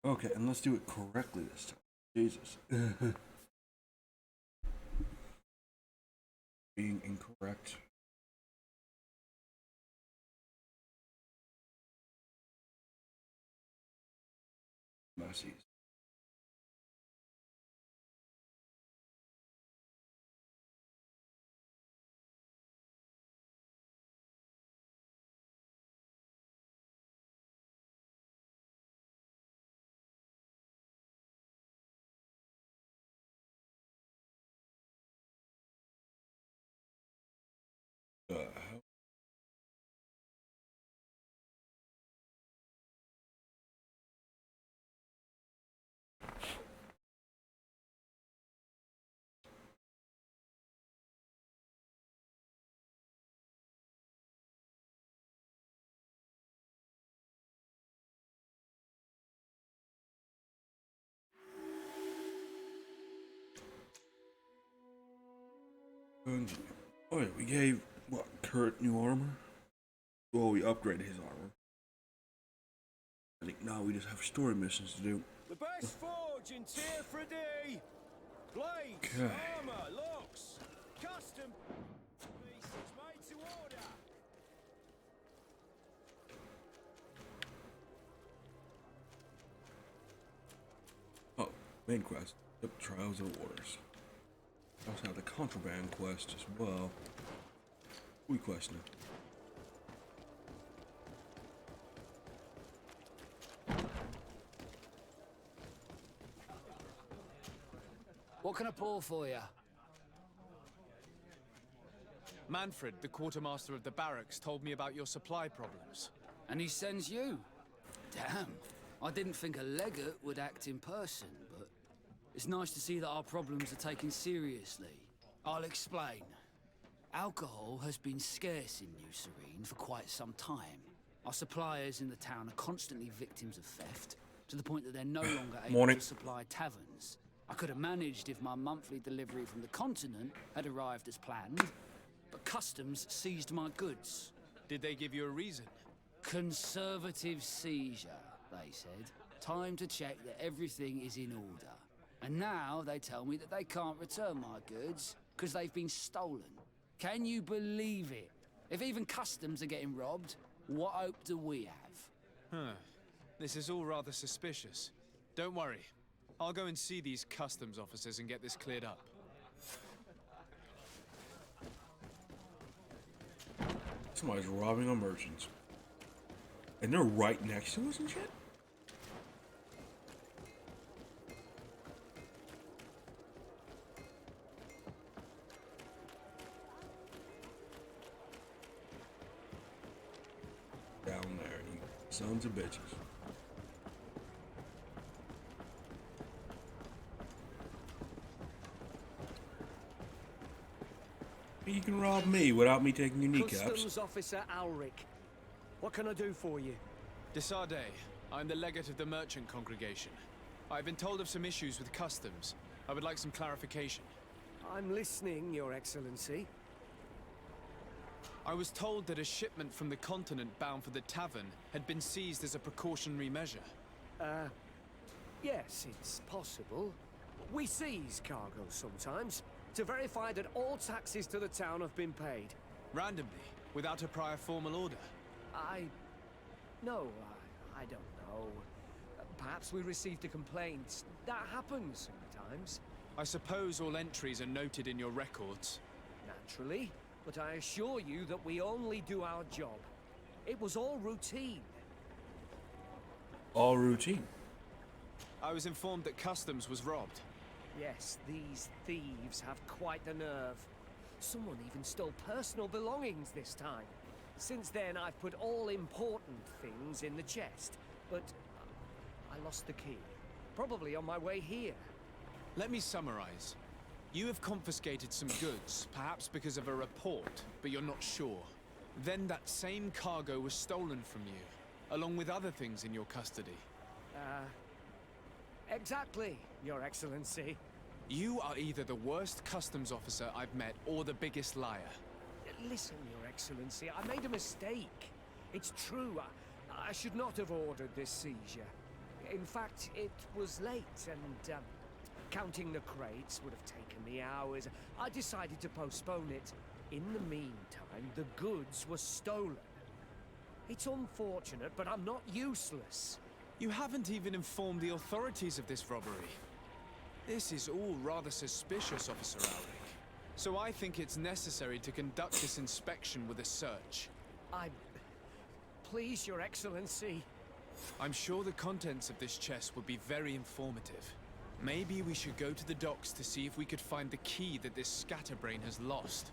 Okay, and let's do it correctly this time. Jesus. Being incorrect. Messies. Hell? Oh yeah, we gave what Kurt new armor? Well, we upgraded his armor. I think now we just have story missions to do. The best forge in Tier 3D. Blades, Okay. armor, locks, custom pieces made to order. Oh, main quest. Yep, Trials and Orders. I also have the contraband quest as well. We quest now. What can I pour for you? Manfred, the quartermaster of the barracks, told me about your supply problems. And he sends you? Damn. I didn't think a legate would act in person, but it's nice to see that our problems are taken seriously. I'll explain. Alcohol has been scarce in New Serene for quite some time. Our suppliers in the town are constantly victims of theft, to the point that they're no longer able to supply taverns. I could have managed if my monthly delivery from the continent had arrived as planned, but customs seized my goods. Did they give you a reason? Conservative seizure, they said. Time to check that everything is in order. And now they tell me that they can't return my goods because they've been stolen. Can you believe it? If even customs are getting robbed, what hope do we have? Huh. This is all rather suspicious. Don't worry. I'll go and see these customs officers and get this cleared up. Somebody's robbing a merchant. And they're right next to us and shit? Down there, you sons of bitches. You can rob me without me taking your kneecaps. Customs Officer Alric. What can I do for you? Desade, I'm the legate of the merchant congregation. I've been told of some issues with customs. I would like some clarification. I'm listening, Your Excellency. I was told that a shipment from the continent bound for the tavern had been seized as a precautionary measure. Yes, it's possible. We seize cargo sometimes, to verify that all taxes to the town have been paid. Randomly, without a prior formal order. No, I don't know. Perhaps we received a complaint. That happens sometimes. I suppose all entries are noted in your records. Naturally, but I assure you that we only do our job. It was all routine. All routine. I was informed that customs was robbed. Yes, these thieves have quite the nerve. Someone even stole personal belongings this time. Since then, I've put all important things in the chest, but I lost the key. Probably on my way here. Let me summarize. You have confiscated some goods, perhaps because of a report, but you're not sure. Then that same cargo was stolen from you, along with other things in your custody. Exactly, Your Excellency. You are either the worst customs officer I've met or the biggest liar. Listen, Your Excellency, I made a mistake. It's true, I should not have ordered this seizure. In fact, it was late, and counting the crates would have taken me hours. I decided to postpone it. In the meantime, the goods were stolen. It's unfortunate, but I'm not useless. You haven't even informed the authorities of this robbery. This is all rather suspicious, Officer Alric. So I think it's necessary to conduct this inspection with a search. Please, Your Excellency. I'm sure the contents of this chest would be very informative. Maybe we should go to the docks to see if we could find the key that this scatterbrain has lost.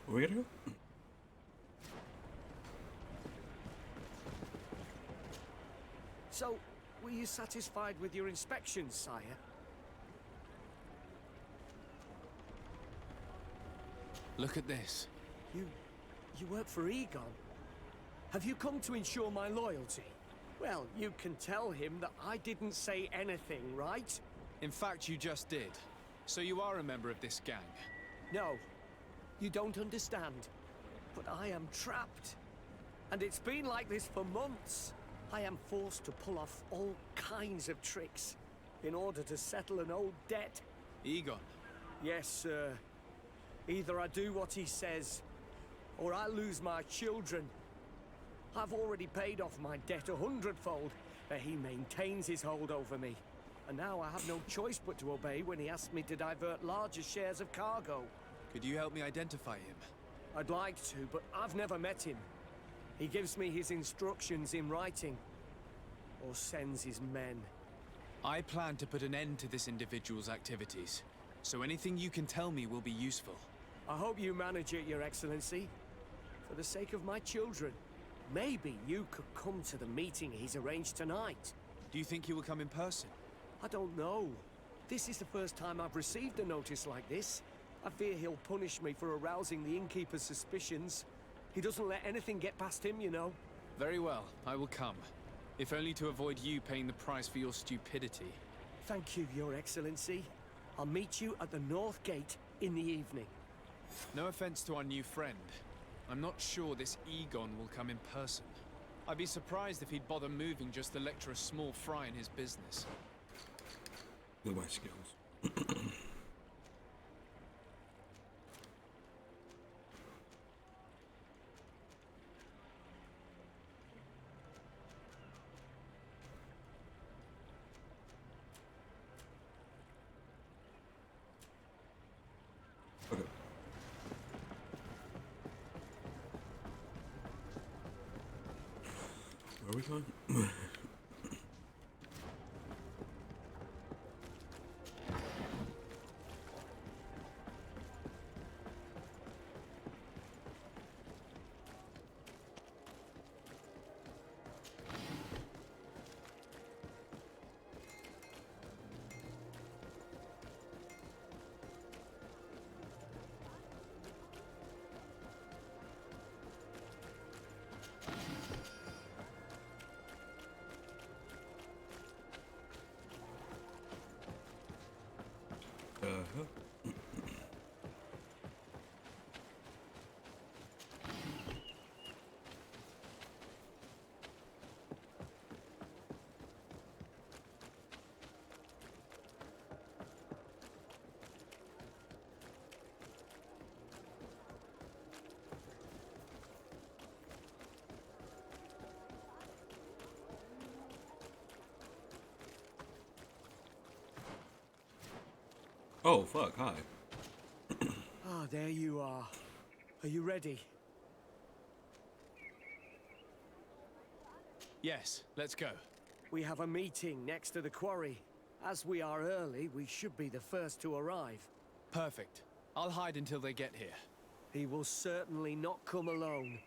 Where we gotta go? So, were you satisfied with your inspection, sire? Look at this. You work for Egon? Have you come to ensure my loyalty? Well, you can tell him that I didn't say anything, right? In fact, you just did. So you are a member of this gang? No, you don't understand. But I am trapped. And it's been like this for months. I am forced to pull off all kinds of tricks in order to settle an old debt. Egon? Yes, sir. Either I do what he says, or I lose my children. I've already paid off my debt 100-fold, but he maintains his hold over me. And now I have no choice but to obey when he asks me to divert larger shares of cargo. Could you help me identify him? I'd like to, but I've never met him. He gives me his instructions in writing, or sends his men. I plan to put an end to this individual's activities, so anything you can tell me will be useful. I hope you manage it, Your Excellency. For the sake of my children, maybe you could come to the meeting he's arranged tonight. Do you think he will come in person? I don't know. This is the first time I've received a notice like this. I fear he'll punish me for arousing the innkeeper's suspicions. He doesn't let anything get past him, you know. Very well, I will come. If only to avoid you paying the price for your stupidity. Thank you, Your Excellency. I'll meet you at the North Gate in the evening. No offense to our new friend. I'm not sure this Egon will come in person. I'd be surprised if he'd bother moving just to lecture a small fry in his business. Look at my skills. Okay. Where are we going? Uh-huh. Oh, fuck, hi. Ah, there you are. Are you ready? Yes, let's go. We have a meeting next to the quarry. As we are early, we should be the first to arrive. Perfect. I'll hide until they get here. He will certainly not come alone.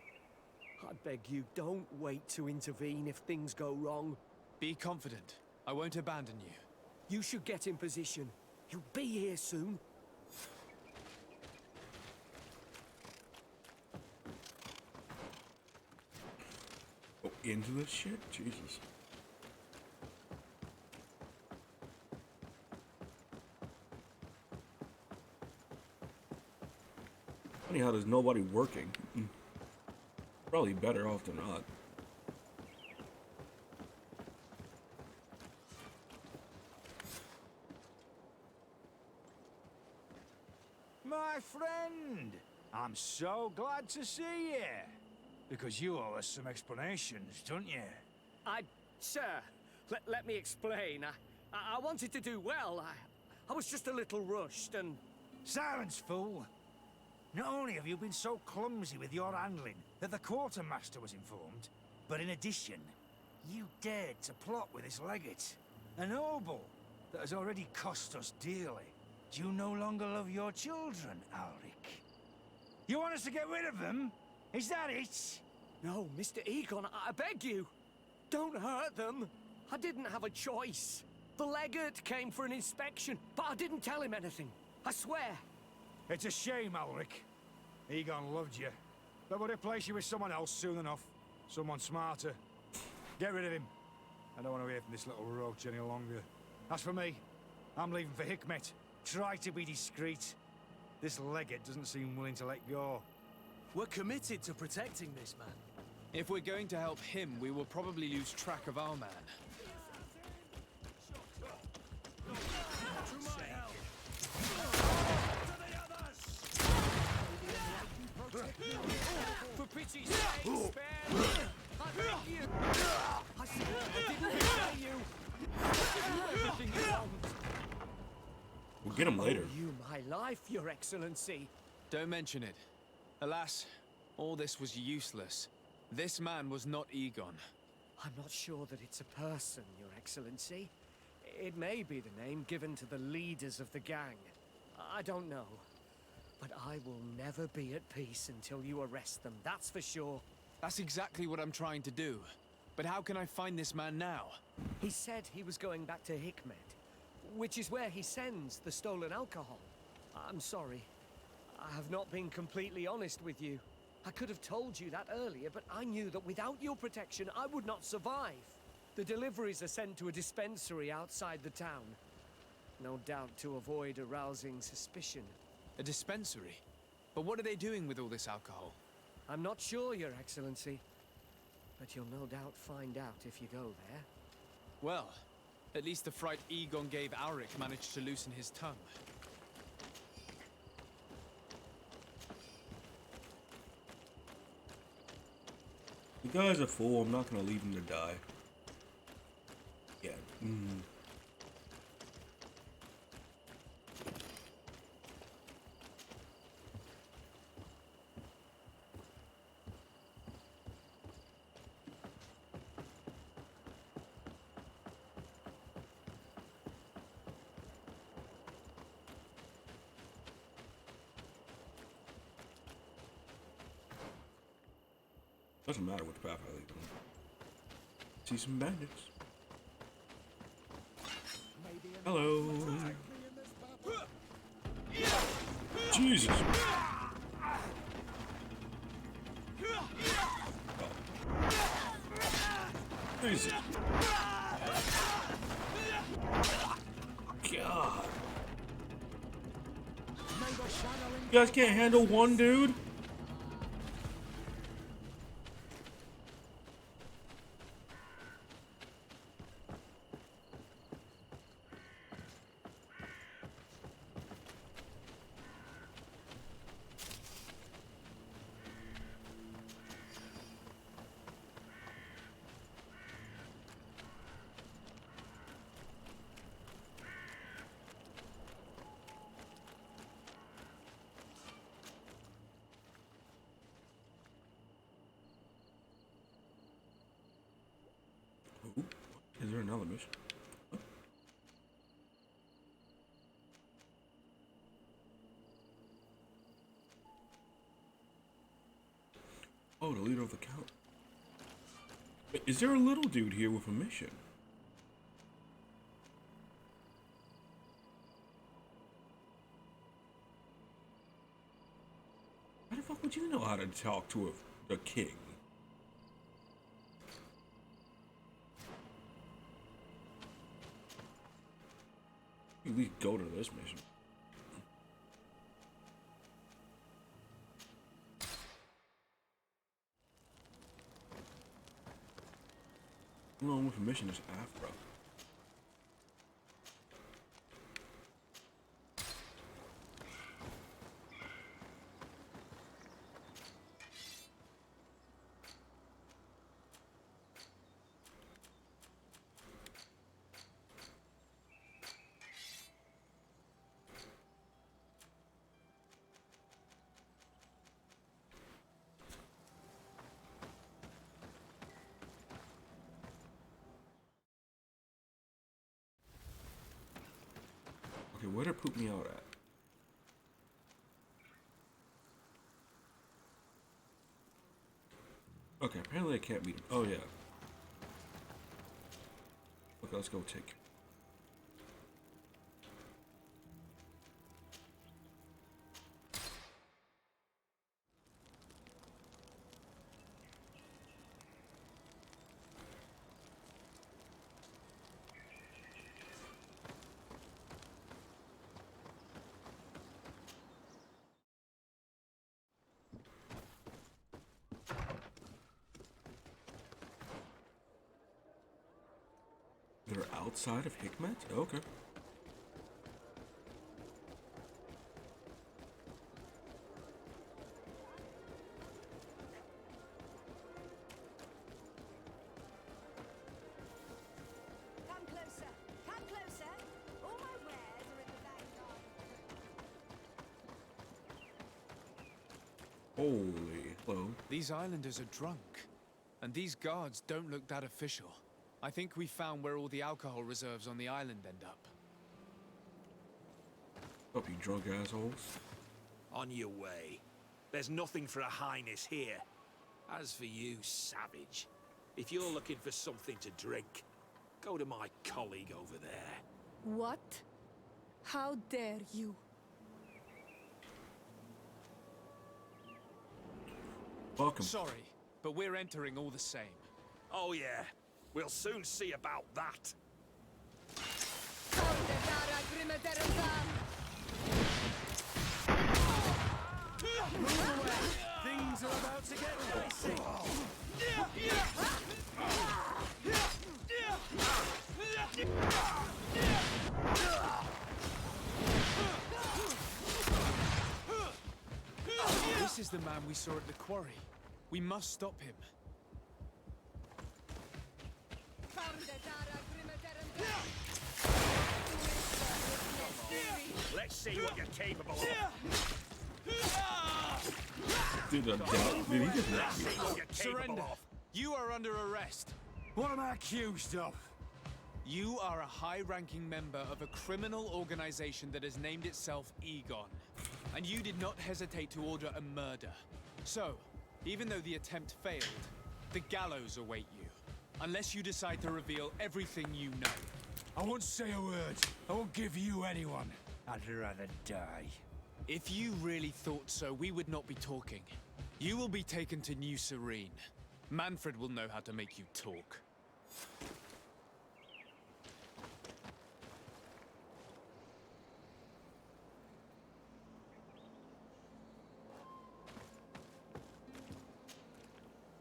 I beg you, don't wait to intervene if things go wrong. Be confident. I won't abandon you. You should get in position. He'll be here soon. Oh, into this shit? Jesus. Funny how there's nobody working. Probably better off than not. My friend, I'm so glad to see you. Because you owe us some explanations, don't you? Sir, let me explain. I wanted to do well. I was just a little rushed and... Silence, fool. Not only have you been so clumsy with your handling that the quartermaster was informed, but in addition, you dared to plot with this legate, a noble that has already cost us dearly. Do you no longer love your children, Alric? You want us to get rid of them? Is that it? No, Mr. Egon, I beg you. Don't hurt them. I didn't have a choice. The legate came for an inspection, but I didn't tell him anything. I swear. It's a shame, Alric. Egon loved you, but would replace you with someone else soon enough. Someone smarter. Get rid of him. I don't want to hear from this little roach any longer. As for me, I'm leaving for Hikmet. Try to be discreet. This legate doesn't seem willing to let go. We're committed to protecting this man. If we're going to help him, we will probably lose track of our man. For pity's sake, spare me! I beg you! I swear I didn't betray you! I'll give you everything you want! We'll get him later. I owe you my life, Your Excellency. Don't mention it. Alas, all this was useless. This man was not Egon. I'm not sure that it's a person, Your Excellency. It may be the name given to the leaders of the gang. I don't know. But I will never be at peace until you arrest them, that's for sure. That's exactly what I'm trying to do. But how can I find this man now? He said he was going back to Hikmet, which is where he sends the stolen alcohol. I'm sorry. I have not been completely honest with you. I could have told you that earlier, but I knew that without your protection, I would not survive. The deliveries are sent to a dispensary outside the town. No doubt to avoid arousing suspicion. A dispensary? But what are they doing with all this alcohol? I'm not sure, Your Excellency. But you'll no doubt find out if you go there. Well, at least the fright Egon gave Alric managed to loosen his tongue. The guy's a fool. I'm not gonna leave him to die. Yeah. Doesn't matter which path I lead on. See some bandits. Hello. Jesus. Jesus. God. You guys can't handle one dude? Ooh, is there another mission? Oh, the leader of the count. Wait, is there a little dude here with a mission? How the fuck would you know how to talk to the king? At least go to this mission. Along with a mission is Afra. Okay, where did it poop me out at? Okay, apparently I can't beat him. Oh, yeah. Okay, let's go take. They're outside of Hikmet? Okay. Come closer. Come closer. All my wares are in the back garden. Holy. Hello. These islanders are drunk, and these guards don't look that official. I think we found where all the alcohol reserves on the island end up. Up, you drunk assholes. On your way. There's nothing for a highness here. As for you, savage, if you're looking for something to drink, go to my colleague over there. What? How dare you? Welcome. Sorry, but we're entering all the same. Oh yeah, we'll soon see about that. Move away! Things are about to get dicey! This is the man we saw at the quarry. We must stop him. Let's see what you're capable of. Did he just knock me? See what you're capable Surrender. of. You are under arrest. What am I accused of? You are a high-ranking member of a criminal organization that has named itself Egon. And you did not hesitate to order a murder. So, even though the attempt failed, the gallows await you. Unless you decide to reveal everything you know. I won't say a word. I won't give you anyone. I'd rather die. If you really thought so, we would not be talking. You will be taken to New Serene. Manfred will know how to make you talk.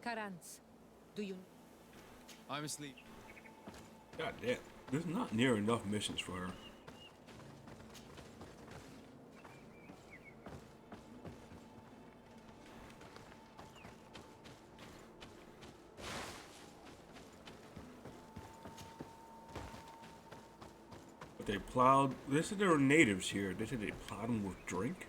Karans, do you... I'm asleep. God damn. There's not near enough missions for her. But they plowed. They said there were natives here. They said they plowed them with drink.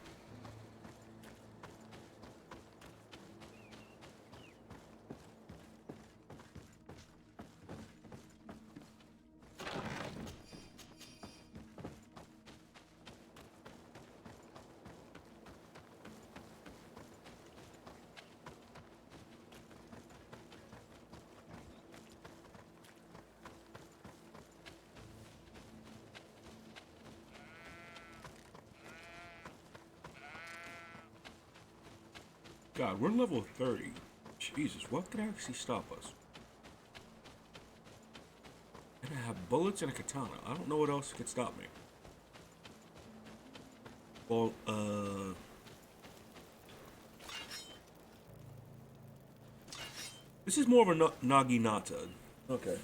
God, we're level 30. Jesus, what could actually stop us? And I have bullets and a katana. I don't know what else could stop me. Well, this is more of a Naginata. Okay.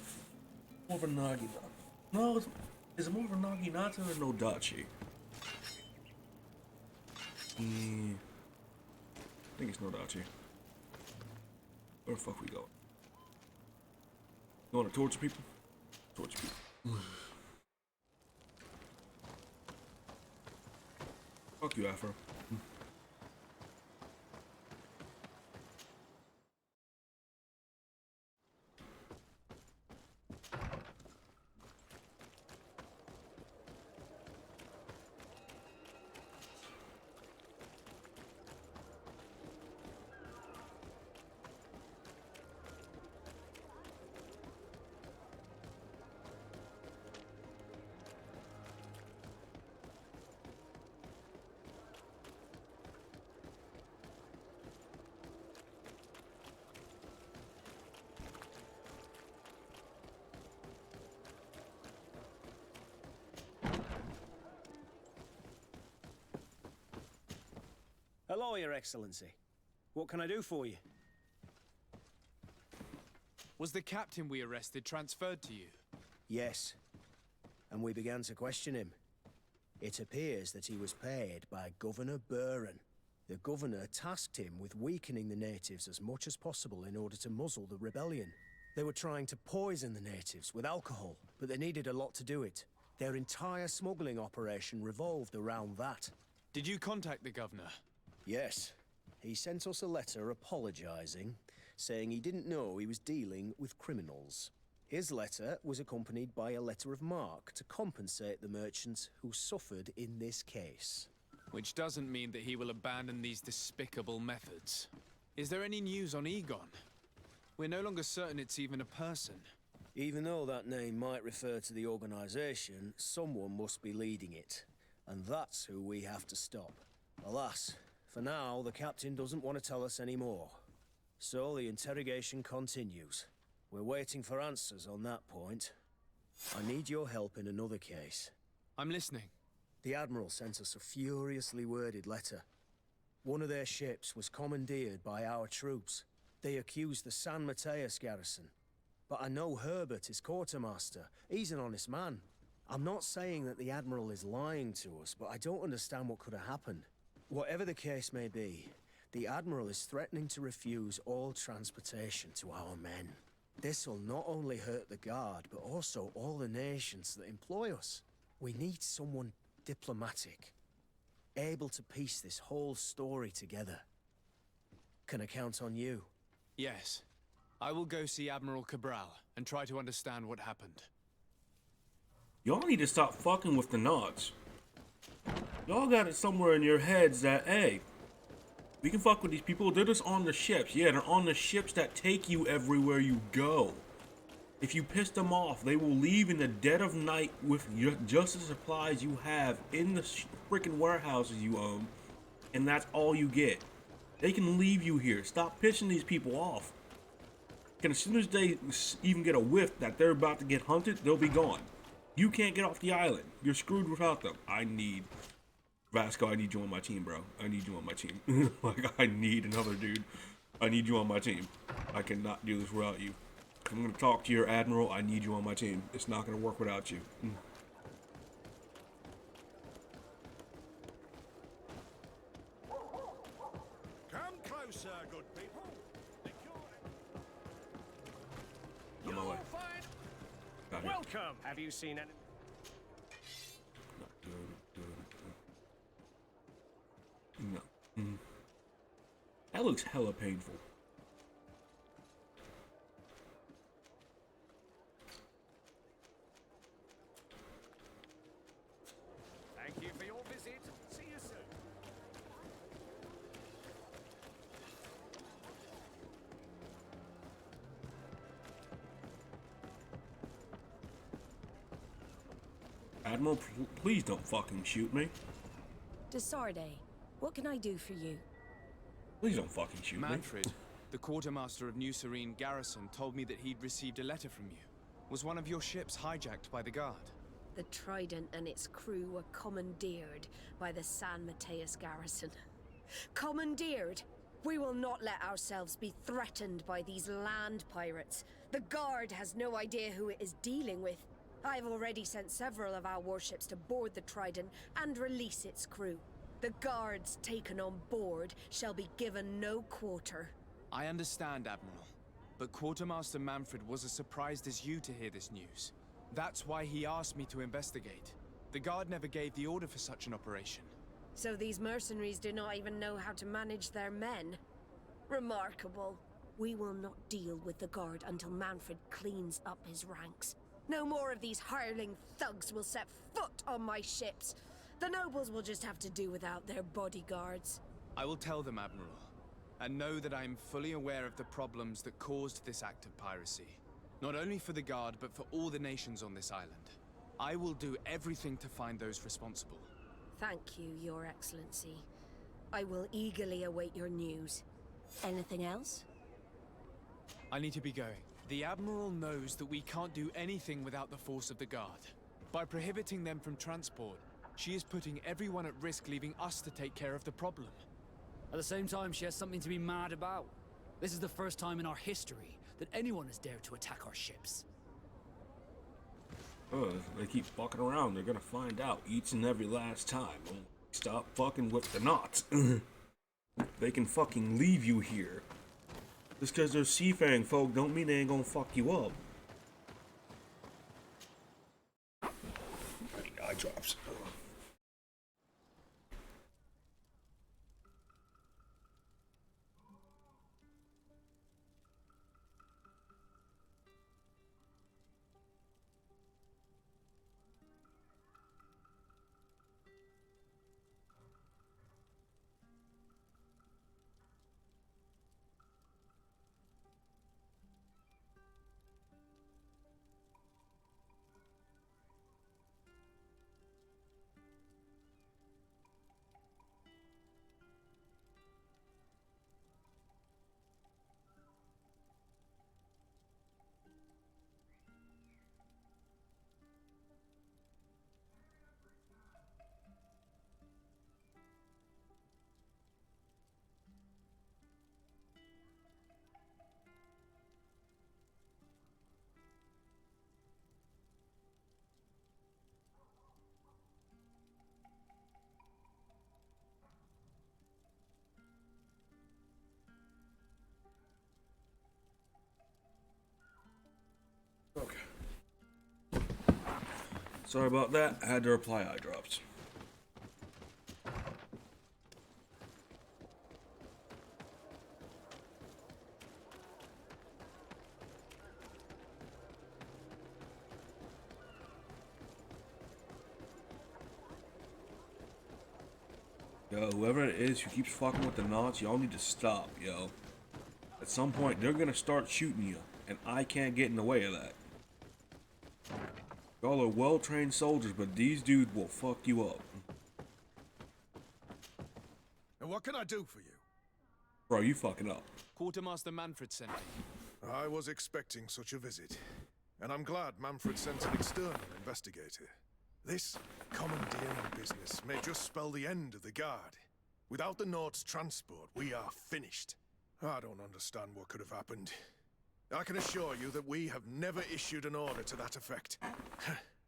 More of a Nagi. No, it's more of a Nagi Nata than no Dachi. I think it's no Dachi. Where the fuck we going? Going to torture people? Torture people. Fuck you, Afro. Hello, Your Excellency. What can I do for you? Was the captain we arrested transferred to you? Yes. And we began to question him. It appears that he was paid by Governor Buren. The governor tasked him with weakening the natives as much as possible in order to muzzle the rebellion. They were trying to poison the natives with alcohol, but they needed a lot to do it. Their entire smuggling operation revolved around that. Did you contact the governor? Yes. He sent us a letter apologizing, saying he didn't know he was dealing with criminals. His letter was accompanied by a letter of marque to compensate the merchants who suffered in this case. Which doesn't mean that he will abandon these despicable methods. Is there any news on Egon? We're no longer certain it's even a person. Even though that name might refer to the organization, someone must be leading it. And that's who we have to stop. Alas, for now, the captain doesn't want to tell us any more. So the interrogation continues. We're waiting for answers on that point. I need your help in another case. I'm listening. The Admiral sent us a furiously worded letter. One of their ships was commandeered by our troops. They accused the San Mateus garrison. But I know Herbert is quartermaster. He's an honest man. I'm not saying that the Admiral is lying to us, but I don't understand what could have happened. Whatever the case may be, the Admiral is threatening to refuse all transportation to our men. This will not only hurt the Guard, but also all the nations that employ us. We need someone diplomatic, able to piece this whole story together. Can I count on you? Yes. I will go see Admiral Cabral and try to understand what happened. Y'all need to stop fucking with the knots. Y'all got it somewhere in your heads that, hey, we can fuck with these people. They're just on the ships. Yeah, they're on the ships that take you everywhere you go. If you piss them off, they will leave in the dead of night with just the supplies you have in the freaking warehouses you own, and that's all you get. They can leave you here. Stop pissing these people off. And as soon as they even get a whiff that they're about to get hunted, they'll be gone. You can't get off the island. You're screwed without them. Vasco, I need you on my team, bro. I need you on my team. Like, I need another dude. I need you on my team. I cannot do this without you. If I'm gonna talk to your admiral, I need you on my team. It's not gonna work without you. Come closer, good people. On my way. Got it. Welcome. Have you seen any? No. That looks hella painful. Thank you for your visit. See you soon. Admiral, please don't fucking shoot me. Desarde, what can I do for you? Please don't fucking shoot me. Manfred, the quartermaster of New Serene Garrison, told me that he'd received a letter from you. Was one of your ships hijacked by the Guard? The Trident and its crew were commandeered by the San Mateus garrison. Commandeered? We will not let ourselves be threatened by these land pirates. The Guard has no idea who it is dealing with. I've already sent several of our warships to board the Trident and release its crew. The Guards taken on board shall be given no quarter. I understand, Admiral. But Quartermaster Manfred was as surprised as you to hear this news. That's why he asked me to investigate. The Guard never gave the order for such an operation. So these mercenaries do not even know how to manage their men. Remarkable. We will not deal with the Guard until Manfred cleans up his ranks. No more of these hireling thugs will set foot on my ships. The nobles will just have to do without their bodyguards. I will tell them, Admiral. And know that I am fully aware of the problems that caused this act of piracy. Not only for the Guard, but for all the nations on this island. I will do everything to find those responsible. Thank you, Your Excellency. I will eagerly await your news. Anything else? I need to be going. The Admiral knows that we can't do anything without the force of the Guard. By prohibiting them from transport, she is putting everyone at risk, leaving us to take care of the problem. At the same time, she has something to be mad about. This is the first time in our history that anyone has dared to attack our ships. They keep fucking around. They're gonna find out each and every last time. Stop fucking with the knots. They can fucking leave you here. Just because they're seafaring folk don't mean they ain't gonna fuck you up. I need eye drops. Okay. Sorry about that. I had to reply eye drops. Yo, whoever it is who keeps fucking with the knots, y'all need to stop, yo. At some point, they're gonna start shooting you, and I can't get in the way of that. Y'all are well-trained soldiers, but these dudes will fuck you up. And what can I do for you? Bro, you fucking up. Quartermaster Manfred sent me. I was expecting such a visit, and I'm glad Manfred sent an external investigator. This commandeering business may just spell the end of the Guard. Without the Nord's transport, we are finished. I don't understand what could have happened. I can assure you that we have never issued an order to that effect.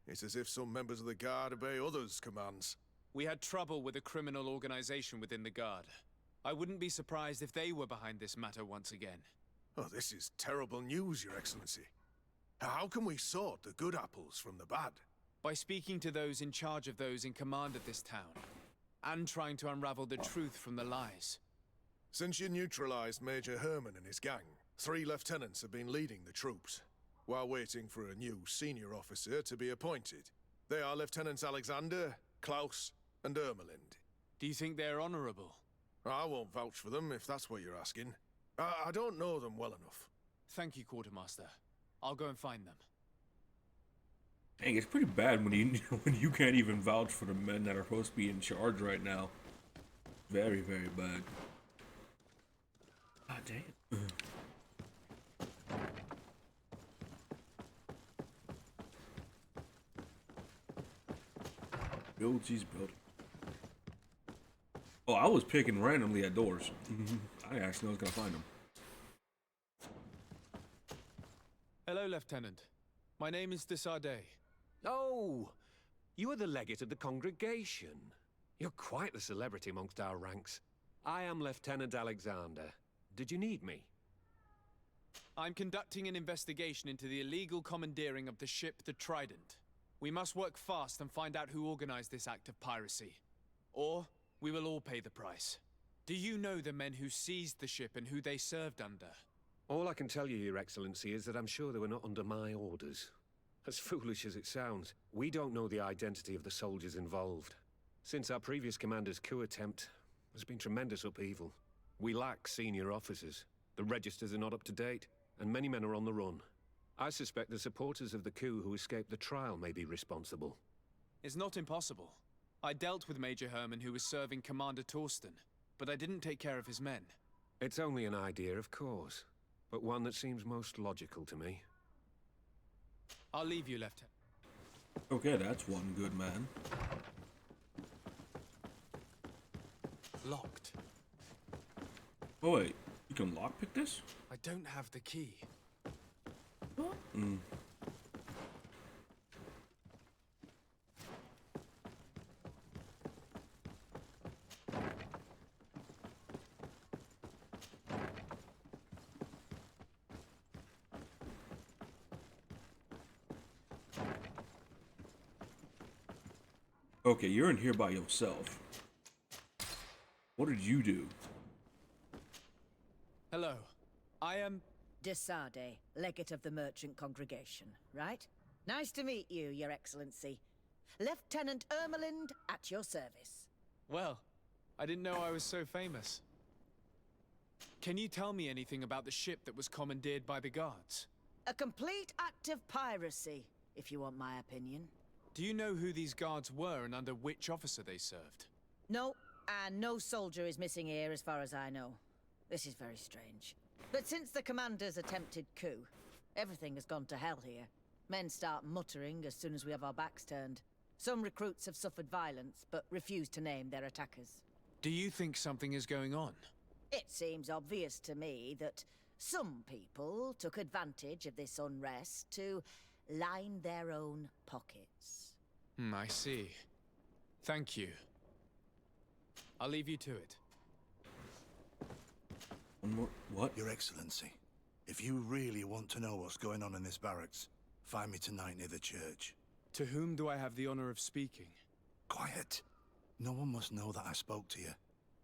It's as if some members of the Guard obey others' commands. We had trouble with a criminal organization within the Guard. I wouldn't be surprised if they were behind this matter once again. Oh, this is terrible news, Your Excellency. How can we sort the good apples from the bad? By speaking to those in charge of those in command of this town, and trying to unravel the truth from the lies. Since you neutralized Major Herman and his gang, 3 lieutenants have been leading the troops, while waiting for a new senior officer to be appointed. They are Lieutenants Alexander, Klaus, and Ermelind. Do you think they're honorable? I won't vouch for them, if that's what you're asking. I don't know them well enough. Thank you, Quartermaster. I'll go and find them. Dang, it's pretty bad when you when you can't even vouch for the men that are supposed to be in charge right now. Very, very bad. God damn. Build these buildings. Oh, I was picking randomly at doors. I actually was gonna find him. Hello, Lieutenant. My name is Desardet. Oh, you are the legate of the congregation. You're quite the celebrity amongst our ranks. I am Lieutenant Alexander. Did you need me? I'm conducting an investigation into the illegal commandeering of the ship the Trident. We must work fast and find out who organized this act of piracy. Or we will all pay the price. Do you know the men who seized the ship and who they served under? All I can tell you, Your Excellency, is that I'm sure they were not under my orders. As foolish as it sounds, we don't know the identity of the soldiers involved. Since our previous commander's coup attempt, there's been tremendous upheaval. We lack senior officers. The registers are not up to date, and many men are on the run. I suspect the supporters of the coup who escaped the trial may be responsible. It's not impossible. I dealt with Major Herman, who was serving Commander Torsten, but I didn't take care of his men. It's only an idea, of course, but one that seems most logical to me. I'll leave you, Lieutenant. Okay, that's one good man. Locked. Oh wait, you can lockpick this? I don't have the key. Hmm. Okay, you're in here by yourself. What did you do? Hello. I am... Desardet, legate of the merchant congregation, right? Nice to meet you, Your Excellency. Lieutenant Ermelind, at your service. Well, I didn't know I was so famous. Can you tell me anything about the ship that was commandeered by the guards? A complete act of piracy, if you want my opinion. Do you know who these guards were and under which officer they served? No, and no soldier is missing here as far as I know. This is very strange. But since the commander's attempted coup, everything has gone to hell here. Men start muttering as soon as we have our backs turned. Some recruits have suffered violence, but refuse to name their attackers. Do you think something is going on? It seems obvious to me that some people took advantage of this unrest to line their own pockets. I see. Thank you. I'll leave you to it. One more. What? Your Excellency, if you really want to know what's going on in this barracks, find me tonight near the church. To whom do I have the honor of speaking? Quiet. No one must know that I spoke to you.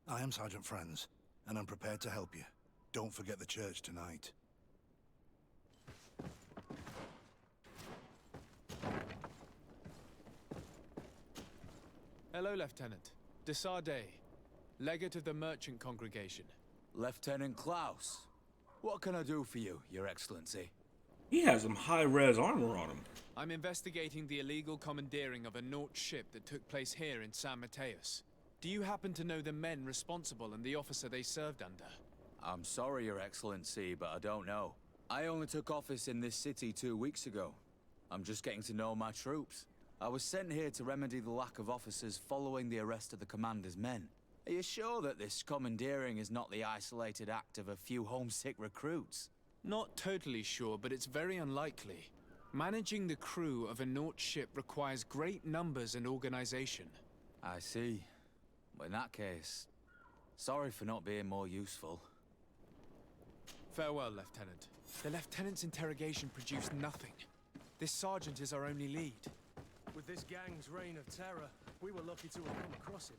I am Sergeant Franz, and I'm prepared to help you. Don't forget the church tonight. Hello, Lieutenant. Desardet, legate of the merchant congregation. Lieutenant Klaus, what can I do for you, Your Excellency? He has some high-res armor on him. I'm investigating the illegal commandeering of a Naut ship that took place here in San Mateus. Do you happen to know the men responsible and the officer they served under? I'm sorry, Your Excellency, but I don't know. I only took office in this city 2 weeks ago. I'm just getting to know my troops. I was sent here to remedy the lack of officers following the arrest of the commander's men. Are you sure that this commandeering is not the isolated act of a few homesick recruits? Not totally sure, but it's very unlikely. Managing the crew of a Naut ship requires great numbers and organization. I see. Well, in that case, sorry for not being more useful. Farewell, Lieutenant. The Lieutenant's interrogation produced nothing. This sergeant is our only lead. With this gang's reign of terror, we were lucky to have come across him.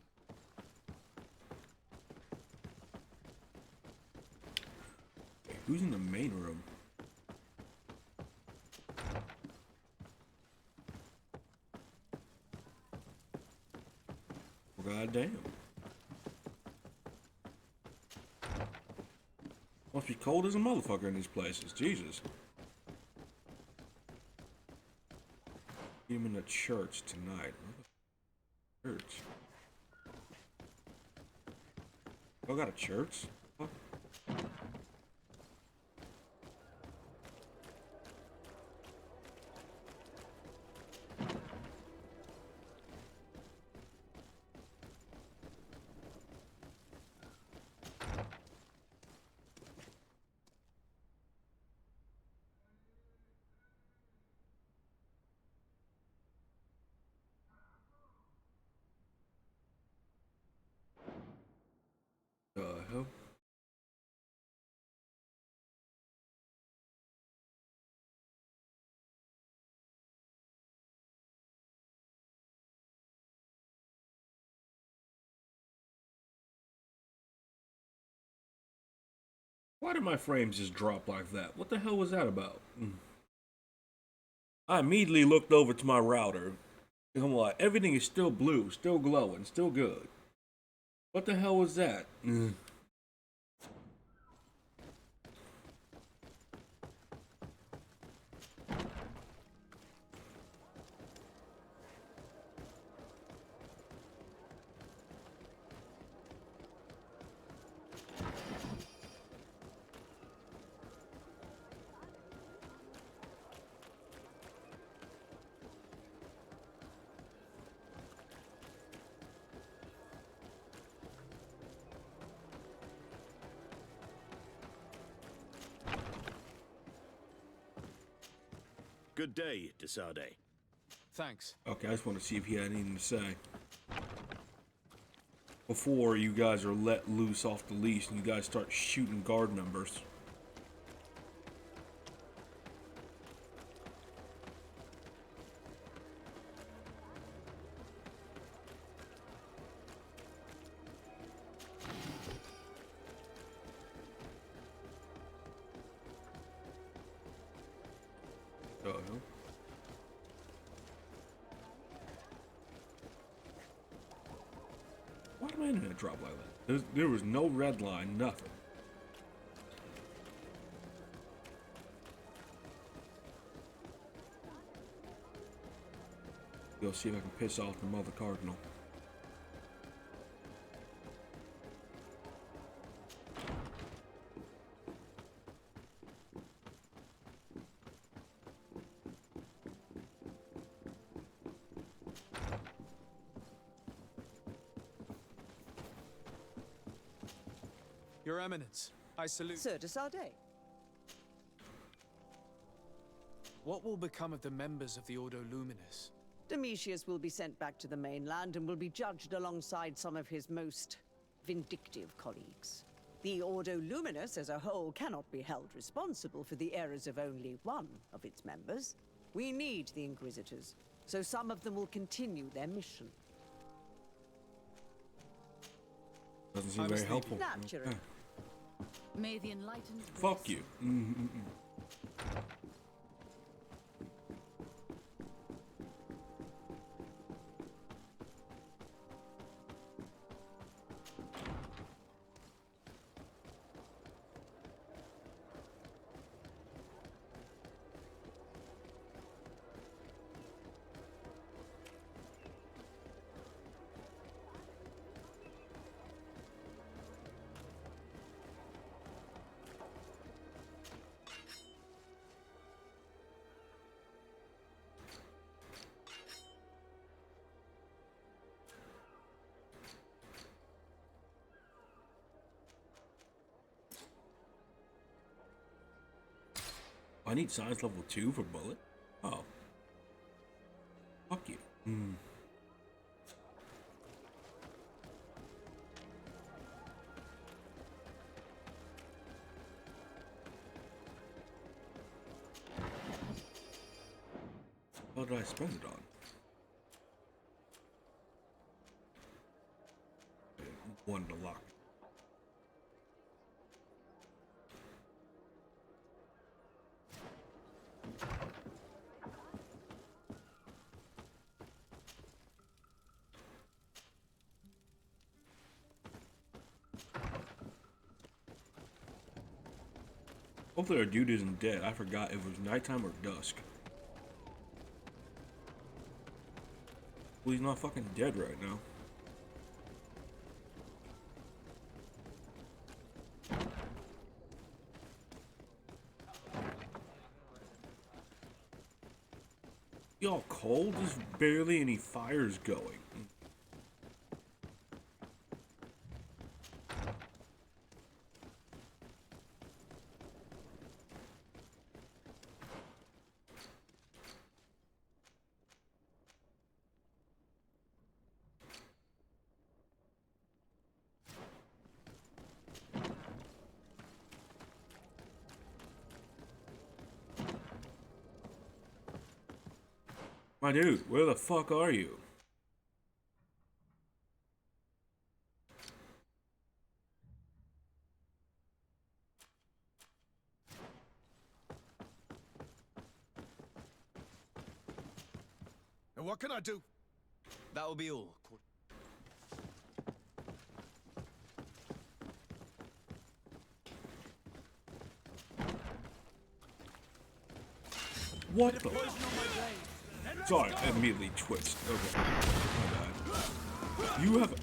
Who's in the main room? God damn. Must be cold as a motherfucker in these places. Jesus. Him in the church tonight. Where the church? Y'all got a church? Huh? Why did my frames just drop like that? What the hell was that about? I immediately looked over to my router. And I'm like, everything is still blue, still glowing, still good. What the hell was that? Good day, Desade. Thanks. Okay, I just want to see if he had anything to say. Before you guys are let loose off the leash and you guys start shooting guard members. Why did my internet drop like that? There was no red line, nothing. Go see if I can piss off the mother cardinal. Your Eminence, I salute. Sir de Sardet. What will become of the members of the Ordo Luminous? Domitius will be sent back to the mainland and will be judged alongside some of his most vindictive colleagues. The Ordo Luminous as a whole cannot be held responsible for the errors of only one of its members. We need the Inquisitors, so some of them will continue their mission. Doesn't seem very helpful. Naturally. Okay. May the enlightened... Fuck you. I need science level 2 for bullet? Oh. Fuck you. What did I spend it on? One to lock. Hopefully our dude isn't dead. I forgot if it was nighttime or dusk. Well, he's not fucking dead right now. Y'all cold? There's barely any fires going. My dude, where the fuck are you? What can I do? That will be all. What the? Sorry, I immediately twitched. Okay, my bad. You have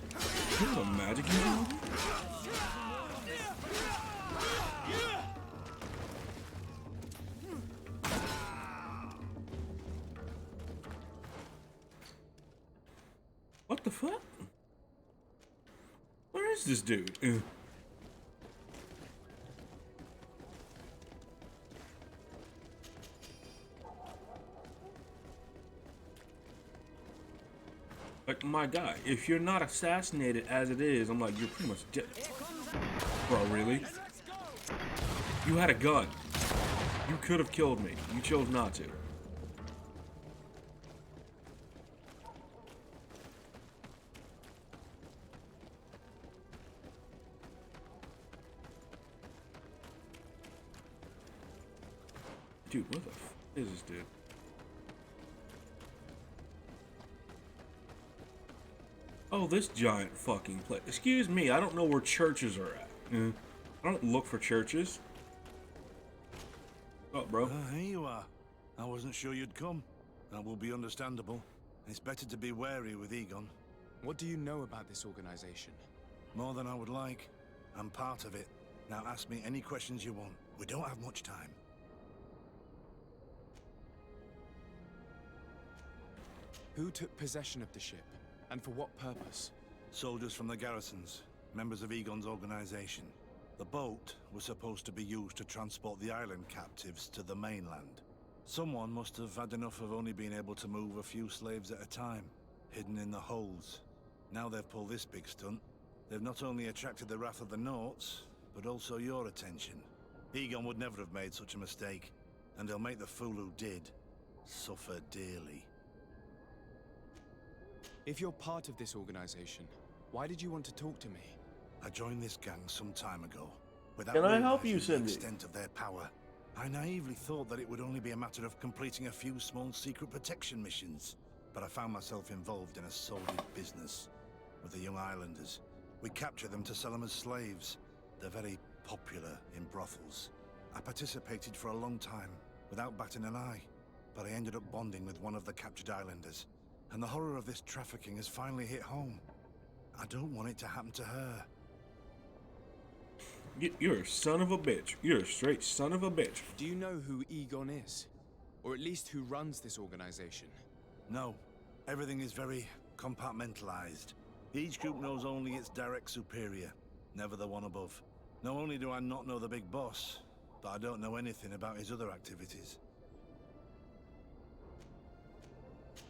a magic user? What the fuck? Where is this dude? Like, my guy, if you're not assassinated as it is, I'm like, you're pretty much dead. Bro, really? You had a gun. You could have killed me. You chose not to. Dude, what the f is this dude? Oh, this giant fucking place. Excuse me, I don't know where churches are at. I don't look for churches. Oh, bro. Here you are. I wasn't sure you'd come. That will be understandable. It's better to be wary with Egon. What do you know about this organization? More than I would like. I'm part of it. Now ask me any questions you want. We don't have much time. Who took possession of the ship, and for what purpose? Soldiers from the garrisons, members of Egon's organization. The boat was supposed to be used to transport the island captives to the mainland. Someone must have had enough of only being able to move a few slaves at a time, hidden in the holds. Now they've pulled this big stunt. They've not only attracted the wrath of the Nauts, but also your attention. Egon would never have made such a mistake, and he'll make the fool who did suffer dearly. If you're part of this organization, why did you want to talk to me? I joined this gang some time ago. Without Can I help realizing you, the Cindy? extent of their power. I naively thought that it would only be a matter of completing a few small secret protection missions. But I found myself involved in a sordid business with the young islanders. We capture them to sell them as slaves. They're very popular in brothels. I participated for a long time, without batting an eye. But I ended up bonding with one of the captured islanders. And the horror of this trafficking has finally hit home. I don't want it to happen to her. You're a son of a bitch. You're a straight son of a bitch. Do you know who Egon is? Or at least who runs this organization? No. Everything is very compartmentalized. Each group knows only its direct superior, never the one above. Not only do I not know the big boss, but I don't know anything about his other activities.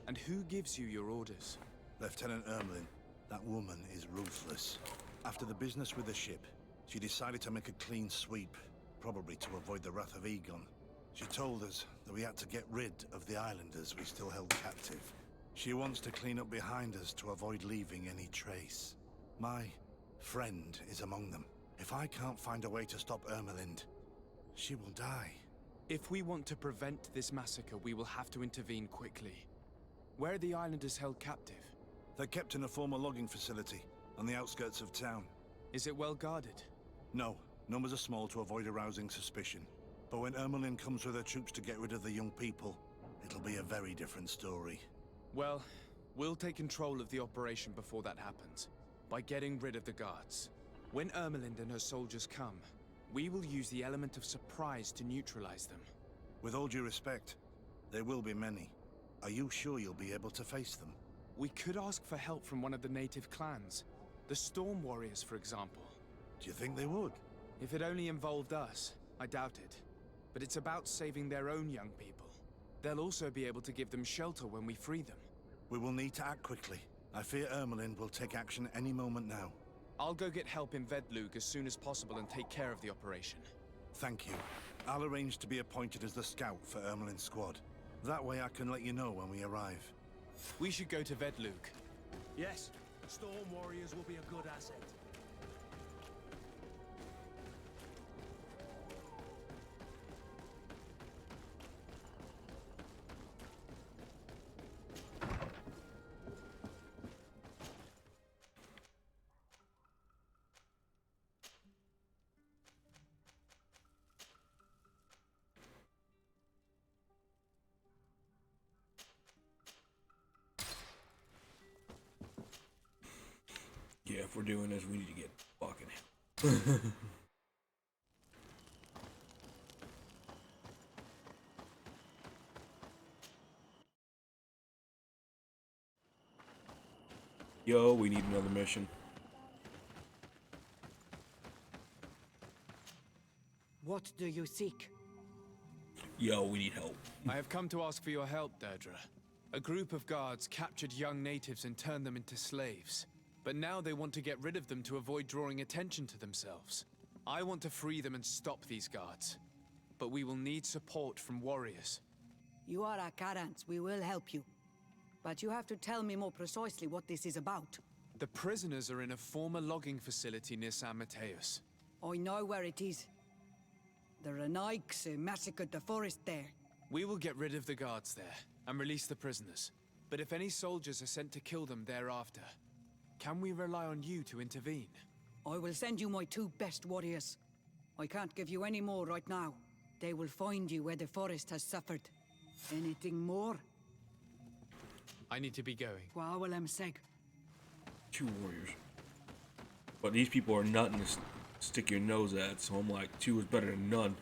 And who gives you your orders? Lieutenant Ermelin. That woman is ruthless. After the business with the ship, she decided to make a clean sweep, probably to avoid the wrath of Egon. She told us that we had to get rid of the islanders we still held captive. She wants to clean up behind us to avoid leaving any trace. My friend is among them. If I can't find a way to stop Ermelind, she will die. If we want to prevent this massacre, we will have to intervene quickly. Where are the islanders held captive? They're kept in a former logging facility on the outskirts of town. Is it well guarded? No. Numbers are small to avoid arousing suspicion. But when Ermelin comes with her troops to get rid of the young people, it'll be a very different story. Well, we'll take control of the operation before that happens, by getting rid of the guards. When Ermelind and her soldiers come, we will use the element of surprise to neutralize them. With all due respect, there will be many. Are you sure you'll be able to face them? We could ask for help from one of the native clans. The Storm Warriors, for example. Do you think they would? If it only involved us, I doubt it. But it's about saving their own young people. They'll also be able to give them shelter when we free them. We will need to act quickly. I fear Ermelin will take action any moment now. I'll go get help in Vedlug as soon as possible and take care of the operation. Thank you. I'll arrange to be appointed as the scout for Ermelin's squad. That way I can let you know when we arrive. We should go to Vedlug. Yes, Storm Warriors will be a good asset. Yeah, if we're doing this, we need to get fucking help. Yo, we need another mission. What do you seek? Yo, we need help. I have come to ask for your help, Deirdre. A group of guards captured young natives and turned them into slaves. But now they want to get rid of them to avoid drawing attention to themselves. I want to free them and stop these guards. But we will need support from warriors. You are a Karant. We will help you. But you have to tell me more precisely what this is about. The prisoners are in a former logging facility near San Mateus. I know where it is. The Renaiks massacred the forest there. We will get rid of the guards there and release the prisoners. But if any soldiers are sent to kill them thereafter, can we rely on you to intervene? I will send you my 2 best warriors. I can't give you any more right now. They will find you where the forest has suffered. Anything more? I need to be going. Gwawalem seg. 2 warriors. But these people are nothing to stick your nose at, so I'm like, 2 is better than none.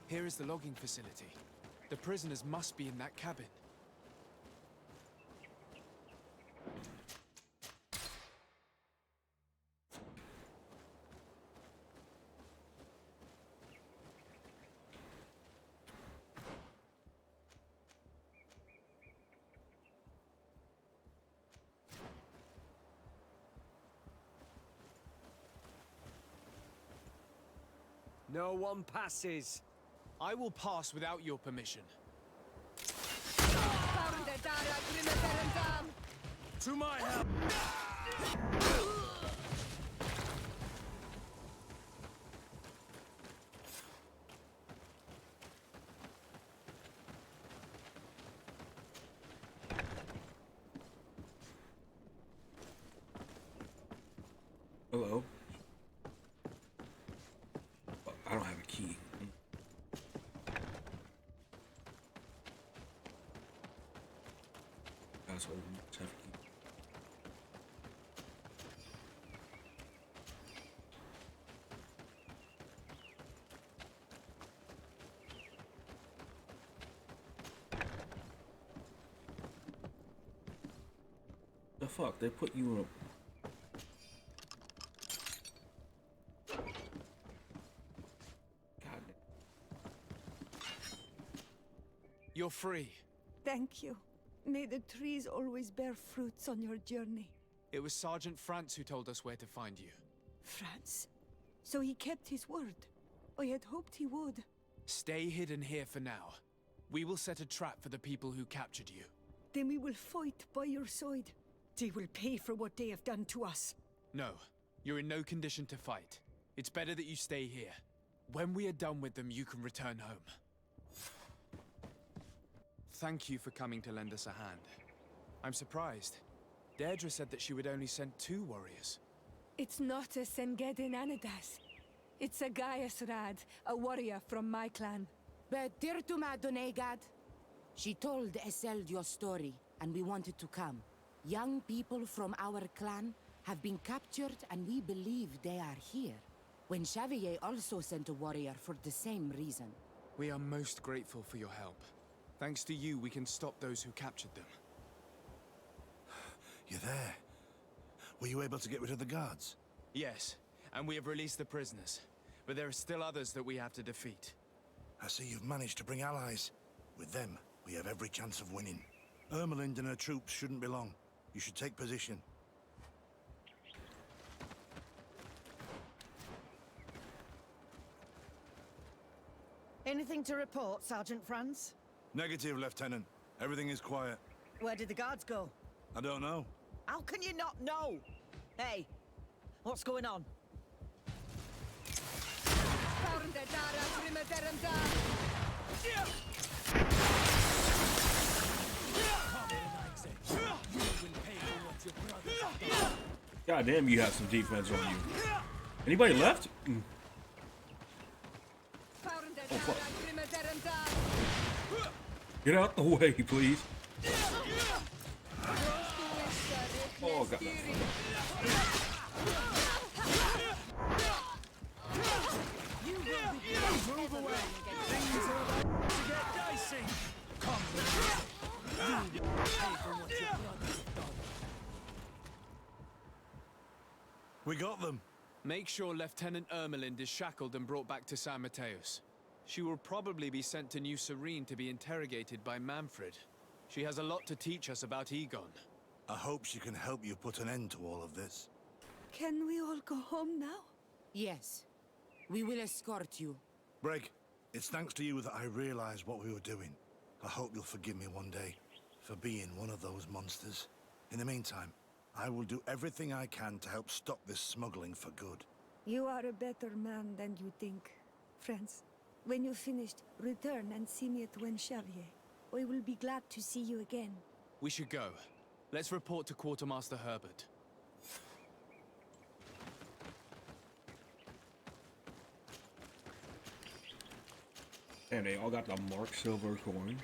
Here is the logging facility. The prisoners must be in that cabin. No one passes. I will pass without your permission. To my help! Hello. I don't have a key. Asshole. Let's have a key. The fuck? They put you in a... You're free. Thank you. May the trees always bear fruits on your journey. It was Sergeant France who told us where to find you. France? So he kept his word. I had hoped he would. Stay hidden here for now. We will set a trap for the people who captured you. Then we will fight by your side. They will pay for what they have done to us. No, you're in no condition to fight. It's better that you stay here. When we are done with them, you can return home. Thank you for coming to lend us a hand. I'm surprised. Deirdre said that she would only send 2 warriors. It's not a Sengedin Anadas. It's a Gaius Rad, a warrior from my clan. But Tirtuma Donegad, she told Eseld your story, and we wanted to come. Young people from our clan have been captured, and we believe they are here. When Xavier also sent a warrior for the same reason. We are most grateful for your help. Thanks to you, we can stop those who captured them. You're there. Were you able to get rid of the guards? Yes, and we have released the prisoners. But there are still others that we have to defeat. I see you've managed to bring allies. With them, we have every chance of winning. Ermelind and her troops shouldn't be long. You should take position. Anything to report, Sergeant Franz? Negative, Lieutenant. Everything is quiet. Where did the guards go? I don't know. How can you not know? Hey, what's going on? God damn, you have some defense on you. Anybody left? Oh, fuck. Get out the way, please. Oh, God. Move away. Things are about to get dicey. Come on. You pay for what your brothers have done. We got them. Make sure Lieutenant Ermelind is shackled and brought back to San Mateus. She will probably be sent to New Serene to be interrogated by Manfred. She has a lot to teach us about Egon. I hope she can help you put an end to all of this. Can we all go home now? Yes. We will escort you. Breg, it's thanks to you that I realized what we were doing. I hope you'll forgive me one day for being one of those monsters. In the meantime, I will do everything I can to help stop this smuggling for good. You are a better man than you think, friends. When you're finished, return and see me at Wenxavier. I will be glad to see you again. We should go. Let's report to Quartermaster Herbert. And they all got the Mark Silver coin.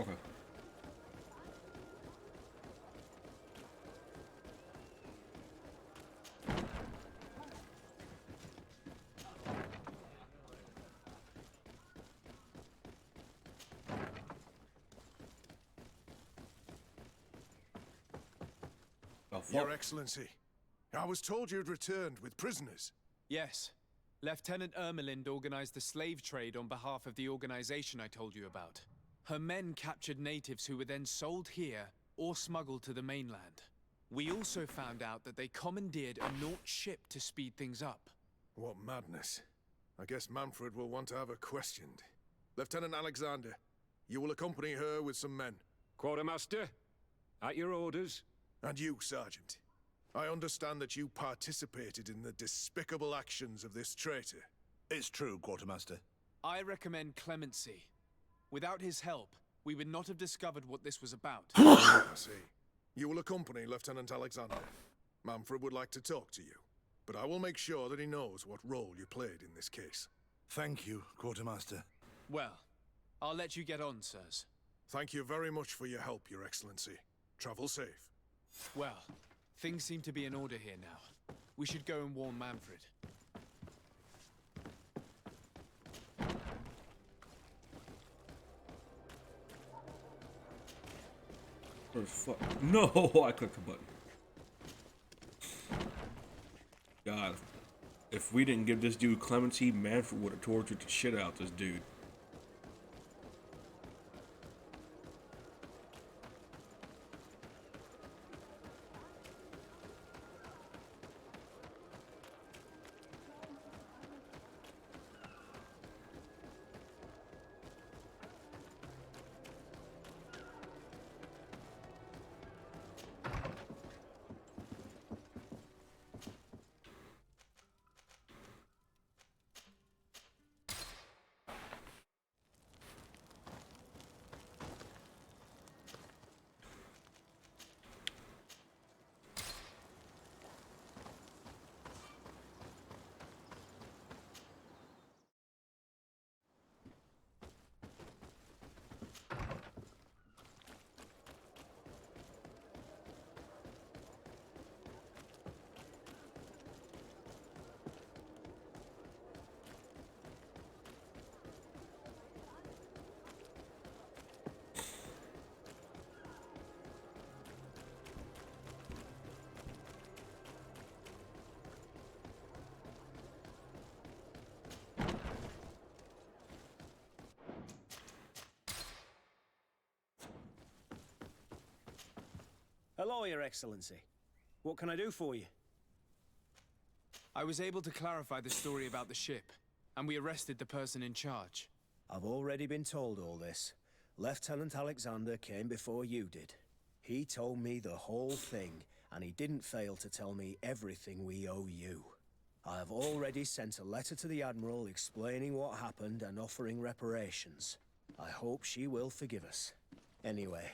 Okay. Your Excellency, I was told you'd returned with prisoners. Yes. Lieutenant Ermelind organized the slave trade on behalf of the organization I told you about. Her men captured natives who were then sold here or smuggled to the mainland. We also found out that they commandeered a Naut ship to speed things up. What madness. I guess Manfred will want to have her questioned. Lieutenant Alexander, you will accompany her with some men. Quartermaster, at your orders. And you, Sergeant. I understand that you participated in the despicable actions of this traitor. It's true, Quartermaster. I recommend clemency. Without his help, we would not have discovered what this was about. I see. You will accompany Lieutenant Alexander. Manfred would like to talk to you, but I will make sure that he knows what role you played in this case. Thank you, Quartermaster. Well, I'll let you get on, sirs. Thank you very much for your help, Your Excellency. Travel safe. Well, things seem to be in order here now. We should go and warn Manfred. Oh, fuck. No, I clicked the button. God, if we didn't give this dude clemency, Manfred would have tortured the shit out of this dude. Hello, Your Excellency. What can I do for you? I was able to clarify the story about the ship, and we arrested the person in charge. I've already been told all this. Lieutenant Alexander came before you did. He told me the whole thing, and he didn't fail to tell me everything we owe you. I have already sent a letter to the Admiral explaining what happened and offering reparations. I hope she will forgive us. Anyway,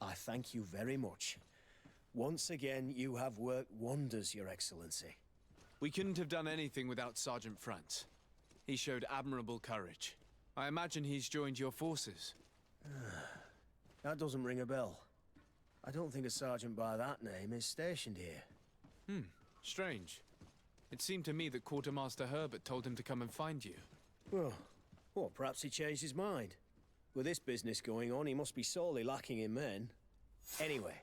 I thank you very much. Once again, you have worked wonders, Your Excellency. We couldn't have done anything without Sergeant Frantz. He showed admirable courage. I imagine he's joined your forces. That doesn't ring a bell. I don't think a sergeant by that name is stationed here. Strange. It seemed to me that Quartermaster Herbert told him to come and find you. Well, perhaps he changed his mind. With this business going on, he must be sorely lacking in men. Anyway,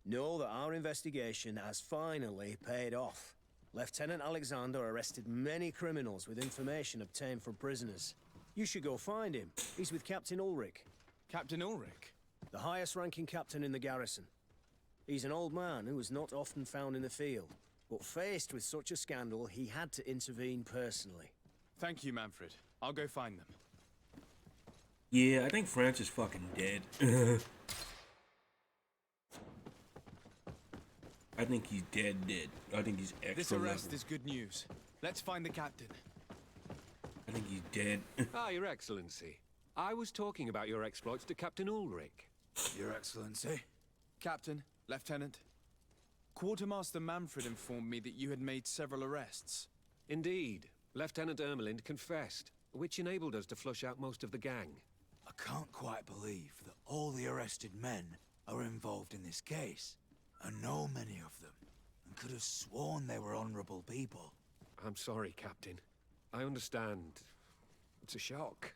know that our investigation has finally paid off. Lieutenant Alexander arrested many criminals with information obtained from prisoners. You should go find him. He's with Captain Ulrich. Captain Ulrich? The highest-ranking captain in the garrison. He's an old man who is not often found in the field, but faced with such a scandal, he had to intervene personally. Thank you, Manfred. I'll go find them. Yeah, I think France is fucking dead. I think he's dead. I think he's extra This arrest level. is good news. Let's find the captain. I think he's dead. Your Excellency. I was talking about your exploits to Captain Ulrich. Your Excellency. Captain, Lieutenant. Quartermaster Manfred informed me that you had made several arrests. Indeed. Lieutenant Ermelind confessed, which enabled us to flush out most of the gang. I can't quite believe that all the arrested men are involved in this case. I know many of them, and could have sworn they were honorable people. I'm sorry, Captain. I understand. It's a shock.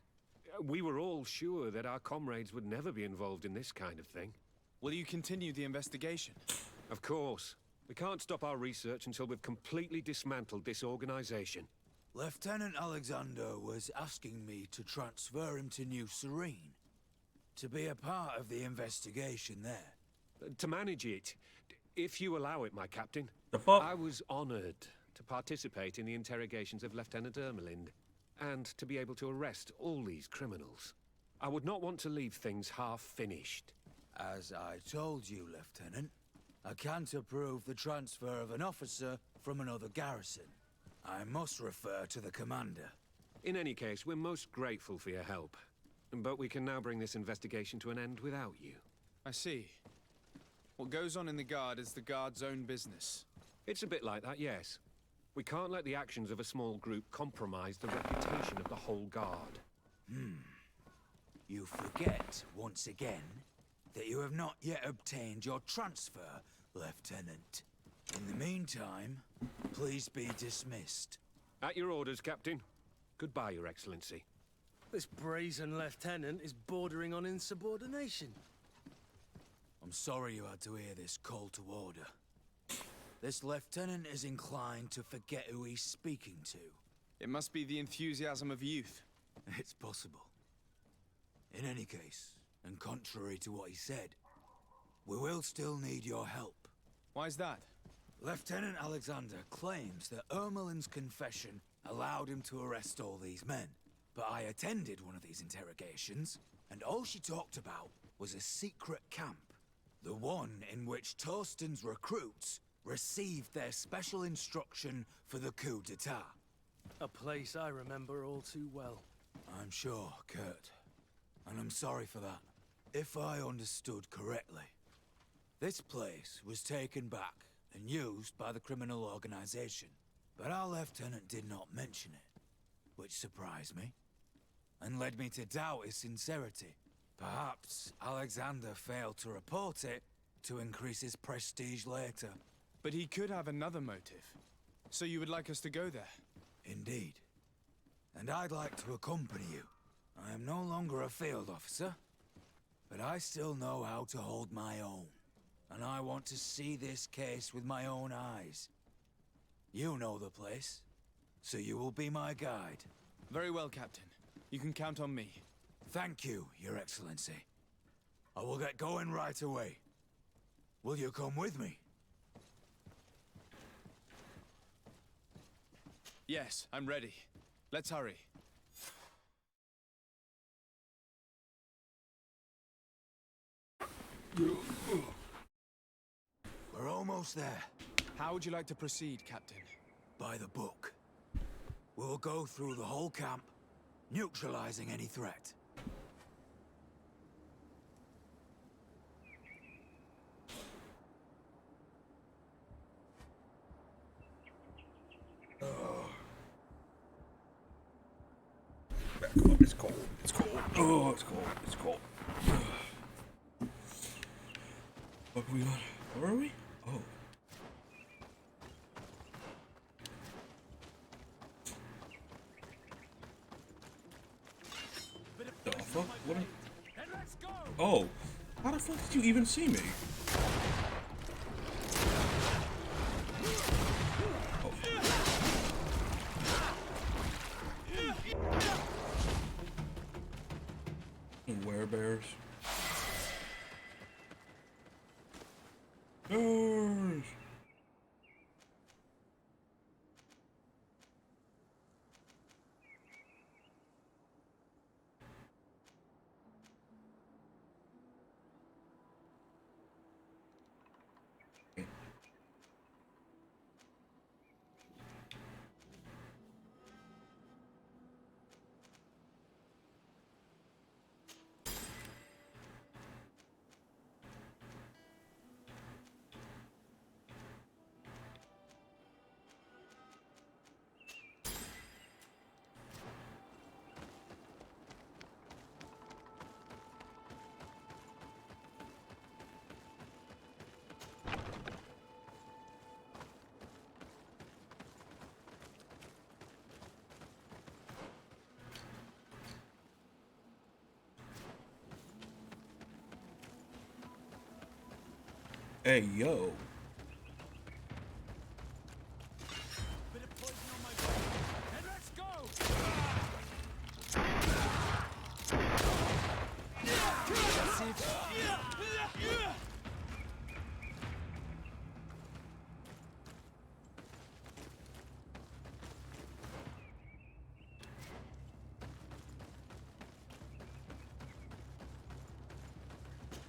We were all sure that our comrades would never be involved in this kind of thing. Will you continue the investigation? Of course. We can't stop our research until we've completely dismantled this organization. Lieutenant Alexander was asking me to transfer him to New Serene, to be a part of the investigation there. To manage it, if you allow it, my captain. The fuck? I was honored to participate in the interrogations of Lieutenant Ermelind, and to be able to arrest all these criminals. I would not want to leave things half-finished. As I told you, Lieutenant, I can't approve the transfer of an officer from another garrison. I must refer to the commander. In any case, we're most grateful for your help. But we can now bring this investigation to an end without you. I see. What goes on in the Guard is the Guard's own business. It's a bit like that, yes. We can't let the actions of a small group compromise the reputation of the whole Guard. You forget, once again, that you have not yet obtained your transfer, Lieutenant. In the meantime, please be dismissed. At your orders, Captain. Goodbye, Your Excellency. This brazen lieutenant is bordering on insubordination. I'm sorry you had to hear this call to order. This lieutenant is inclined to forget who he's speaking to. It must be the enthusiasm of youth. It's possible. In any case, and contrary to what he said, we will still need your help. Why's that? Lieutenant Alexander claims that Ermelin's confession allowed him to arrest all these men. But I attended one of these interrogations, and all she talked about was a secret camp. The one in which Torsten's recruits received their special instruction for the coup d'etat. A place I remember all too well. I'm sure, Kurt. And I'm sorry for that. If I understood correctly, this place was taken back and used by the criminal organization. But our lieutenant did not mention it, which surprised me, and led me to doubt his sincerity. Perhaps Alexander failed to report it to increase his prestige later. But he could have another motive. So you would like us to go there? Indeed. And I'd like to accompany you. I am no longer a field officer, but I still know how to hold my own. And I want to see this case with my own eyes. You know the place, so you will be my guide. Very well, Captain. You can count on me. Thank you, Your Excellency. I will get going right away. Will you come with me? Yes, I'm ready. Let's hurry. We're almost there. How would you like to proceed, Captain? By the book. We'll go through the whole camp, neutralizing any threat. It's cold. It's cold. Oh, it's cold. It's cold. What are we on? Where are we? Oh. The fuck? What? Oh. How the fuck did you even see me? Oh. Werebears. Bears. Hey, yo.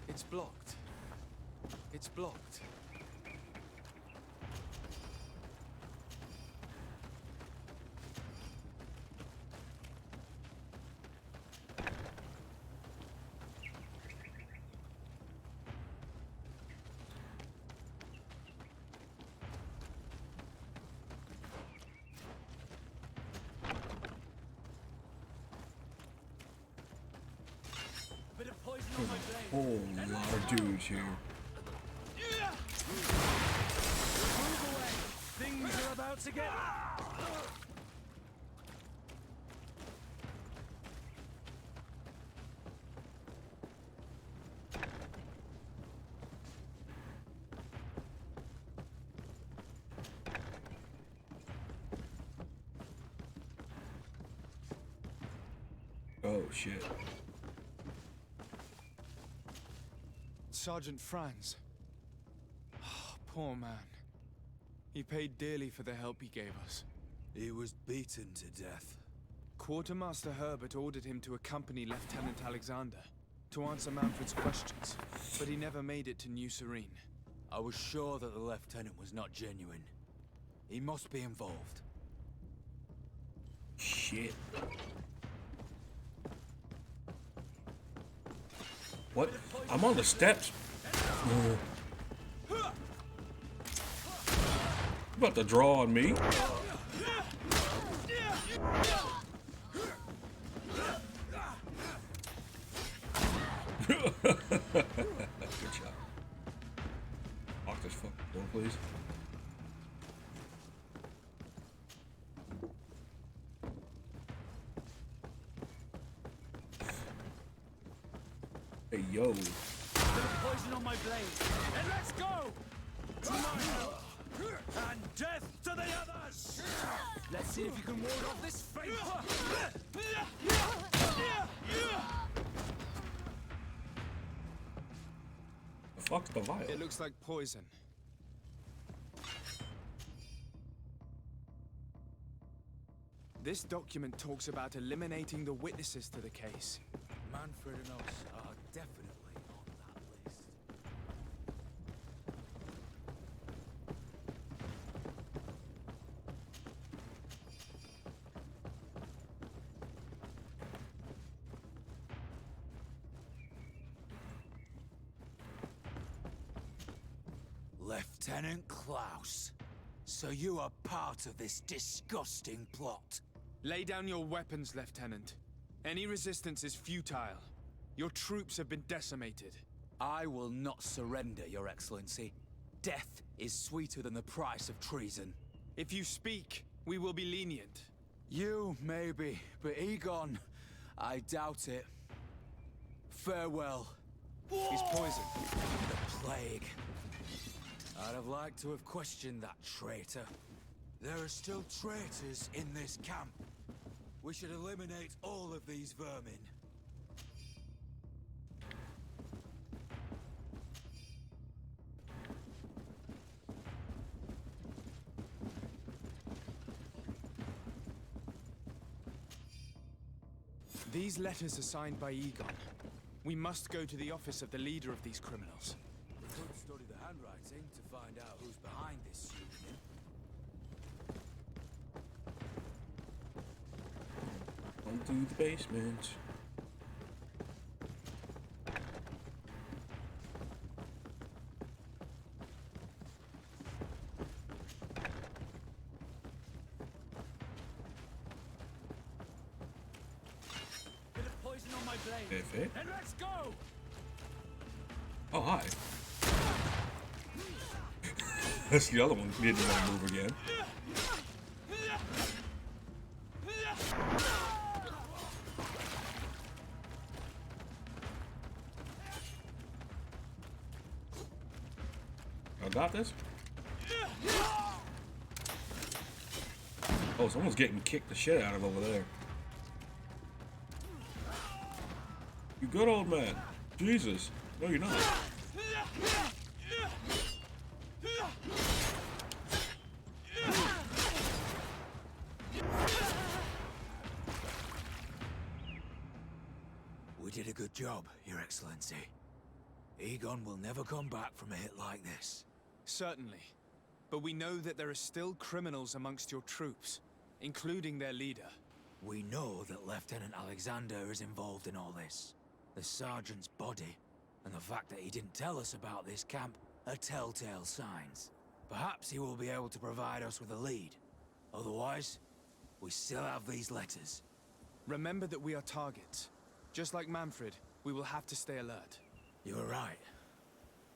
It's blocked. It's blocked. Whole lot of dudes here. Move away! Things are about to get... Oh, shit. Sergeant Franz. Oh, poor man. He paid dearly for the help he gave us. He was beaten to death. Quartermaster Herbert ordered him to accompany Lieutenant Alexander to answer Manfred's questions, but he never made it to New Serene. I was sure that the lieutenant was not genuine. He must be involved. Shit. What? I'm on the steps. Oh. You about to draw on me? Good shot. Lock this fucking door, please. Hey, yo. Poison on my blade. And let's go! To my help! And death to the others! Let's see if you can ward off this fate! The fuck's the vial? It looks like poison. This document talks about eliminating the witnesses to the case. Manfred and us are definitely on that list. Lieutenant Klaus, so you are part of this disgusting plot. Lay down your weapons, Lieutenant. Any resistance is futile. Your troops have been decimated. I will not surrender, Your Excellency. Death is sweeter than the price of treason. If you speak, we will be lenient. You, maybe, but Egon, I doubt it. Farewell. He's poisoned. The plague. I'd have liked to have questioned that traitor. There are still traitors in this camp. We should eliminate all of these vermin. These letters are signed by Egon. We must go to the office of the leader of these criminals. We could study the handwriting to find out who's behind this pseudonym. On through the basement. Bit of poison on my blade. If it. Then let's go. Oh, hi. That's the other one. Didn't want to move again. I got this. Oh, someone's getting kicked the shit out of over there. You good, old man. Jesus. No, you're not. We did a good job, Your Excellency. Egon will never come back from a hit like this. Certainly. But we know that there are still criminals amongst your troops, including their leader. We know that Lieutenant Alexander is involved in all this. The sergeant's body, and the fact that he didn't tell us about this camp, are telltale signs. Perhaps he will be able to provide us with a lead. Otherwise, we still have these letters. Remember that we are targets. Just like Manfred, we will have to stay alert. You're right.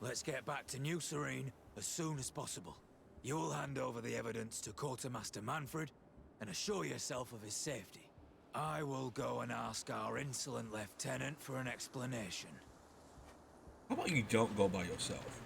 Let's get back to New Serene as soon as possible. You'll hand over the evidence to Quartermaster Manfred and assure yourself of his safety. I will go and ask our insolent lieutenant for an explanation. How about you don't go by yourself?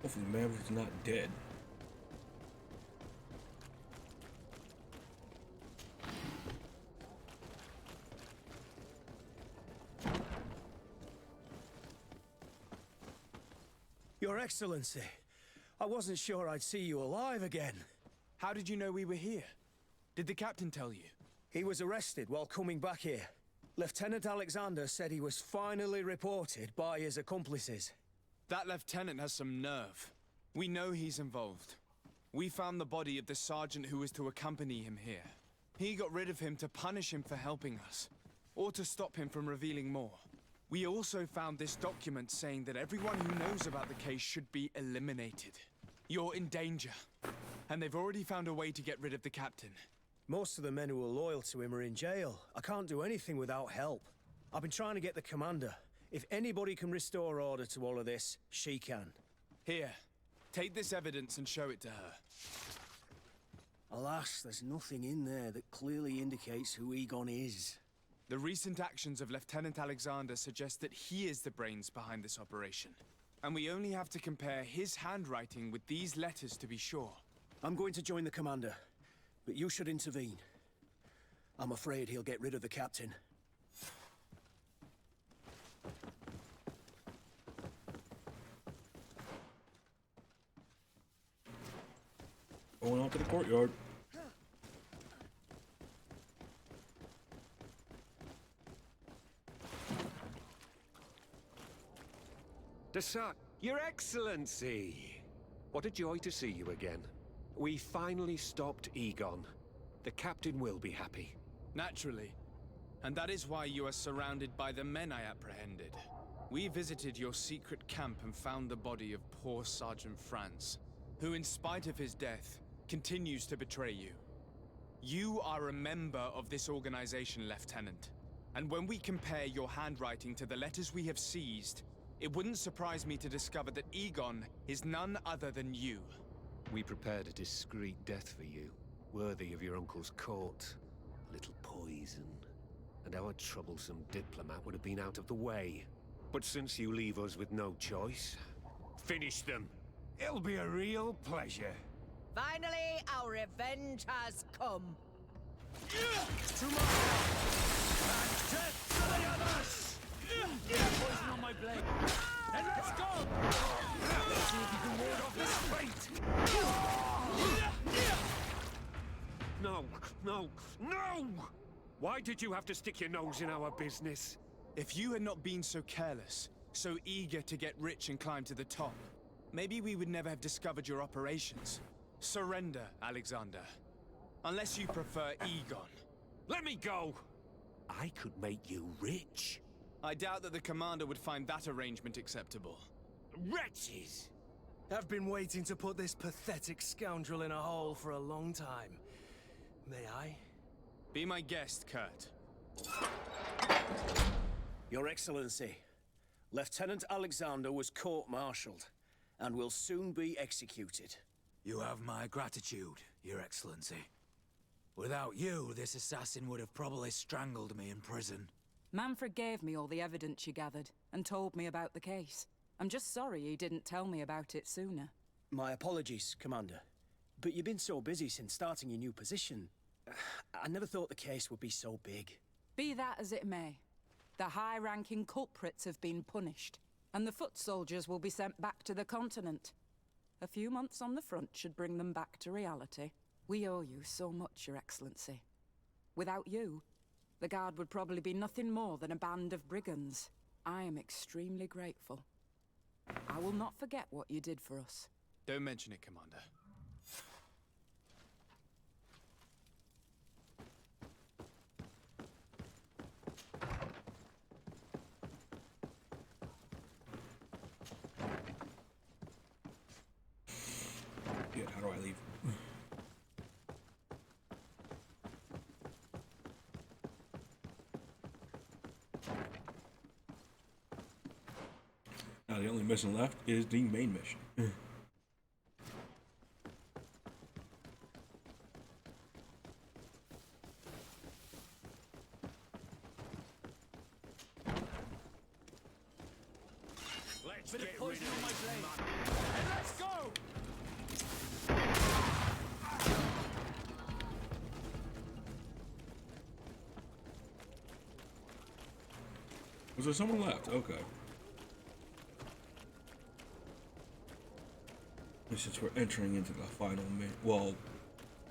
Hopefully Maverick's not dead. Your Excellency, I wasn't sure I'd see you alive again. How did you know we were here? Did the captain tell you? He was arrested while coming back here. Lieutenant Alexander said he was finally reported by his accomplices. That lieutenant has some nerve. We know he's involved. We found the body of the sergeant who was to accompany him here. He got rid of him to punish him for helping us, or to stop him from revealing more. We also found this document saying that everyone who knows about the case should be eliminated. You're in danger, and they've already found a way to get rid of the captain. Most of the men who are loyal to him are in jail. I can't do anything without help. I've been trying to get the commander. If anybody can restore order to all of this, she can. Here, take this evidence and show it to her. Alas, there's nothing in there that clearly indicates who Egon is. The recent actions of Lieutenant Alexander suggest that he is the brains behind this operation. And we only have to compare his handwriting with these letters to be sure. I'm going to join the commander, but you should intervene. I'm afraid he'll get rid of the captain. Going out to the courtyard. Your Excellency! What a joy to see you again. We finally stopped Egon. The captain will be happy. Naturally. And that is why you are surrounded by the men I apprehended. We visited your secret camp and found the body of poor Sergeant Franz, who in spite of his death, continues to betray you. You are a member of this organization, Lieutenant. And when we compare your handwriting to the letters we have seized, it wouldn't surprise me to discover that Egon is none other than you. We prepared a discreet death for you, worthy of your uncle's court. A little poison, and our troublesome diplomat would have been out of the way. But since you leave us with no choice, finish them. It'll be a real pleasure. Finally, our revenge has come. To my and death to the others! Poison on my blade. Then let's go! Let's see if you can ward off this fate! No, no, no! Why did you have to stick your nose in our business? If you had not been so careless, so eager to get rich and climb to the top, maybe we would never have discovered your operations. Surrender, Alexander. Unless you prefer Egon. Let me go! I could make you rich. I doubt that the commander would find that arrangement acceptable. Wretches! I've been waiting to put this pathetic scoundrel in a hole for a long time. May I? Be my guest, Kurt. Your Excellency, Lieutenant Alexander was court-martialed and will soon be executed. You have my gratitude, Your Excellency. Without you, this assassin would have probably strangled me in prison. Manfred gave me all the evidence you gathered, and told me about the case. I'm just sorry he didn't tell me about it sooner. My apologies, Commander. But you've been so busy since starting your new position. I never thought the case would be so big. Be that as it may, the high-ranking culprits have been punished, and the foot soldiers will be sent back to the continent. A few months on the front should bring them back to reality. We owe you so much, Your Excellency. Without you, the Guard would probably be nothing more than a band of brigands. I am extremely grateful. I will not forget what you did for us. Don't mention it, Commander. Yeah, how do I leave? Now the only mission left is the main mission. Let's get rid of my blade. And let's go! Was there someone left? Okay. And since we're entering into the final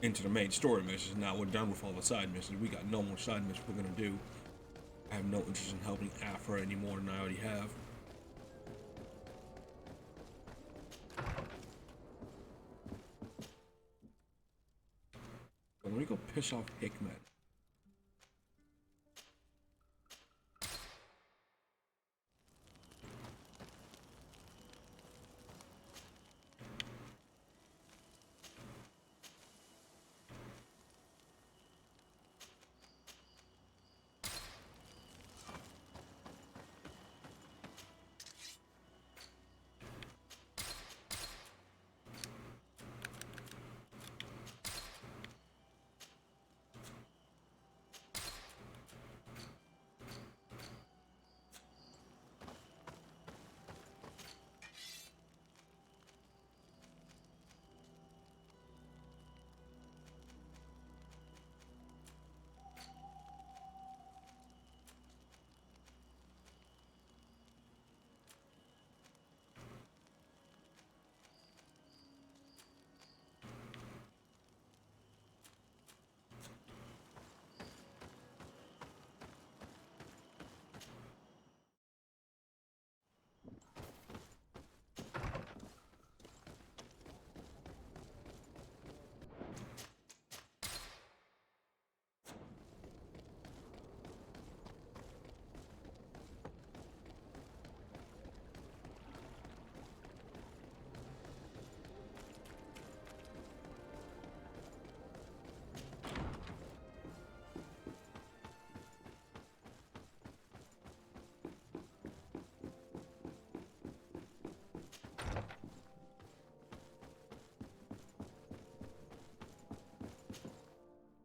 into the main story missions, now we're done with all the side missions. We got no more side missions we're gonna do. I have no interest in helping Afra any more than I already have. Let me go piss off Hickman.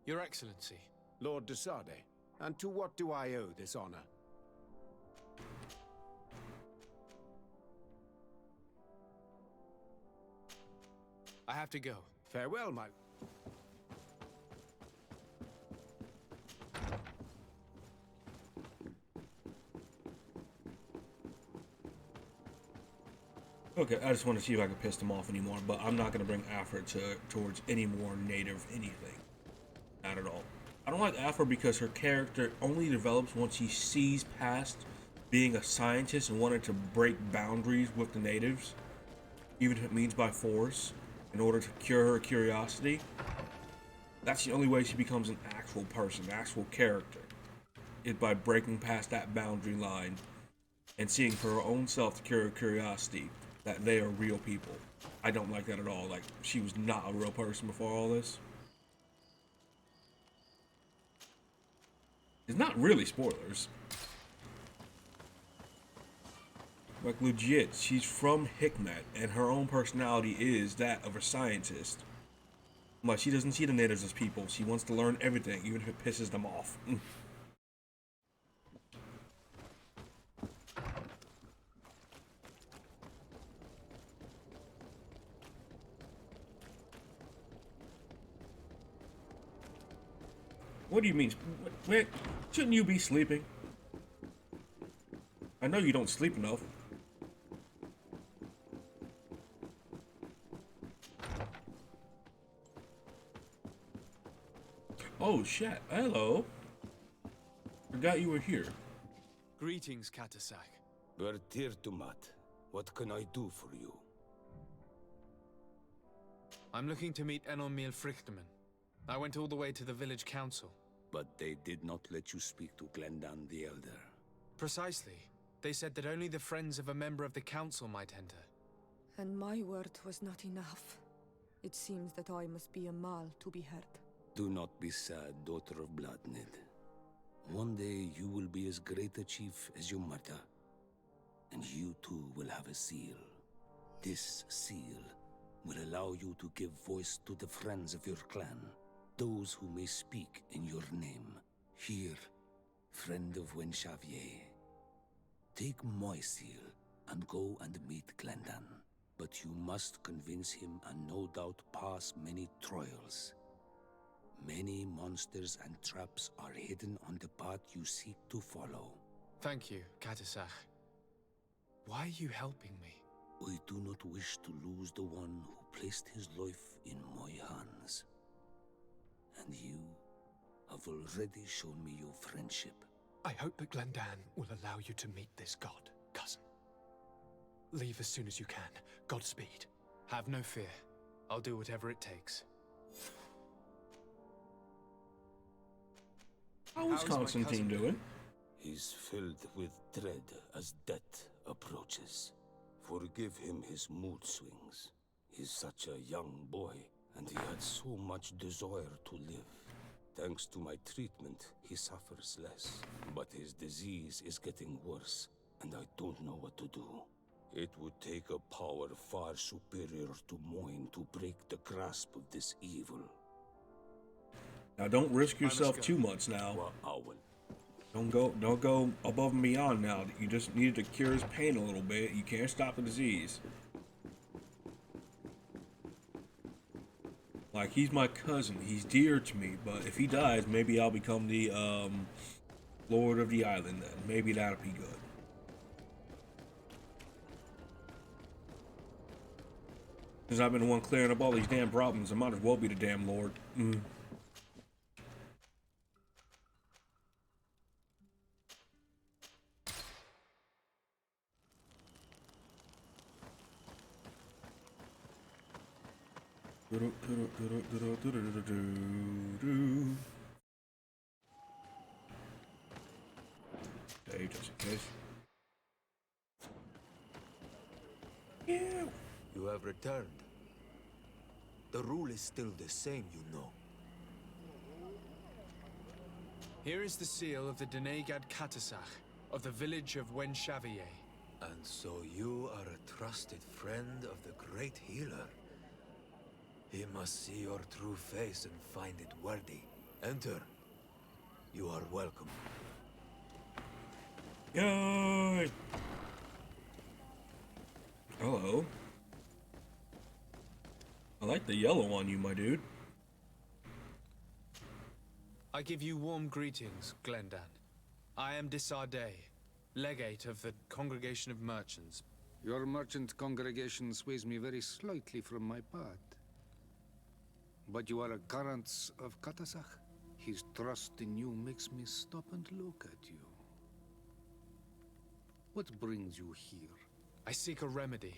Your Excellency. Lord de Sade, and to what do I owe this honor? I have to go. Farewell, my... Okay, I just want to see if I can piss them off anymore, but I'm not going to bring Afra towards any more native anything. Not at all. I don't like Afra because her character only develops once she sees past being a scientist and wanted to break boundaries with the natives, even if it means by force, in order to cure her curiosity. That's the only way she becomes an actual person, an actual character, is by breaking past that boundary line and seeing for her own self to cure her curiosity that they are real people. I don't like that at all. Like, she was not a real person before all this. It's not really spoilers. Like, legit, she's from Hikmet, and her own personality is that of a scientist. Like, she doesn't see the natives as people. She wants to learn everything, even if it pisses them off. What do you mean? Wait, shouldn't you be sleeping? I know you don't sleep enough. Oh shit, hello. Forgot you were here. Greetings, Katasak. Bertirtumat, what can I do for you? I'm looking to meet Enomil Frichtman. I went all the way to the village council. But they did not let you speak to Glendan the Elder. Precisely. They said that only the friends of a member of the council might enter. And my word was not enough. It seems that I must be a Mal to be heard. Do not be sad, daughter of Bloodnid. One day you will be as great a chief as your mother. And you too will have a seal. This seal will allow you to give voice to the friends of your clan. Those who may speak in your name. Here, friend of Wenxavier. Take my seal and go and meet Glendan. But you must convince him and no doubt pass many trials. Many monsters and traps are hidden on the path you seek to follow. Thank you, Katasach. Why are you helping me? I do not wish to lose the one who placed his life in my hands. And you have already shown me your friendship. I hope that Glendan will allow you to meet this god, cousin. Leave as soon as you can. Godspeed. Have no fear. I'll do whatever it takes. How is Constantine doing? He's filled with dread as death approaches. Forgive him his mood swings. He's such a young boy, and he had so much desire to live. Thanks to my treatment, he suffers less. But his disease is getting worse, and I don't know what to do. It would take a power far superior to mine to break the grasp of this evil. Now don't risk yourself too much now. Don't go above and beyond now. You just needed to cure his pain a little bit. You can't stop the disease. Like, he's my cousin. He's dear to me, but if he dies, maybe I'll become the Lord of the Island then. Maybe that'll be good. Since I've been the one clearing up all these damn problems, I might as well be the damn Lord. Okay, just in case. You have returned. The rule is still the same, you know. Here is the seal of the Denegad Katasach, of the village of Wenchavier. And so you are a trusted friend of the great healer. He must see your true face and find it worthy. Enter. You are welcome. Yay! Hello. I like the yellow on you, my dude. I give you warm greetings, Glendan. I am Desardet, legate of the Congregation of Merchants. Your merchant congregation sways me very slightly from my path. But you are a current of Katasach. His trust in you makes me stop and look at you. What brings you here? I seek a remedy.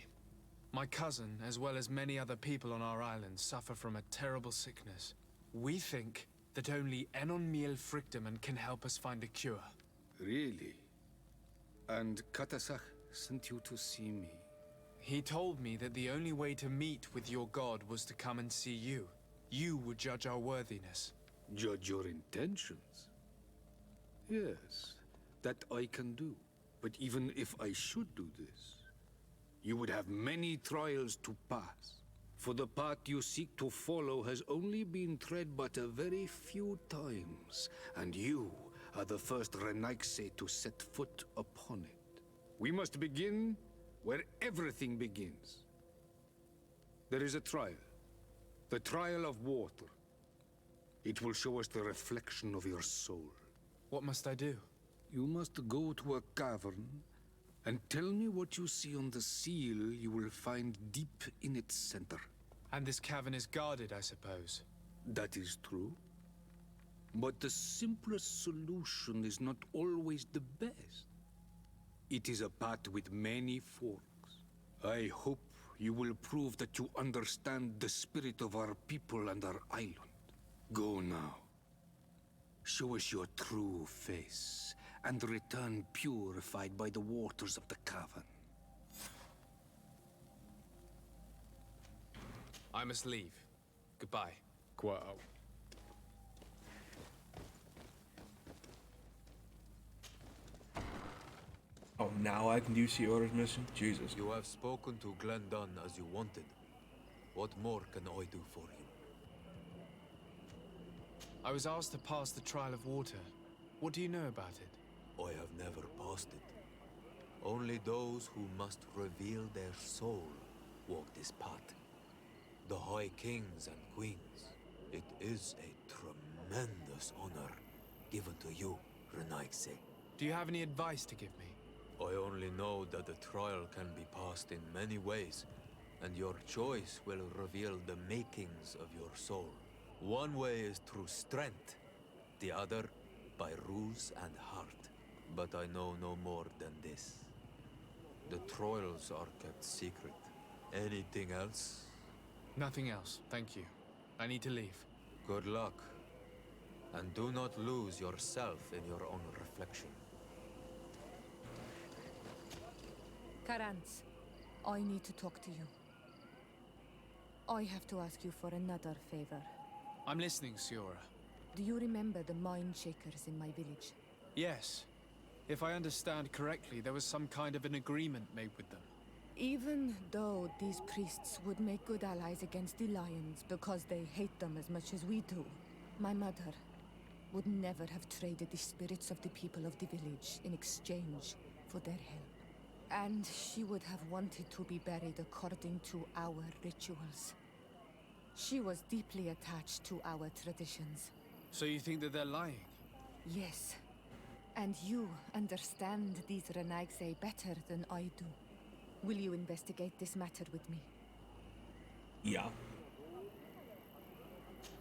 My cousin, as well as many other people on our island, suffer from a terrible sickness. We think that only Enon Miel Frictamen can help us find a cure. Really? And Katasach sent you to see me? He told me that the only way to meet with your god was to come and see you. You would judge our worthiness. Judge your intentions? Yes, that I can do. But even if I should do this, you would have many trials to pass. For the path you seek to follow has only been tread but a very few times, and you are the first Renaigse to set foot upon it. We must begin where everything begins. There is a trial. The trial of water. It will show us the reflection of your soul. What must I do? You must go to a cavern and tell me what you see on the seal you will find deep in its center. And this cavern is guarded, I suppose. That is true. But the simplest solution is not always the best. It is a path with many forks. I hope you will prove that you understand the spirit of our people and our island. Go now. Show us your true face, and return purified by the waters of the cavern. I must leave. Goodbye. Quao. Oh, now I can do see orders missing? Jesus. You have spoken to Glendan as you wanted. What more can I do for you? I was asked to pass the trial of water. What do you know about it? I have never passed it. Only those who must reveal their soul walk this path. The High Kings and Queens. It is a tremendous honor given to you, Renaigse. Do you have any advice to give me? I only know that the trial can be passed in many ways, and your choice will reveal the makings of your soul. One way is through strength, the other by ruse and heart. But I know no more than this. The trials are kept secret. Anything else? Nothing else, thank you. I need to leave. Good luck. And do not lose yourself in your own reflection. Karantz, I need to talk to you. I have to ask you for another favor. I'm listening, Siora. Do you remember the mine shakers in my village? Yes. If I understand correctly, there was some kind of an agreement made with them. Even though these priests would make good allies against the Lions because they hate them as much as we do, my mother would never have traded the spirits of the people of the village in exchange for their help. And she would have wanted to be buried according to our rituals. She was deeply attached to our traditions. So you think that they're lying? Yes. And you understand these Renagse better than I do. Will you investigate this matter with me? Yeah.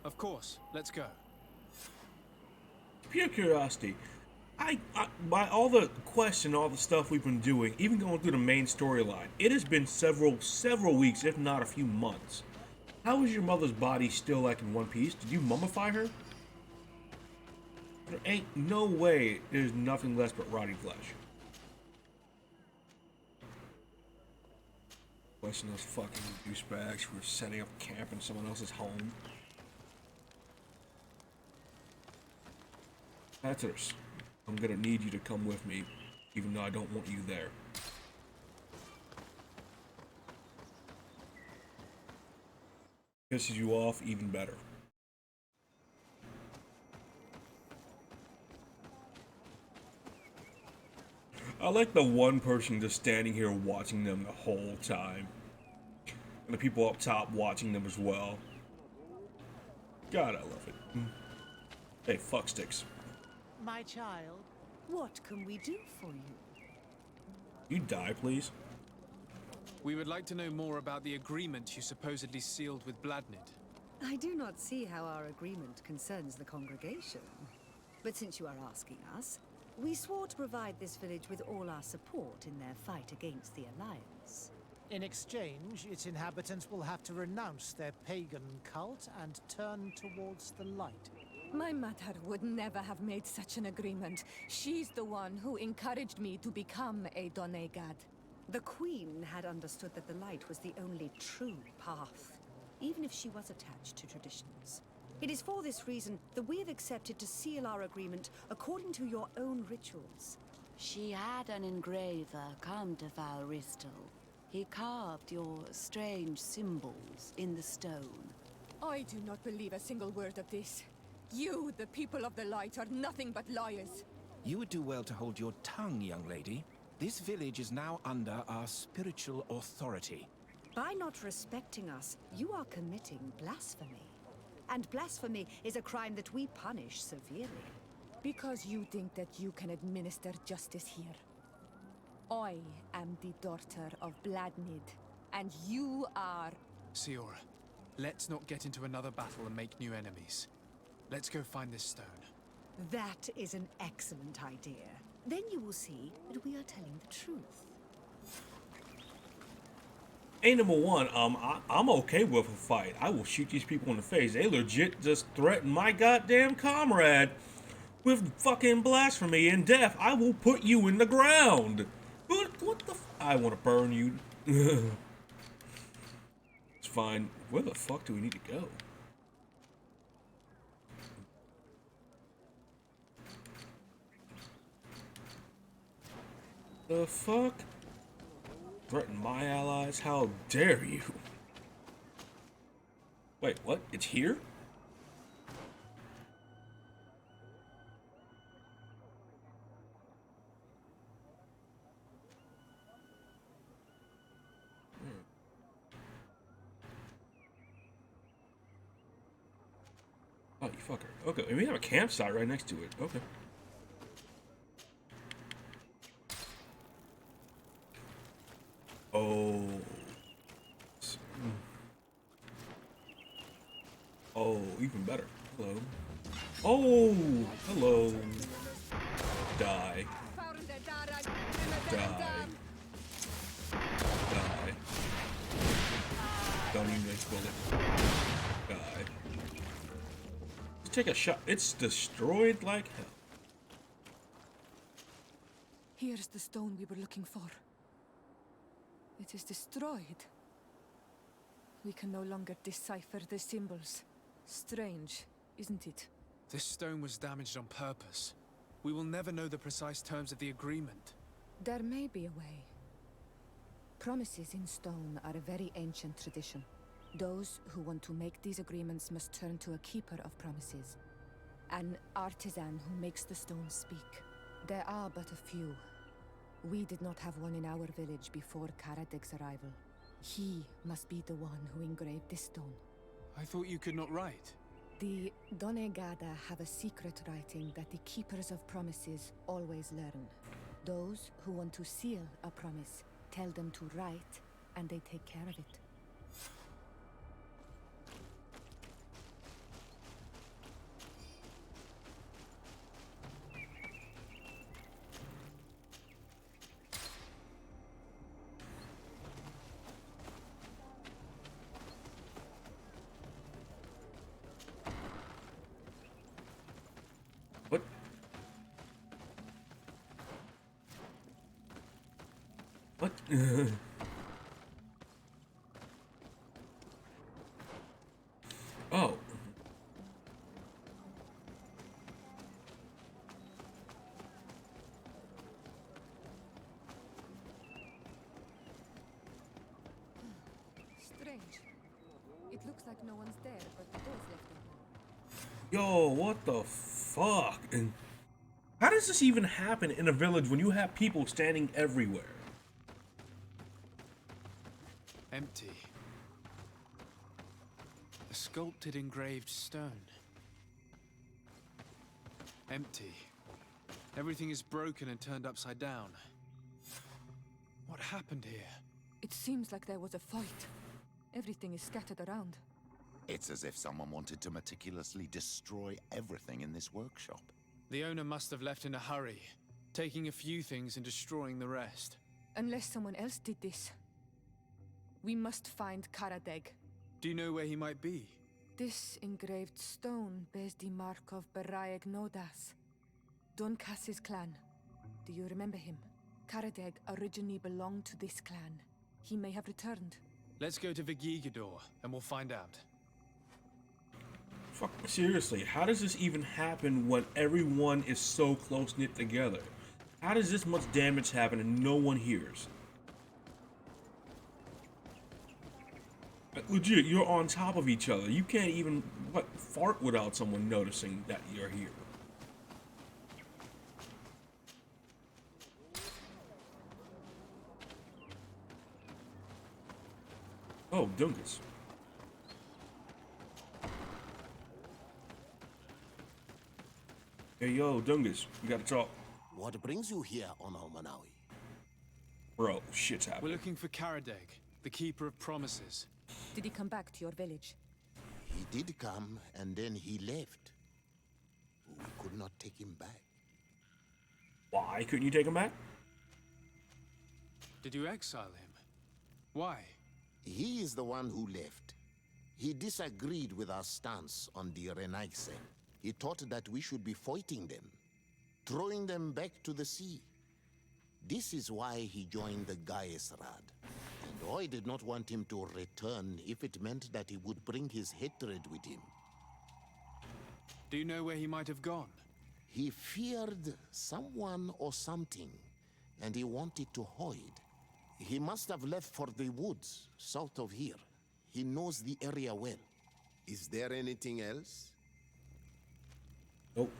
Of course. Let's go. Pure curiosity. By all the quests and all the stuff we've been doing, even going through the main storyline, it has been several weeks, if not a few months. How is your mother's body still like in one piece? Did you mummify her? There ain't no way there's nothing less but rotting flesh. Question those fucking douchebags who are setting up camp in someone else's home. Hatters, I'm gonna need you to come with me, even though I don't want you there. Pisses you off, even better. I like the one person just standing here watching them the whole time. And the people up top watching them as well. God, I love it. Hey, fucksticks. My child, what can we do for you? You die, please. We would like to know more about the agreement you supposedly sealed with Bladnid. I do not see how our agreement concerns the congregation. But since you are asking us, we swore to provide this village with all our support in their fight against the Alliance. In exchange, its inhabitants will have to renounce their pagan cult and turn towards the light. My mother would never have made such an agreement. She's the one who encouraged me to become a Donegad. The Queen had understood that the light was the only true path, even if she was attached to traditions. It is for this reason that we have accepted to seal our agreement according to your own rituals. She had an engraver come to Val Ristel. He carved your strange symbols in the stone. I do not believe a single word of this. You, the people of the light, are nothing but liars. You would do well to hold your tongue, young lady. This village is now under our spiritual authority. By not respecting us, you are committing blasphemy. And blasphemy is a crime that we punish severely. Because you think that you can administer justice here. I am the daughter of Bladnid, and you are... Siora, let's not get into another battle and make new enemies. Let's go find this stone. That is an excellent idea. Then you will see that we are telling the truth. Hey, number one, I'm okay with a fight. I will shoot these people in the face. They legit just threatened my goddamn comrade with fucking blasphemy and death. I will put you in the ground. What the I want to burn you. It's fine. Where the fuck do we need to go? The fuck? Threaten my allies? How dare you? Wait, what? It's here? Oh, you fucker. Okay, and we have a campsite right next to it. Okay. Hello. Oh, hello. Die. Die. Die. Don't even explode it. Die. Let's take a shot. It's destroyed like hell. Here's the stone we were looking for. It is destroyed. We can no longer decipher the symbols. Strange, isn't it? This stone was damaged on purpose. We will never know the precise terms of the agreement. There may be a way. Promises in stone are a very ancient tradition. Those who want to make these agreements must turn to a keeper of promises. An artisan who makes the stone speak. There are but a few. We did not have one in our village before Karadeg's arrival. He must be the one who engraved this stone. I thought you could not write. The Donegada have a secret writing that the keepers of promises always learn. Those who want to seal a promise tell them to write, and they take care of it. What? What? Oh. Strange. It looks like no one's there, but the door's left open. Yo, what the fuck? And how does this even happen in a village when you have people standing everywhere? Empty. A sculpted engraved stone. Empty. Everything is broken and turned upside down. What happened here? It seems like there was a fight. Everything is scattered around. It's as if someone wanted to meticulously destroy everything in this workshop. The owner must have left in a hurry, taking a few things and destroying the rest. Unless someone else did this. We must find Karadeg. Do you know where he might be? This engraved stone bears the mark of Baraeg Nodas, Doncass's clan. Do you remember him? Karadeg originally belonged to this clan. He may have returned. Let's go to Vigigador, and we'll find out. Fuck, seriously, how does this even happen when everyone is so close-knit together? How does this much damage happen and no one hears? Like, legit, you're on top of each other. You can't even, fart without someone noticing that you're here. Oh, Dungus. Hey, yo, Dungus, we gotta talk. What brings you here on Almanawi? Bro, shit's happening. We're looking for Karadeg, the Keeper of Promises. Did he come back to your village? He did come, and then he left. We could not take him back. Why couldn't you take him back? Did you exile him? Why? He is the one who left. He disagreed with our stance on the Renaise. He thought that we should be fighting them, throwing them back to the sea. This is why he joined the Gaesrad. And I did not want him to return if it meant that he would bring his hatred with him. Do you know where he might have gone? He feared someone or something, and he wanted to hide. He must have left for the woods, south of here. He knows the area well. Is there anything else? Nope.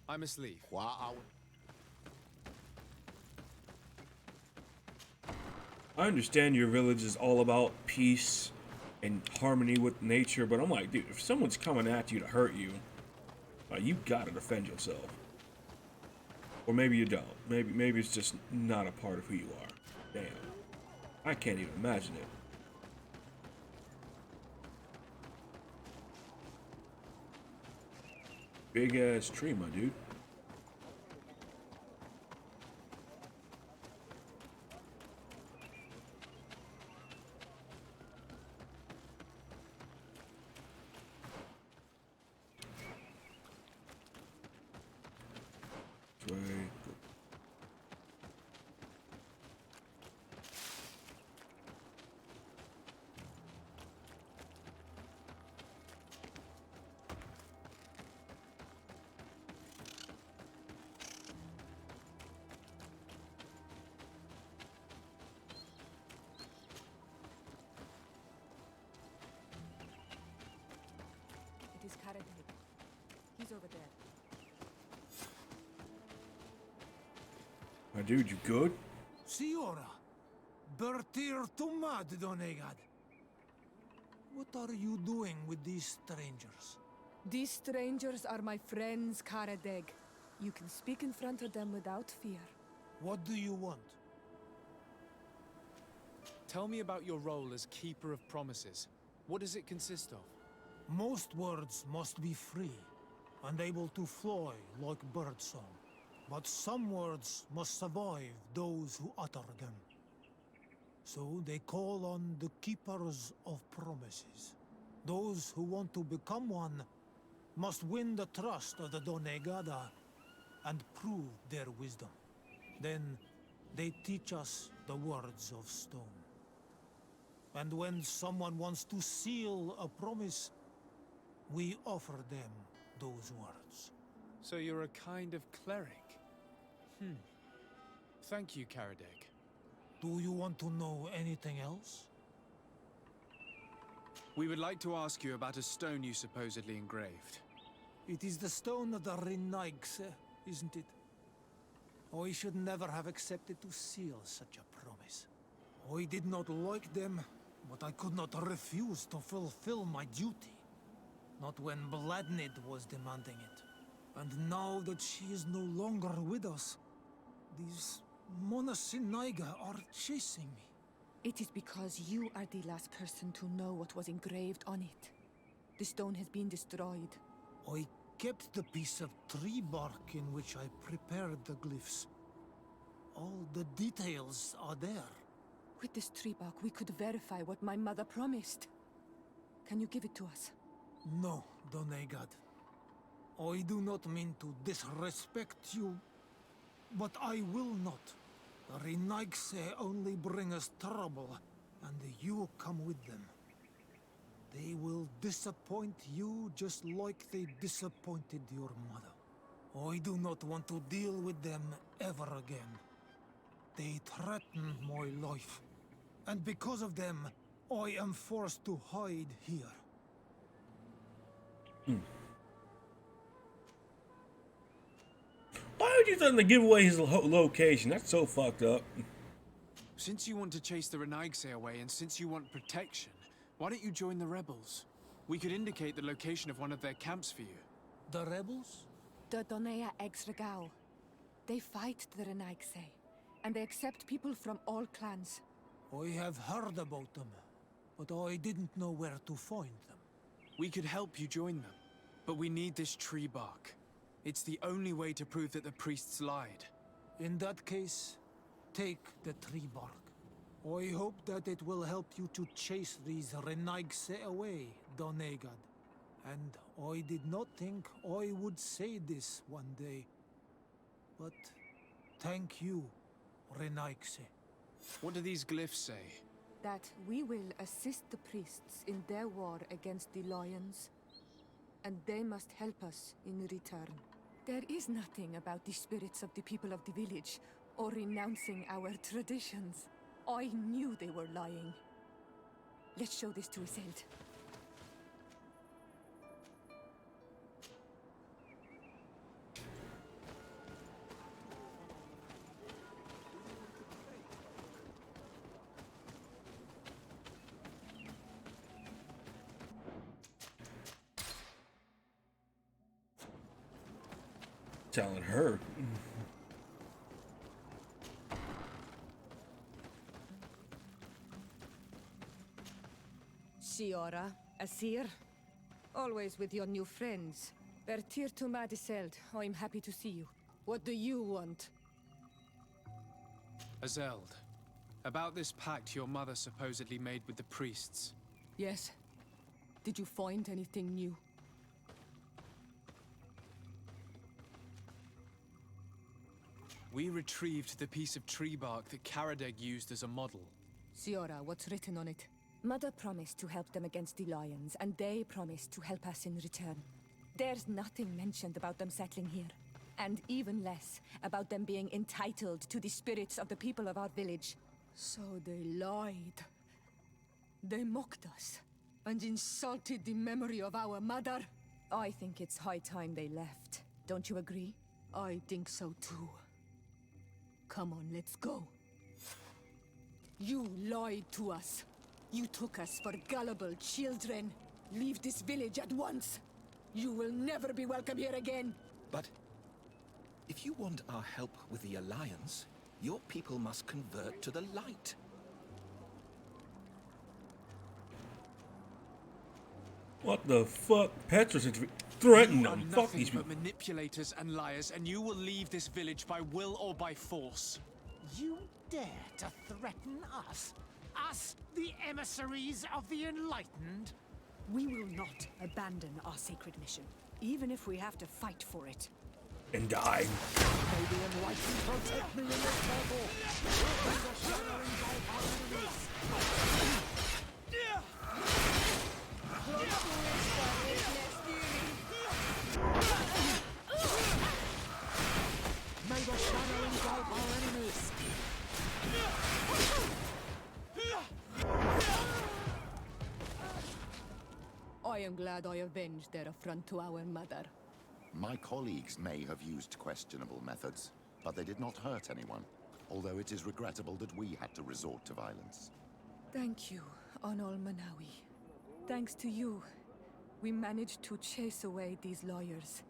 I must leave. I understand your village is all about peace and harmony with nature, but I'm like, dude, if someone's coming at you to hurt you, you gotta defend yourself. Or maybe you don't. Maybe it's just not a part of who you are. Damn. I can't even imagine it. Big ass tree, my dude. Right. It is Karadeg. He's over there. My dude, you good? Siora, Bertir Tumad Donegad. What are you doing with these strangers? These strangers are my friends, Karadeg. You can speak in front of them without fear. What do you want? Tell me about your role as Keeper of Promises. What does it consist of? Most words must be free and able to fly like birdsong. But some words must survive those who utter them. So they call on the Keepers of Promises. Those who want to become one must win the trust of the Donegada and prove their wisdom. Then they teach us the words of stone. And when someone wants to seal a promise, we offer them those words. So you're a kind of cleric? Thank you, Karadeg. Do you want to know anything else? We would like to ask you about a stone you supposedly engraved. It is the stone of the Renaigse, isn't it? I should never have accepted to seal such a promise. I did not like them, but I could not refuse to fulfill my duty. Not when Bladnid was demanding it. And now that she is no longer with us, these Monasinaiga are chasing me. It is because you are the last person to know what was engraved on it. The stone has been destroyed. I kept the piece of tree bark in which I prepared the glyphs. All the details are there. With this tree bark, we could verify what my mother promised. Can you give it to us? No, Donegad. I do not mean to disrespect you, but I will not. The Renaigse only bring us trouble, and you come with them. They will disappoint you just like they disappointed your mother. I do not want to deal with them ever again. They threaten my life, and because of them, I am forced to hide here. Why would you tell him to give away his location? That's so fucked up. Since you want to chase the Renaigse away, and since you want protection, why don't you join the rebels? We could indicate the location of one of their camps for you. The rebels? The Donea Exregao. They fight the Renaigse, and they accept people from all clans. I have heard about them, but I didn't know where to find them. We could help you join them, but we need this tree bark. It's the only way to prove that the priests lied. In that case, take the tree bark. I hope that it will help you to chase these Renaigse away, Donegad. And I did not think I would say this one day. But thank you, Renaigse. What do these glyphs say? That we will assist the priests in their war against the Lions, and they must help us in return. There is nothing about the spirits of the people of the village, or renouncing our traditions. I knew they were lying. Let's show this to Iselt. Telling her. Siora, Asir, always with your new friends. Bertir to Madiseld. I'm happy to see you. What do you want? Azeld, about this pact your mother supposedly made with the priests. Yes. Did you find anything new? We retrieved the piece of tree bark that Karadeg used as a model. Siora, what's written on it? Mother promised to help them against the lions, and they promised to help us in return. There's nothing mentioned about them settling here. And even less about them being entitled to the spirits of the people of our village. So they lied. They mocked us and insulted the memory of our mother. I think it's high time they left. Don't you agree? I think so too. Come on, let's go. You lied to us. You took us for gullible children. Leave this village at once. You will never be welcome here again. But if you want our help with the Alliance, your people must convert to the light. What the fuck? Petrus threatened You are them. Fuck nothing these but people. manipulators and liars, and you will leave this village by will or by force. You dare to threaten us? Us, the emissaries of the Enlightened? We will not abandon our sacred mission, even if we have to fight for it. And die. May the Enlightened protect me in this battle! May the shadow engulf our enemies! May the shadow engulf our enemies! I am glad I avenged their affront to our mother. My colleagues may have used questionable methods, but they did not hurt anyone. Although it is regrettable that we had to resort to violence. Thank you, Onol Manawi. Thanks to you, we managed to chase away these lawyers.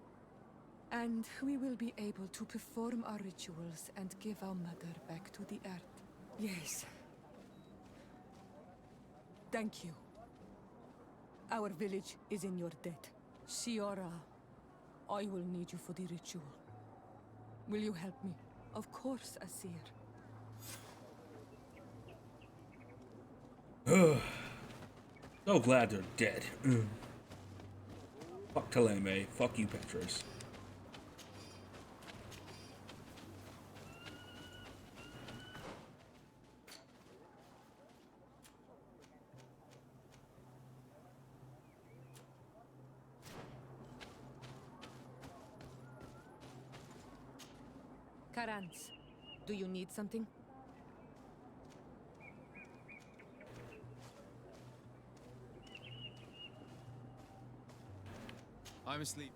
And we will be able to perform our rituals and give our mother back to the earth. Yes. Thank you. Our village is in your debt. Siora, I will need you for the ritual. Will you help me? Of course, Asir. So glad they're dead. Fuck Teleme. Fuck you, Petrus. Karans, do you need something? I'm asleep.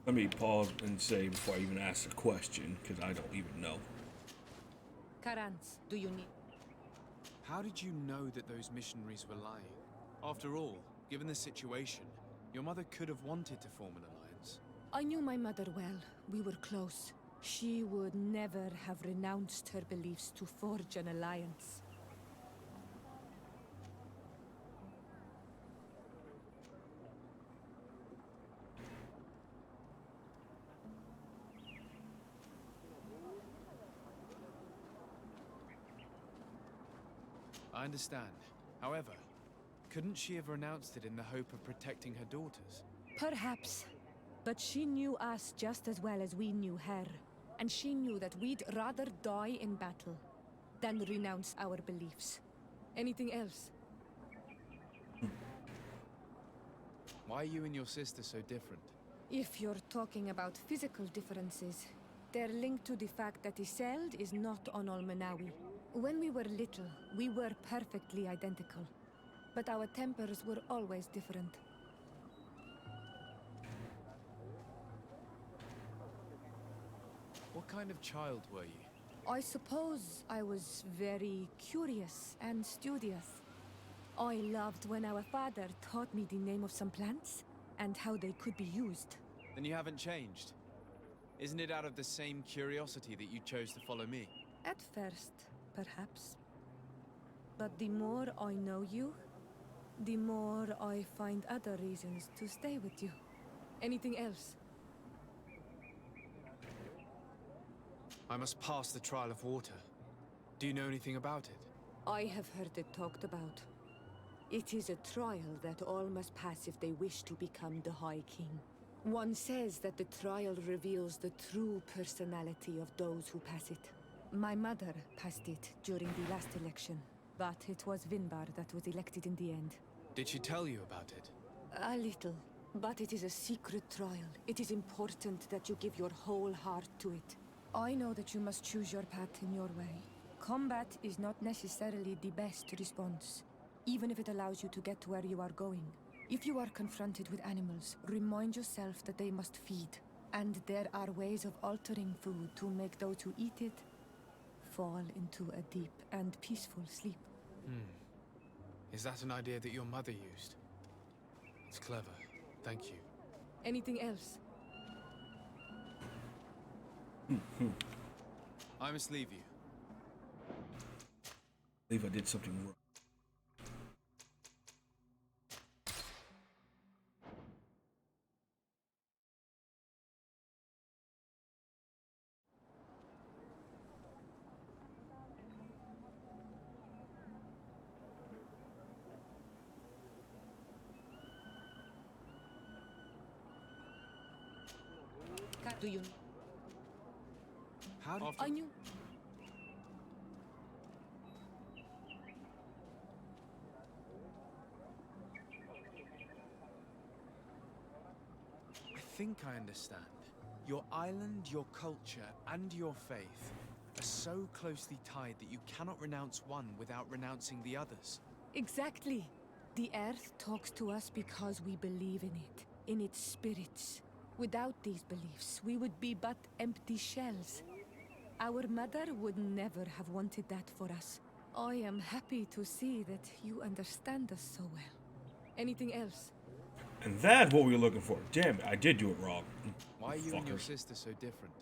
Let me pause and say before I even ask a question, because I don't even know. Karans, do you need... How did you know that those missionaries were lying? After all, given the situation, your mother could have wanted to form an alliance. I knew my mother well. We were close. She would never have renounced her beliefs to forge an alliance. I understand. However, couldn't she have renounced it in the hope of protecting her daughters? Perhaps. But she knew us just as well as we knew her. And she knew that we'd rather die in battle than renounce our beliefs. Anything else? Why are you and your sister so different? If you're talking about physical differences, they're linked to the fact that Iseld is not Onol Manawi. When we were little, we were perfectly identical. But our tempers were always different. What kind of child were you? I suppose I was very curious and studious. I loved when our father taught me the name of some plants and how they could be used. Then you haven't changed. Isn't it out of the same curiosity that you chose to follow me? At first, perhaps. But the more I know you, the more I find other reasons to stay with you. Anything else? I must pass the trial of water. Do you know anything about it? I have heard it talked about. It is a trial that all must pass if they wish to become the High King. One says that the trial reveals the true personality of those who pass it. My mother passed it during the last election, but it was Vinbar that was elected in the end. Did she tell you about it? A little, but it is a secret trial. It is important that you give your whole heart to it. I know that you must choose your path in your way. Combat is not necessarily the best response, even if it allows you to get to where you are going. If you are confronted with animals, remind yourself that they must feed, and there are ways of altering food to make those who eat it fall into a deep and peaceful sleep. Is that an idea that your mother used? It's clever. Thank you. Anything else? I must leave you. I believe I did something wrong. Do you? How did I knew. I think I understand. Your island, your culture, and your faith are so closely tied that you cannot renounce one without renouncing the others. Exactly. The Earth talks to us because we believe in it, in its spirits. Without these beliefs, we would be but empty shells. Our mother would never have wanted that for us. I am happy to see that you understand us so well. Anything else? And that's what we were looking for. Damn it, I did do it wrong. Why are you and your Fuckers. sister so different?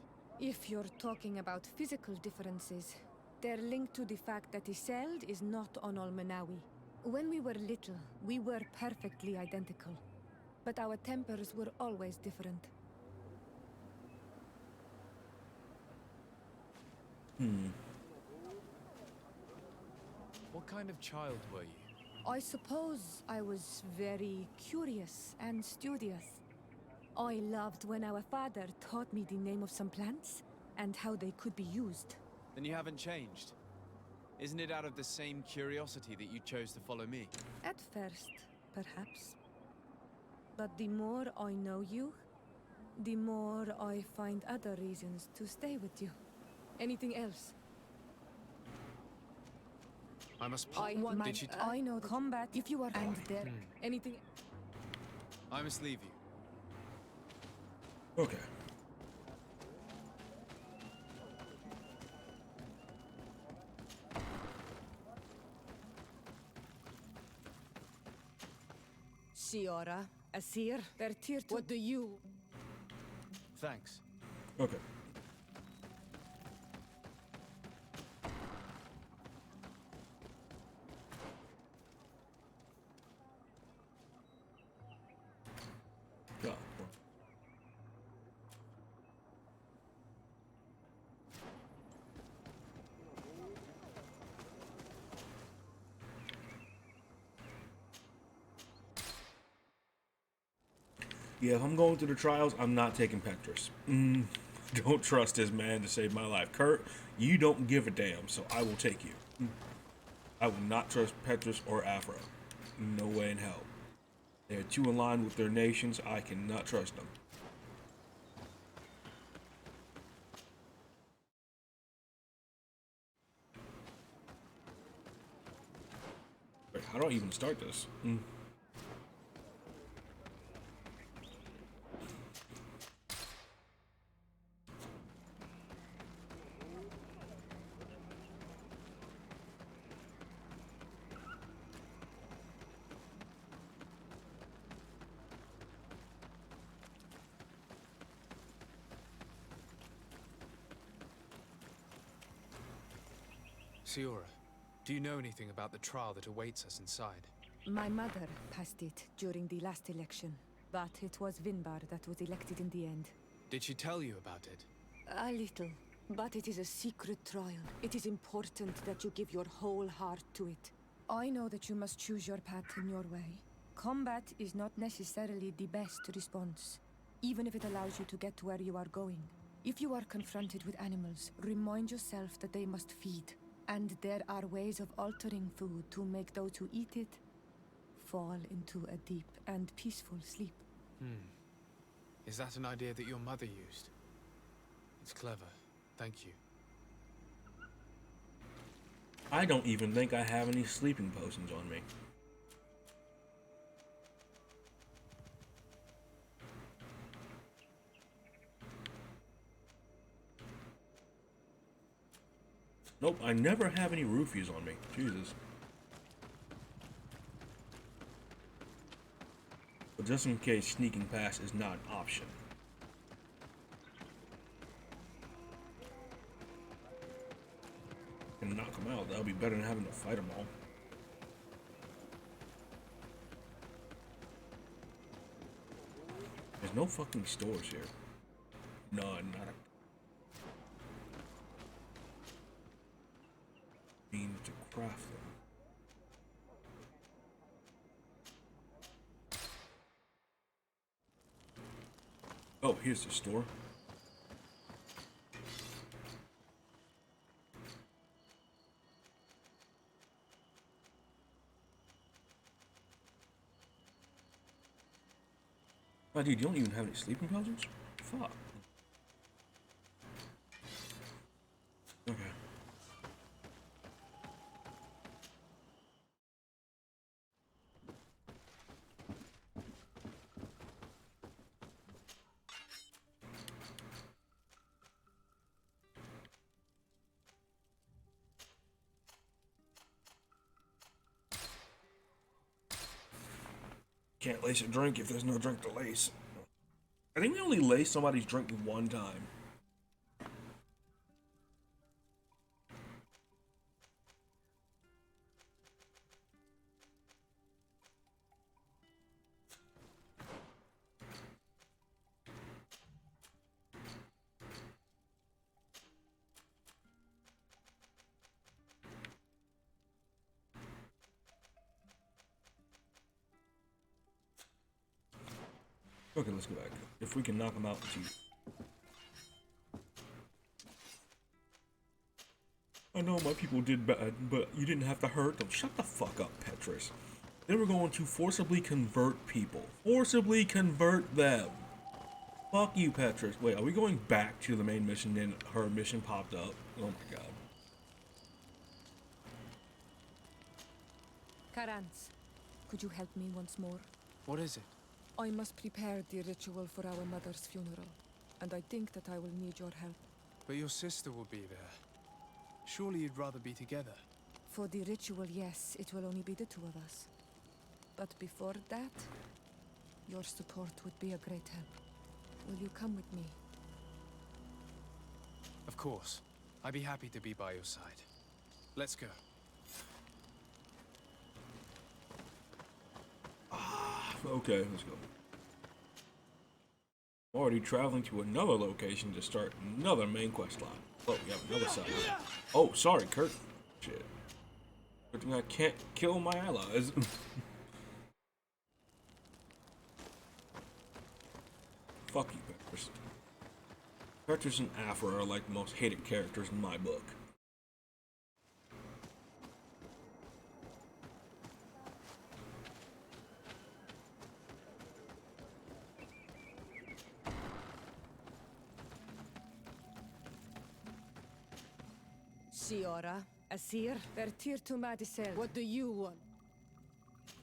If you're talking about physical differences, they're linked to the fact that Iseld is not on Olmenawi. When we were little, we were perfectly identical. But our tempers were always different. What kind of child were you? I suppose I was very curious and studious. I loved when our father taught me the name of some plants and how they could be used. Then you haven't changed. Isn't it out of the same curiosity that you chose to follow me? At first, perhaps. But the more I know you, the more I find other reasons to stay with you. Anything else? I must. Did she? I know combat. If you are and there, anything. I must leave you. Okay. Siora, Asir, Bertir. What do you? Thanks. Okay. God. Yeah, if I'm going through the trials, I'm not taking Petrus. Don't trust this man to save my life. Kurt, you don't give a damn, so I will take you. I will not trust Petrus or Afro. No way in hell. They're too in line with their nations. I cannot trust them. Wait, how do I even start this? Siora, do you know anything about the trial that awaits us inside? My mother passed it during the last election, but it was Vinbar that was elected in the end. Did she tell you about it? A little. But it is a secret trial. It is important that you give your whole heart to it. I know that you must choose your path in your way. Combat is not necessarily the best response, even if it allows you to get to where you are going. If you are confronted with animals, remind yourself that they must feed, and there are ways of altering food to make those who eat it fall into a deep and peaceful sleep. Is that an idea that your mother used? It's clever. Thank you. I don't even think I have any sleeping potions on me. Nope, I never have any roofies on me. Jesus. But just in case, sneaking past is not an option. And knock them out. That'll be better than having to fight them all. There's no fucking stores here. None. Not a means to craft them. Oh, here's the store. Oh, dude, you don't even have any sleeping potions? Fuck. Okay. Can't lace a drink if there's no drink to lace. I think we only lace somebody's drink one time. Okay, let's go back. If we can knock him out too. I know my people did bad, but you didn't have to hurt them. Shut the fuck up, Petrus. They were going to forcibly convert people. Forcibly convert them. Fuck you, Petrus. Wait, are we going back to the main mission and her mission popped up? Oh my god. Karans, could you help me once more? What is it? I must prepare the ritual for our mother's funeral, and I think that I will need your help. But your sister will be there. Surely you'd rather be together. For the ritual, yes, it will only be the two of us. But before that, your support would be a great help. Will you come with me? Of course. I'd be happy to be by your side. Let's go. Okay, let's go. Already traveling to another location to start another main quest line. Oh, we have another side. Oh, sorry, Kurt. Shit. Good thing I can't kill my allies. Fuck you, Petrus. Petrus and Afra are like the most hated characters in my book. Siora, Asir, Vertir to Madisel. What do you want?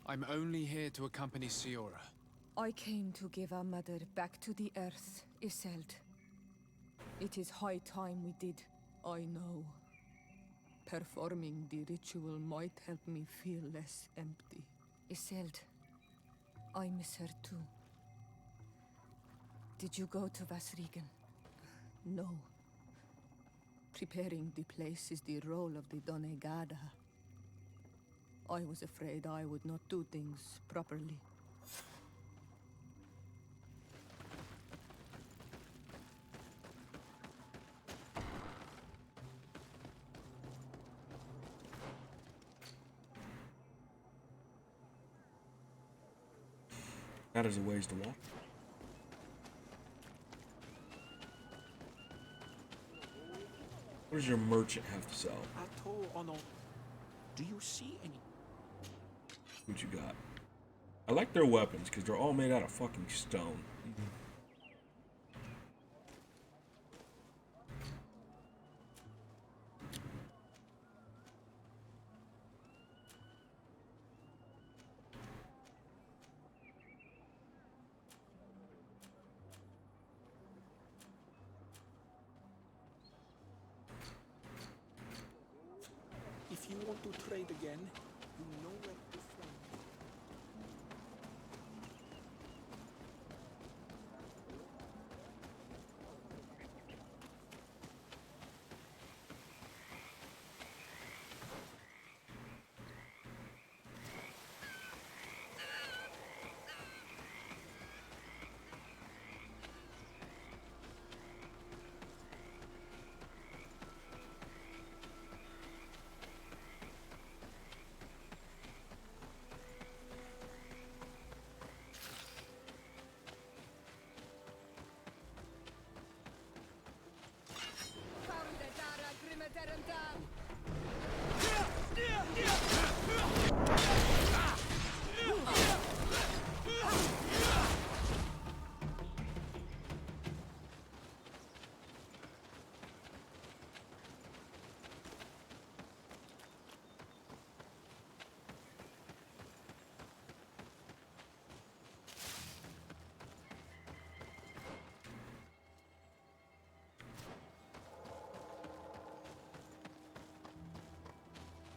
I'm only here to accompany Siora. I came to give our mother back to the earth, Iselt. It is high time we did, I know. Performing the ritual might help me feel less empty. Iselt, I miss her too. Did you go to Vasrigan? No. Preparing the place is the role of the Donegada. I was afraid I would not do things properly. That is a ways to walk. What does your merchant have to sell? Do you see any? What you got? I like their weapons because they're all made out of fucking stone. If you want to trade again, you know where to find me.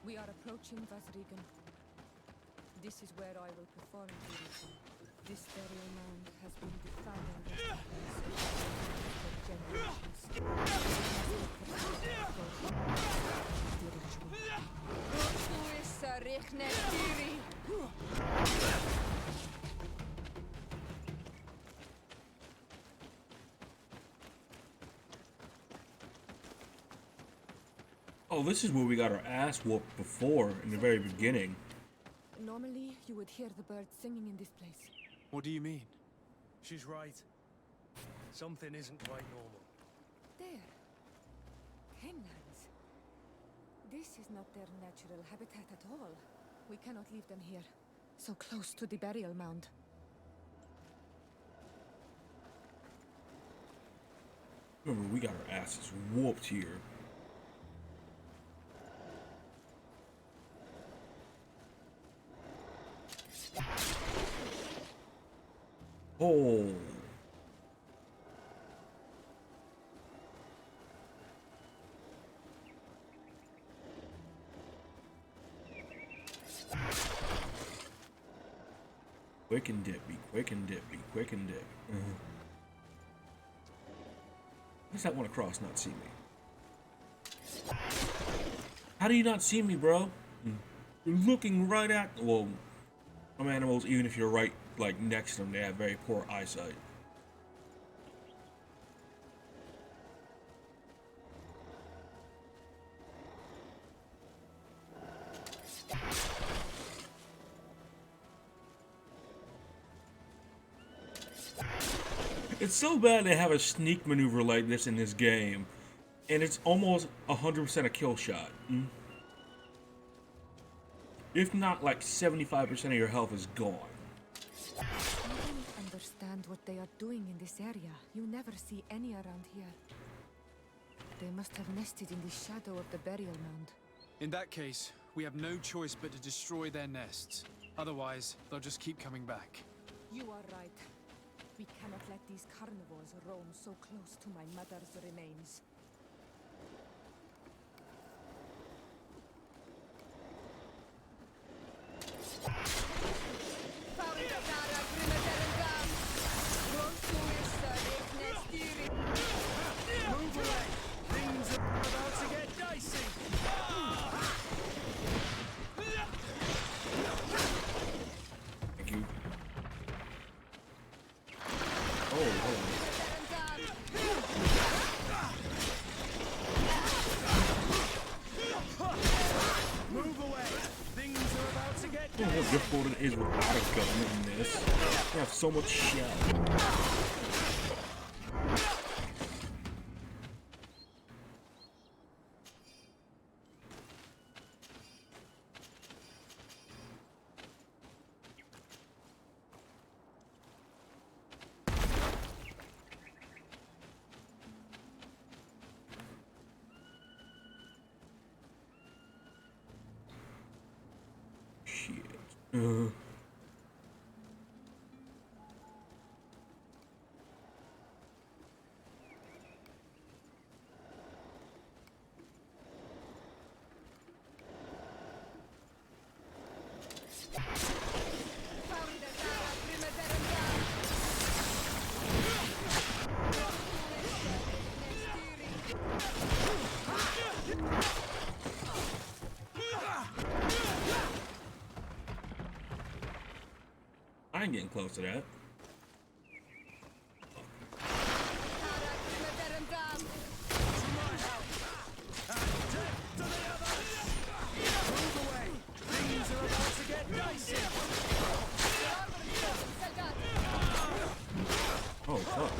We are approaching Vazrigan. This is where I will perform duty. This burial mound has been defiling Oh, this is where we got our ass whooped before in the very beginning. Normally, you would hear the birds singing in this place. What do you mean? She's right. Something isn't quite normal. There. Hanglands. This is not their natural habitat at all. We cannot leave them here. So close to the burial mound. Remember, we got our asses whooped here. Oh. Quick and dip, be quick and dip, be quick and dip. How does that one across not see me? How do you not see me, bro? You're looking right at... Well, some animals, even if you're right, like, next to them, they have very poor eyesight. It's so bad they have a sneak maneuver like this in this game, and it's almost 100% a kill shot. If not, like 75% of your health is gone. I don't understand what they are doing in this area. You never see any around here. They must have nested in the shadow of the burial mound. In that case, we have no choice but to destroy their nests. Otherwise, they'll just keep coming back. You are right. We cannot let these carnivores roam so close to my mother's remains. Move away! Things are about to get dicey! Thank you. Oh. difficult it is without a gun in this. You have so much shell. I ain't getting close to that. Oh fuck.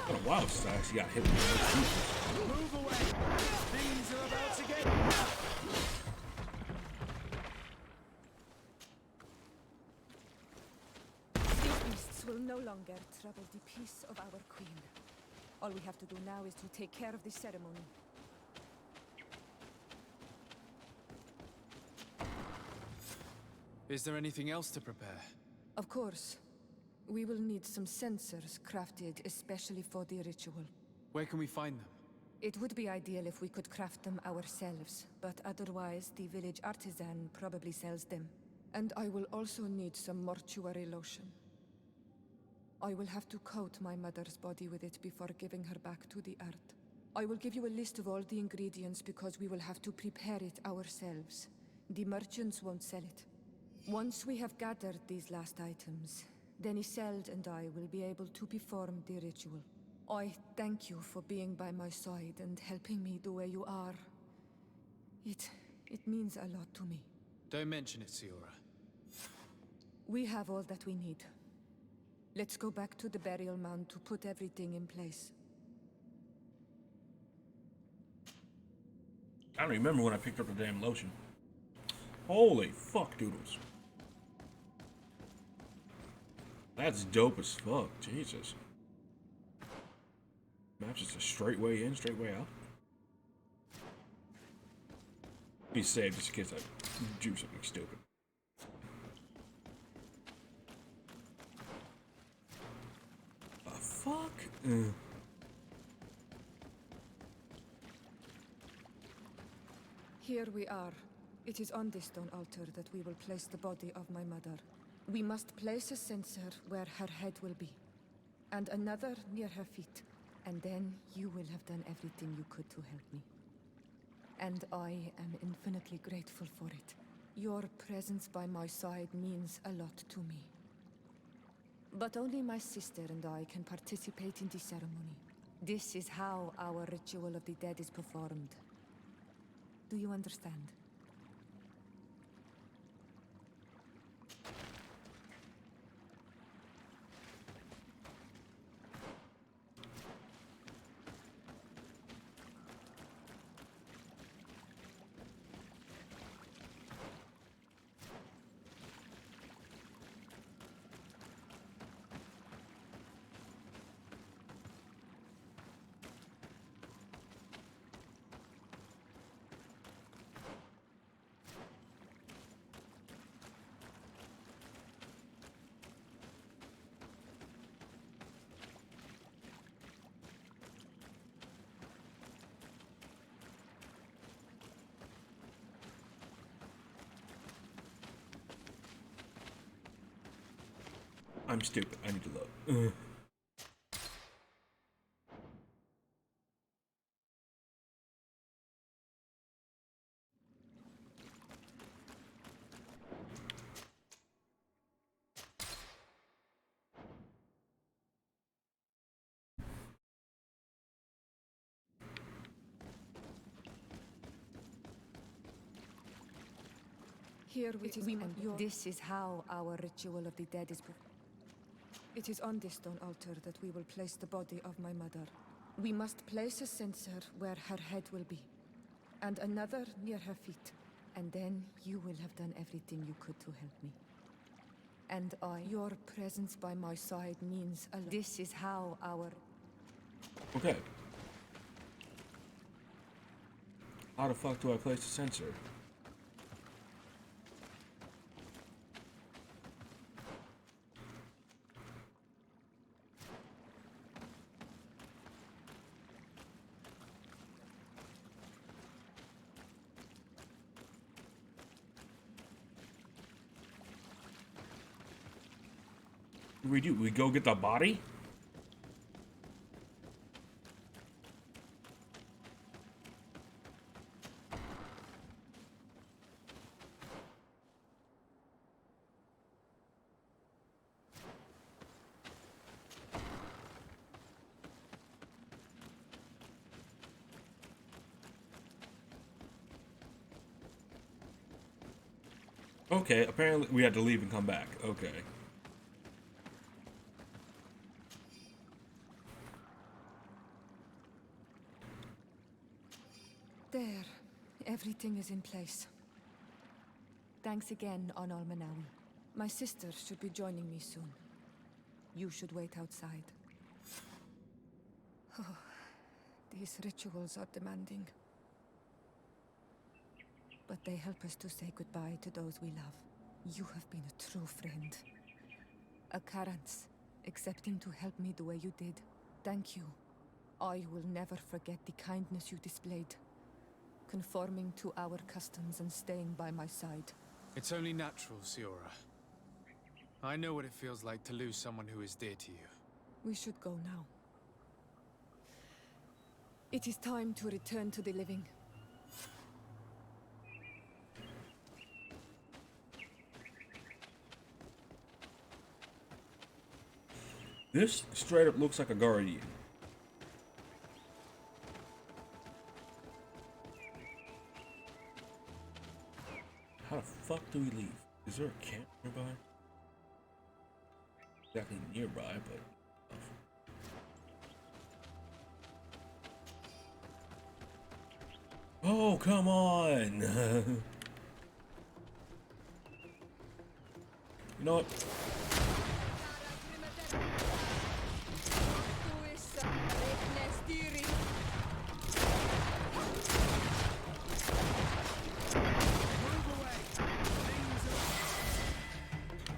What a wild style. She got hit with those. Move away! Things are about to get... These beasts will no longer trouble the peace of our queen. All we have to do now is to take care of the ceremony. Is there anything else to prepare? Of course. We will need some sensors crafted especially for the ritual. Where can we find them? It would be ideal if we could craft them ourselves, but otherwise the village artisan probably sells them. And I will also need some mortuary lotion. I will have to coat my mother's body with it before giving her back to the earth. I will give you a list of all the ingredients because we will have to prepare it ourselves. The merchants won't sell it. Once we have gathered these last items, then Isolde and I will be able to perform the ritual. I thank you for being by my side and helping me the way you are. It means a lot to me. Don't mention it, Siora. We have all that we need. Let's go back to the burial mound to put everything in place. I don't remember when I picked up the damn lotion. Holy fuck doodles. That's dope as fuck. Jesus. Map's just a straight way in, straight way out. Be safe just in case I do something stupid. The fuck? Here we are. It is on this stone altar that we will place the body of my mother. We must place a censer where her head will be, and another near her feet. And then you will have done everything you could to help me. And I am infinitely grateful for it. Your presence by my side means a lot to me. But only my sister and I can participate in the ceremony. This is how our ritual of the dead is performed. Do you understand? I'm stupid. I need to look. Here we this is how our ritual of the dead is It is on this stone altar that we will place the body of my mother. We must place a censer where her head will be, and another near her feet. And then you will have done everything you could to help me. And your presence by my side means a lot. This is how our... Okay. How the fuck do I place the sensor? What do we do? We go get the body? Okay, apparently we had to leave and come back. Okay. There. Everything is in place. Thanks again, Onal Manawi. My sister should be joining me soon. You should wait outside. Oh, these rituals are demanding. But they help us to say goodbye to those we love. You have been a true friend. A Karans, accepting to help me the way you did. Thank you. I will never forget the kindness you displayed. Conforming to our customs and staying by my side. It's only natural, Siora. I know what it feels like to lose someone who is dear to you. We should go now. It is time to return to the living. This straight up looks like a guardian. How the fuck do we leave? Is there a camp nearby? Exactly nearby, but... Oh, come on! You know what?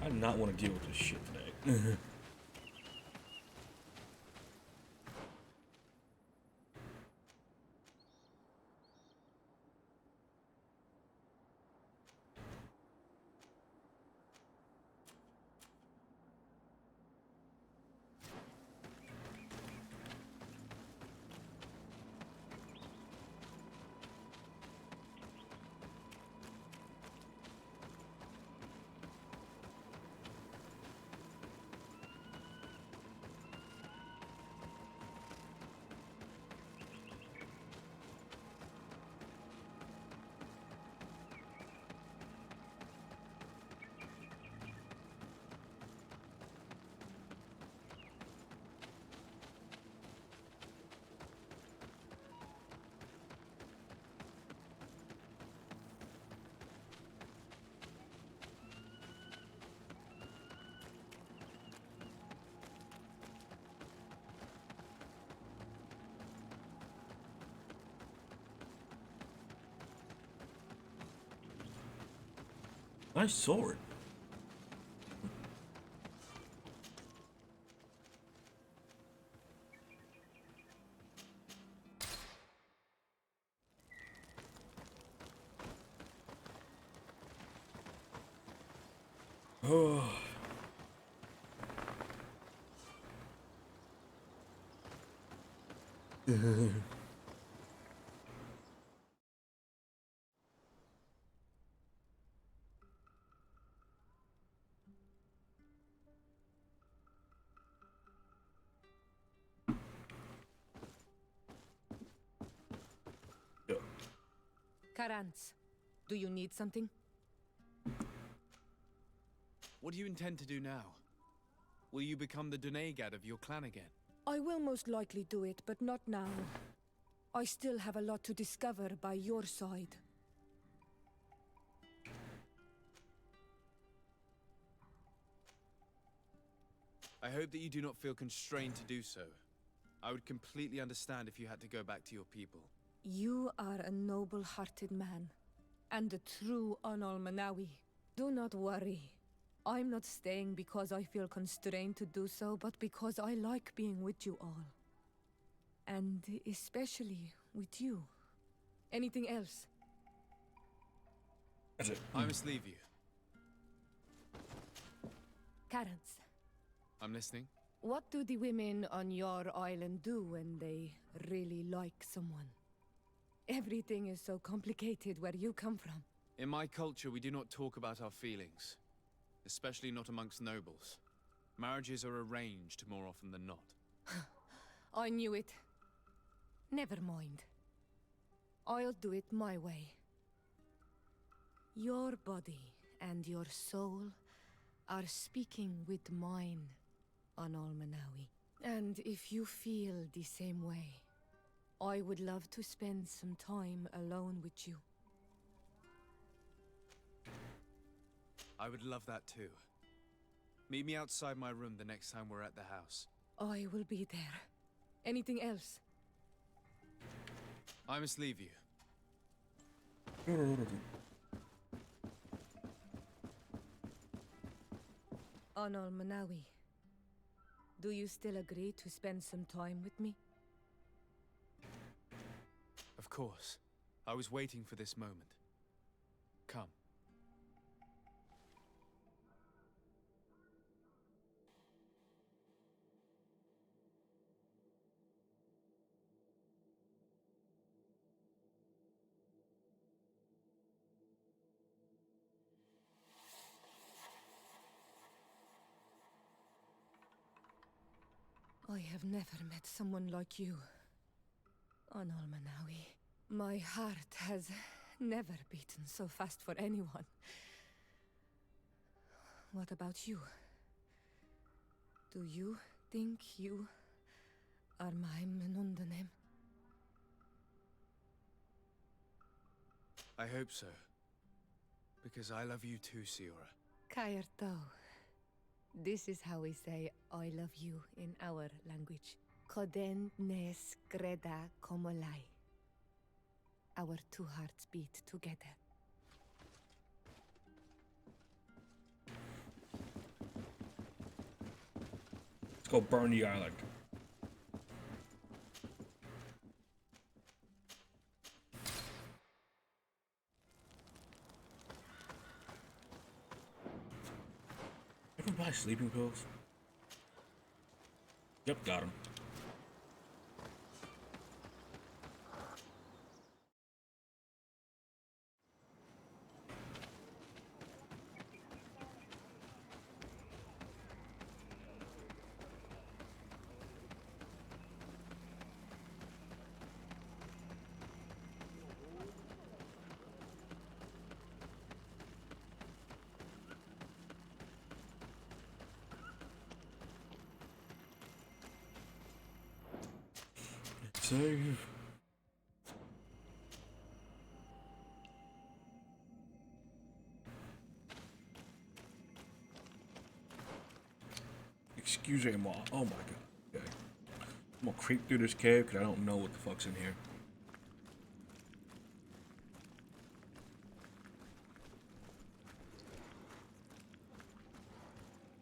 I do not want to deal with this shit today. Nice sword. Oh. Karans, do you need something? What do you intend to do now? Will you become the Donegad of your clan again? I will most likely do it, but not now. I still have a lot to discover by your side. I hope that you do not feel constrained to do so. I would completely understand if you had to go back to your people. You are a noble-hearted man, and a true Anal-Manawi. Do not worry. I'm not staying because I feel constrained to do so, but because I like being with you all. And especially with you. Anything else? That's it. I must leave you. Carrots. I'm listening. What do the women on your island do when they really like someone? Everything is so complicated where you come from. In my culture, we do not talk about our feelings. Especially not amongst nobles. Marriages are arranged more often than not. I knew it. Never mind. I'll do it my way. Your body and your soul are speaking with mine, Anal-Manawi. And if you feel the same way, I would love to spend some time alone with you. I would love that too. Meet me outside my room the next time we're at the house. I will be there. Anything else? I must leave you. Anal-Manawi, do you still agree to spend some time with me? Of course. I was waiting for this moment. Come. I have never met someone like you, Anal-Manawi. My heart has never beaten so fast for anyone. What about you? Do you think you are my Menundanem? I hope so. Because I love you too, Siora. Kairto. This is how we say I love you in our language. Koden nes greda komolai. Our two hearts beat together. Let's go burn the island. You can buy sleeping pills? Yep, got him. Save. Excusez-moi. Oh my god. Okay. I'm gonna creep through this cave because I don't know what the fuck's in here.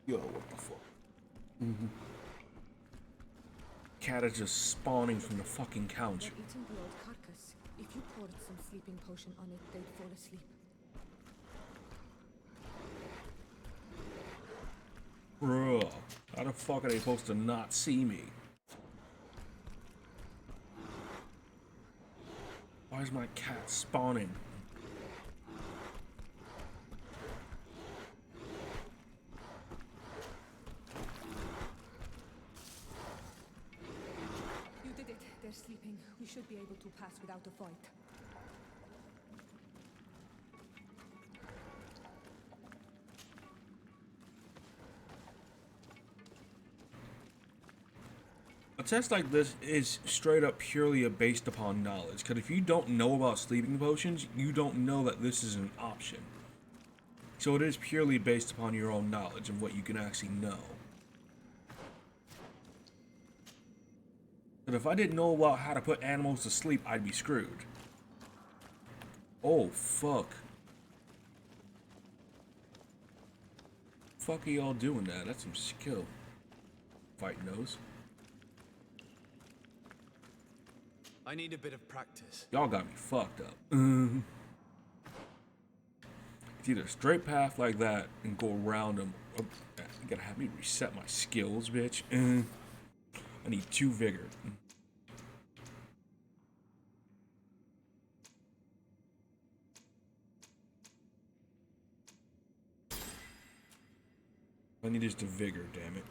Yo, what the fuck? Cat is just spawning from the fucking couch. They're eating the old carcass. If you poured some sleeping potion on it, they'd fall asleep. Bruh, how the fuck are they supposed to not see me? Why is my cat spawning? You did it. They're sleeping. We should be able to pass without a fight. A test like this is straight up purely based upon knowledge. Because if you don't know about sleeping potions, you don't know that this is an option. So it is purely based upon your own knowledge and what you can actually know. But if I didn't know about how to put animals to sleep, I'd be screwed. Oh, fuck. Fuck are y'all doing that? That's some skill. Fighting those. I need a bit of practice. Y'all got me fucked up. It's either a straight path like that and go around them. Oh, you gotta have me reset my skills, bitch. I need 2 vigor. I need is the vigor, damn it.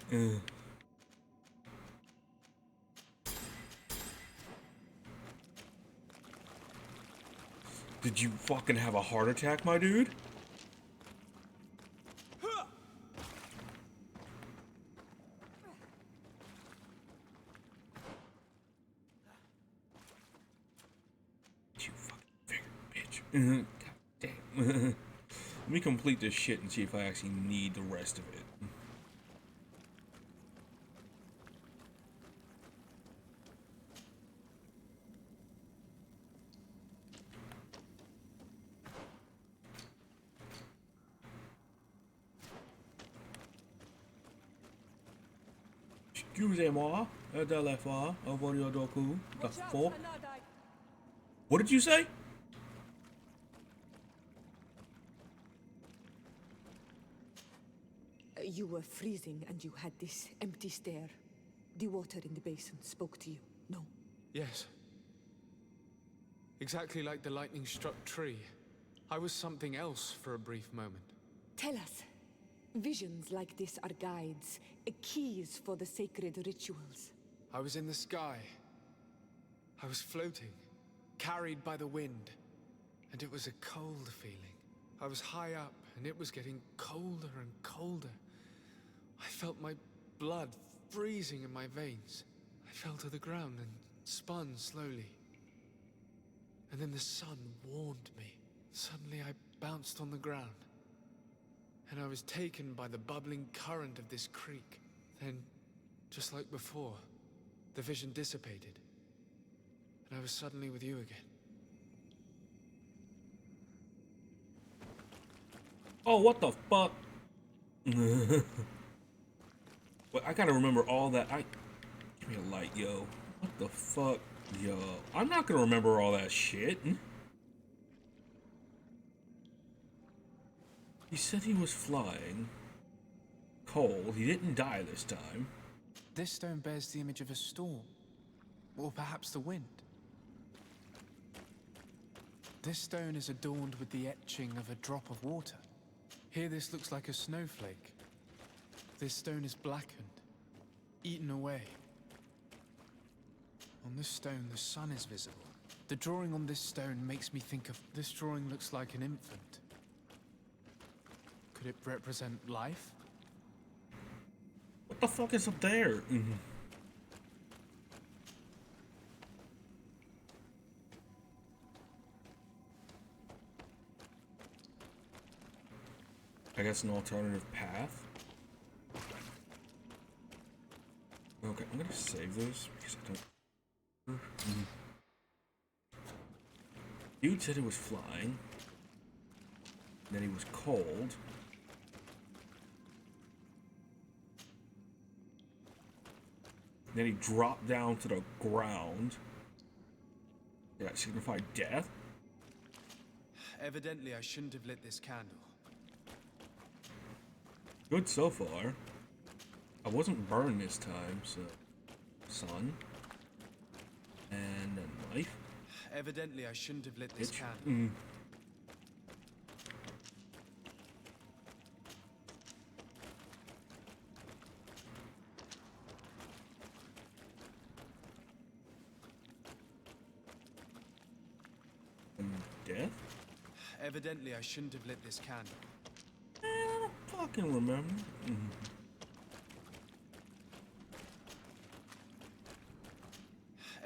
Did you fucking have a heart attack, my dude? You fucking vigor, bitch. God damn. Let me complete this shit and see if I actually need the rest of it. Excusez-moi, de la fois, doku, the fuck? What did you say? You were freezing and you had this empty stare. The water in the basin spoke to you, no? Yes. Exactly like the lightning-struck tree. I was something else for a brief moment. Tell us. Visions like this are guides, keys for the sacred rituals. I was in the sky. I was floating, carried by the wind. And it was a cold feeling. I was high up, and it was getting colder and colder. I felt my blood freezing in my veins. I fell to the ground and spun slowly. And then the sun warmed me. Suddenly I bounced on the ground. And I was taken by the bubbling current of this creek. Then, just like before, the vision dissipated. And I was suddenly with you again. Oh, what the fuck? Well, I gotta remember all that. Give me a light, yo. What the fuck, yo? I'm not gonna remember all that shit. He said he was flying. Cold. He didn't die this time. This stone bears the image of a storm. Or perhaps the wind. This stone is adorned with the etching of a drop of water. Here this looks like a snowflake. This stone is blackened, eaten away. On this stone, the sun is visible. The drawing on this stone makes me think of... This drawing looks like an infant. Could it represent life? What the fuck is up there? I guess an alternative path. Okay, I'm gonna save this because I don't. Dude said he was flying. Then he was cold. Then he dropped down to the ground. Did that signify death? Evidently, I shouldn't have lit this candle. Good so far. I wasn't burned this time, so... Sun. And a knife. Evidently, I shouldn't have lit this candle. Death? Evidently, I shouldn't have lit this candle. I don't fucking remember.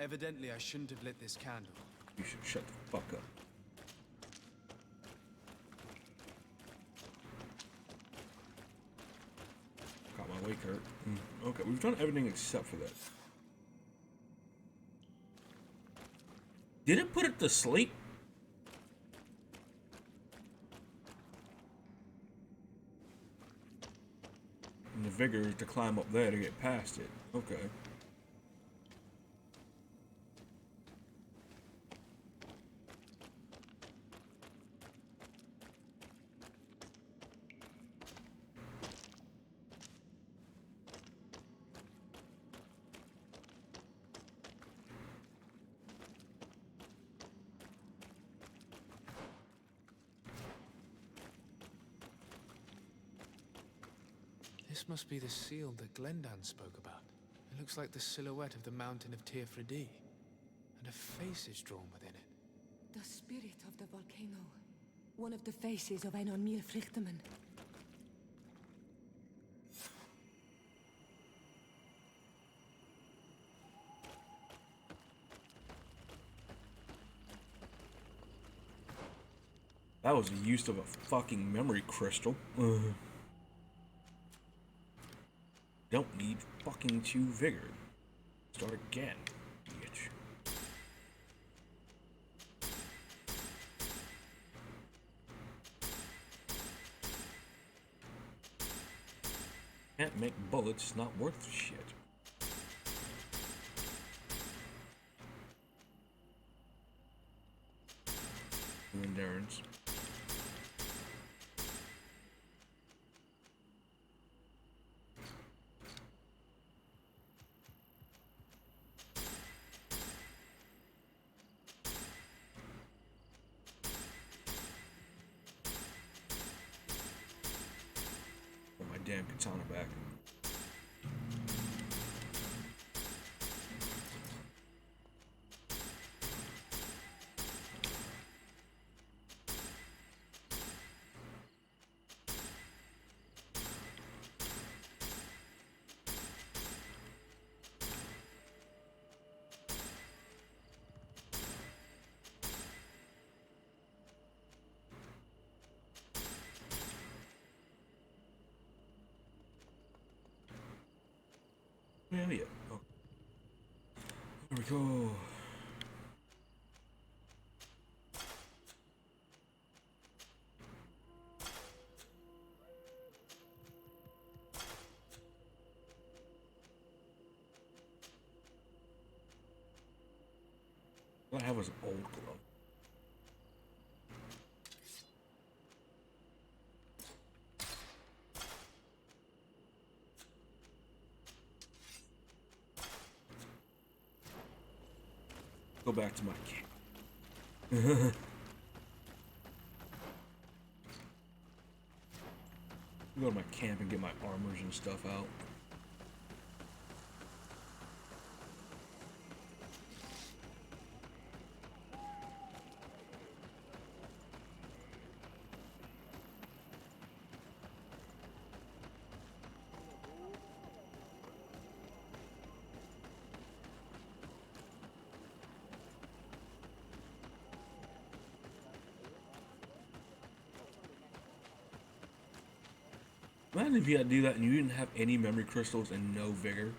Evidently, I shouldn't have lit this candle. You should shut the fuck up. Got my wake hurt. Okay, we've done everything except for that. Did it put it to sleep? And the vigor is to climb up there to get past it. Okay. This must be the seal that Glendan spoke about. It looks like the silhouette of the mountain of Tirfredi, and a face is drawn within it. The spirit of the volcano. One of the faces of Einon Frichtemann. That was the use of a fucking memory crystal. Don't need fucking 2 vigor. Start again, bitch. Can't make bullets, not worth shit. Endurance. Damn katana back. Hell yeah. Oh. There we go. All I have was an old glove. Go back to my camp. Go to my camp and get my armors and stuff out. Imagine if you had to do that and you didn't have any memory crystals and no vigor.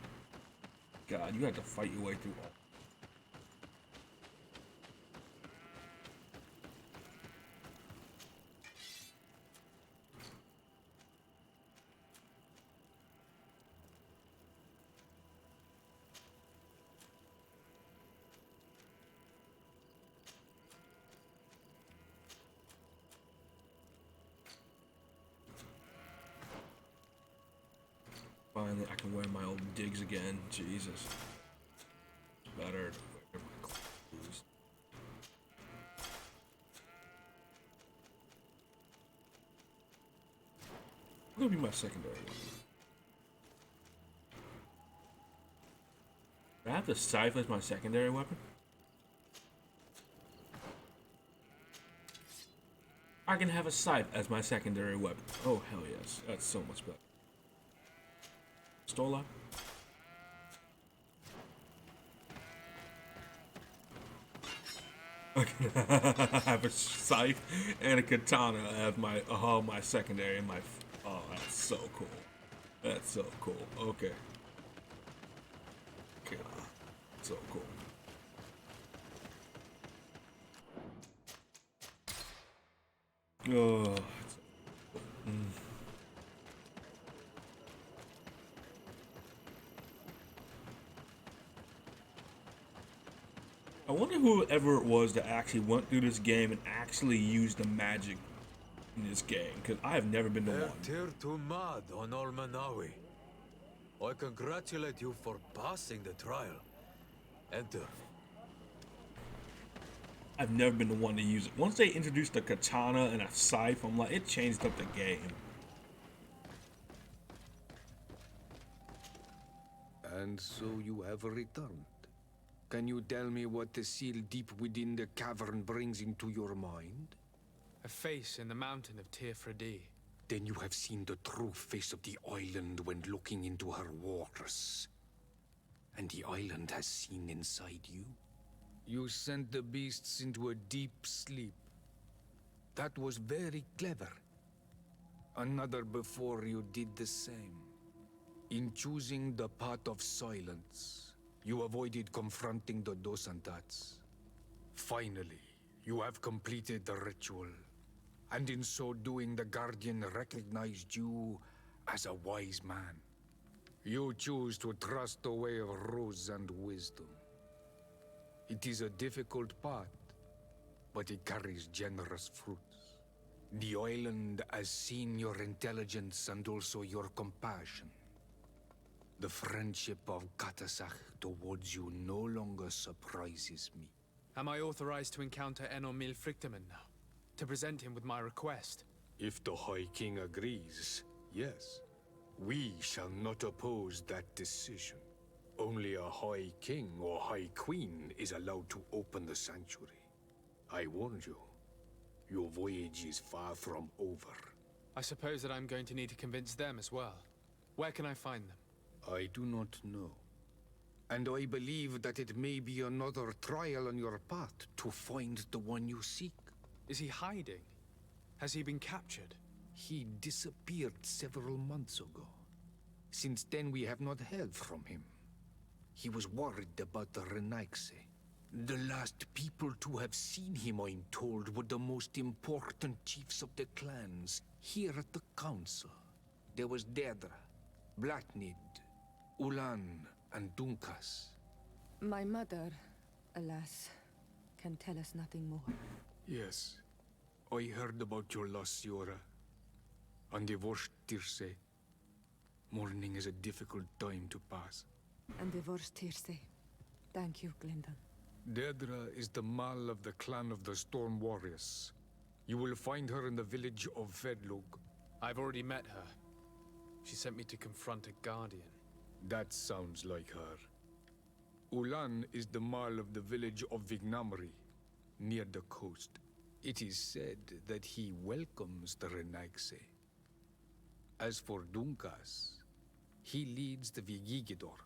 God, you had to fight your way through all. Finally, I can wear my old digs again. Jesus. Better to wear my clothes. What would be my secondary weapon? Do I have the scythe as my secondary weapon? I can have a scythe as my secondary weapon. Oh, hell yes. That's so much better. Stola. I have a scythe and a katana as my secondary and my. Oh, that's so cool. That's so cool. Okay. God, so cool. Oh. I wonder whoever it was that actually went through this game and actually used the magic in this game, because I have never been to one. Tir to mad on Almanawi. I congratulate you for passing the trial. Enter. I've never been the one to use it. Once they introduced the katana and a scythe, I'm like, it changed up the game. And so you have returned. Can you tell me what the seal deep within the cavern brings into your mind? A face in the mountain of Tirfredi. Then you have seen the true face of the island when looking into her waters. And the island has seen inside you. You sent the beasts into a deep sleep. That was very clever. Another before you did the same. In choosing the path of silence, you avoided confronting the Dosantats. Finally, you have completed the ritual. And in so doing, the Guardian recognized you as a wise man. You choose to trust the way of ruse and wisdom. It is a difficult path, but it carries generous fruits. The island has seen your intelligence and also your compassion. The friendship of Katasach towards you no longer surprises me. Am I authorized to encounter Enormil Frichtemann now? To present him with my request? If the High King agrees, yes. We shall not oppose that decision. Only a High King or High Queen is allowed to open the sanctuary. I warned you. Your voyage is far from over. I suppose that I'm going to need to convince them as well. Where can I find them? I do not know. And I believe that it may be another trial on your path to find the one you seek. Is he hiding? Has he been captured? He disappeared several months ago. Since then, we have not heard from him. He was worried about the Renaigse. The last people to have seen him, I'm told, were the most important chiefs of the clans here at the council. There was Deirdre, Blatnid, Ulan, and Dunkas. My mother, alas, can tell us nothing more. Yes, I heard about your loss, Siora. And divorced Tirce. Mourning is a difficult time to pass. And divorced Tirce. Thank you, Glendan. Deirdre is the Mal of the clan of the Storm Warriors. You will find her in the village of Vedlug. I've already met her. She sent me to confront a guardian. That sounds like her. Ulan is the Mal of the village of Vignamri, near the coast. It is said that he welcomes the Renaigse. As for Dunkas, he leads the Vigigidor.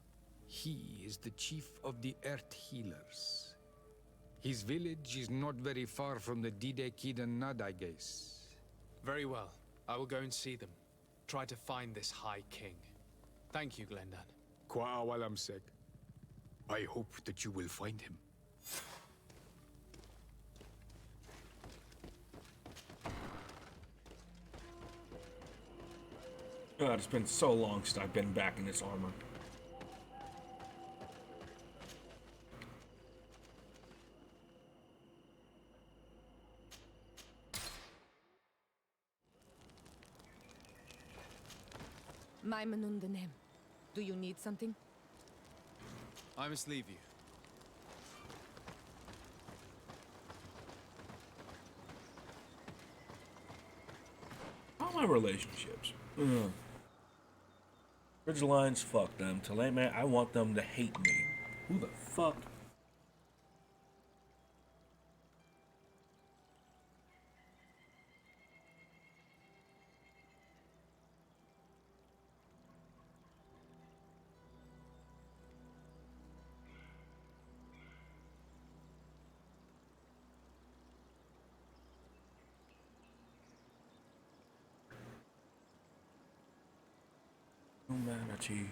He is the chief of the Earth Healers. His village is not very far from the Didekidan Nadages. Very well. I will go and see them. Try to find this High King. Thank you, Glendan. Kwa'awalamsek. I hope that you will find him. God, it's been so long since I've been back in this armor. Maimunundanem. Do you need something? I must leave you. How are my relationships? Ridge Lines, fuck them. Teleme, I want them to hate me. Who the fuck? humanity.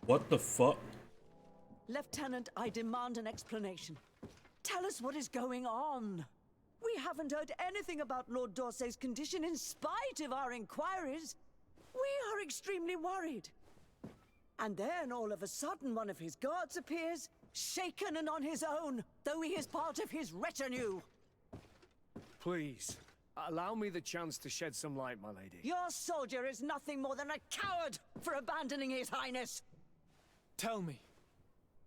What the fuck? Lieutenant, I demand an explanation. Tell us what is going on. We haven't heard anything about Lord D'Orsay's condition in spite of our inquiries. We are extremely worried. And then all of a sudden one of his guards appears, shaken and on his own, though he is part of his retinue. Please, allow me the chance to shed some light, my lady. Your soldier is nothing more than a coward for abandoning his highness. Tell me,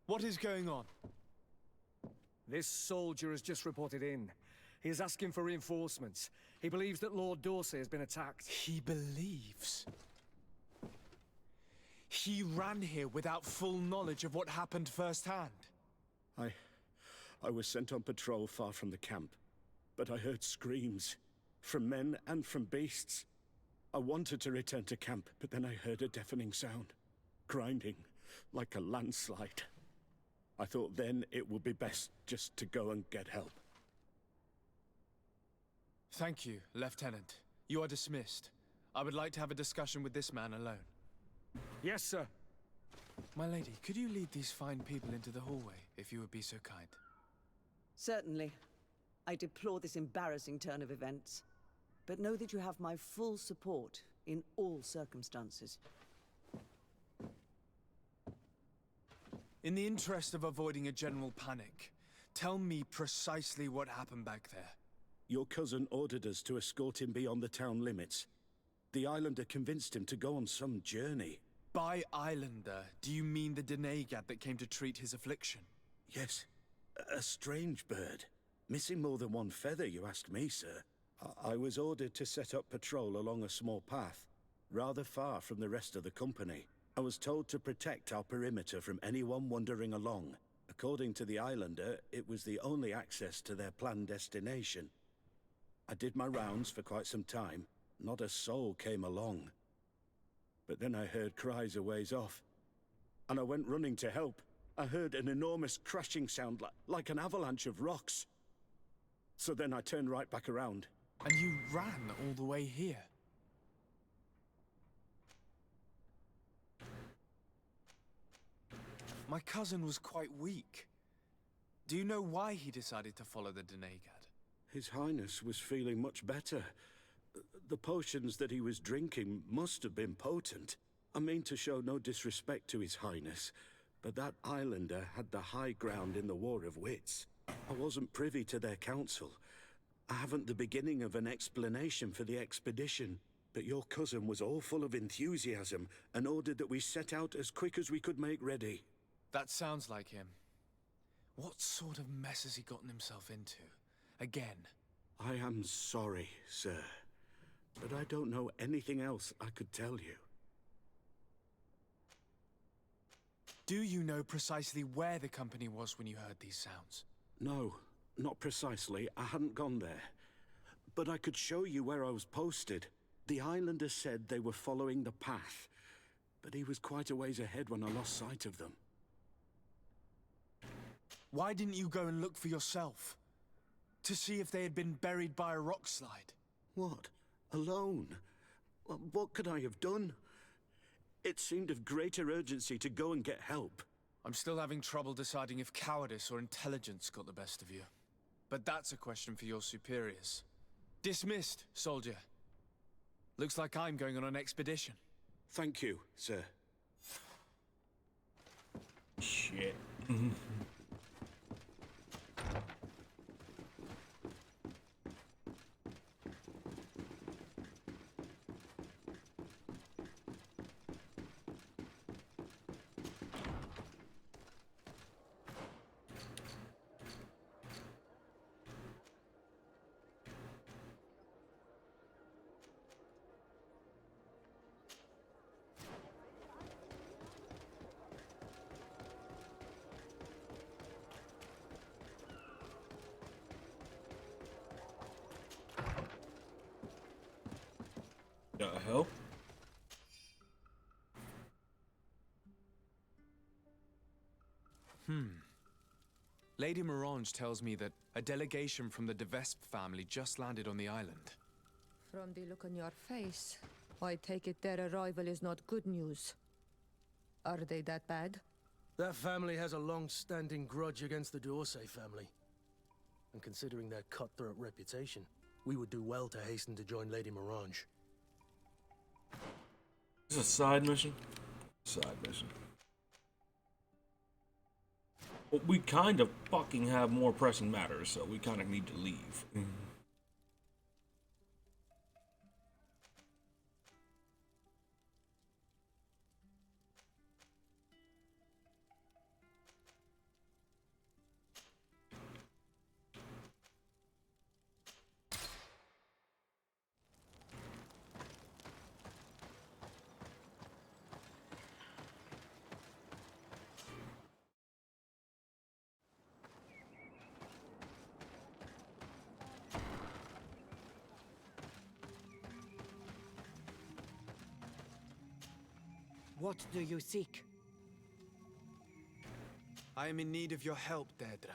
what is going on? This soldier has just reported in. He is asking for reinforcements. He believes that Lord D'Orsay has been attacked. He believes? He ran here without full knowledge of what happened firsthand. I was sent on patrol far from the camp, but I heard screams, from men and from beasts. I wanted to return to camp, but then I heard a deafening sound, grinding, like a landslide. I thought then it would be best just to go and get help. Thank you, Lieutenant. You are dismissed. I would like to have a discussion with this man alone. Yes, sir. My lady, could you lead these fine people into the hallway, if you would be so kind? Certainly. I deplore this embarrassing turn of events, but know that you have my full support in all circumstances. In the interest of avoiding a general panic, tell me precisely what happened back there. Your cousin ordered us to escort him beyond the town limits. The Islander convinced him to go on some journey. By Islander, do you mean the Denegad that came to treat his affliction? Yes, a strange bird. Missing more than one feather, you ask me, sir. I was ordered to set up patrol along a small path, rather far from the rest of the company. I was told to protect our perimeter from anyone wandering along. According to the Islander, it was the only access to their planned destination. I did my rounds for quite some time. Not a soul came along. But then I heard cries a ways off, and I went running to help. I heard an enormous crashing sound like an avalanche of rocks. So then I turned right back around. And you ran all the way here? My cousin was quite weak. Do you know why he decided to follow the Denegad? His Highness was feeling much better. The potions that he was drinking must have been potent. I mean to show no disrespect to His Highness, but that Islander had the high ground in the War of Wits. I wasn't privy to their counsel. I haven't the beginning of an explanation for the expedition, but your cousin was all full of enthusiasm and ordered that we set out as quick as we could make ready. That sounds like him. What sort of mess has he gotten himself into? Again? I am sorry, sir, but I don't know anything else I could tell you. Do you know precisely where the company was when you heard these sounds? No, not precisely. I hadn't gone there. But I could show you where I was posted. The Islander said they were following the path, but he was quite a ways ahead when I lost sight of them. Why didn't you go and look for yourself? To see if they had been buried by a rock slide? What? Alone? What could I have done? It seemed of greater urgency to go and get help. I'm still having trouble deciding if cowardice or intelligence got the best of you. But that's a question for your superiors. Dismissed, soldier. Looks like I'm going on an expedition. Thank you, sir. Shit. The hell? Lady Morange tells me that a delegation from the De Vesp family just landed on the island. From the look on your face, I take it their arrival is not good news. Are they that bad? That family has a long-standing grudge against the D'Orsay family. And considering their cutthroat reputation, we would do well to hasten to join Lady Morange. Is this a side mission? Side mission. Well, we kind of fucking have more pressing matters, so we kind of need to leave. What do you seek? I am in need of your help, Daedra.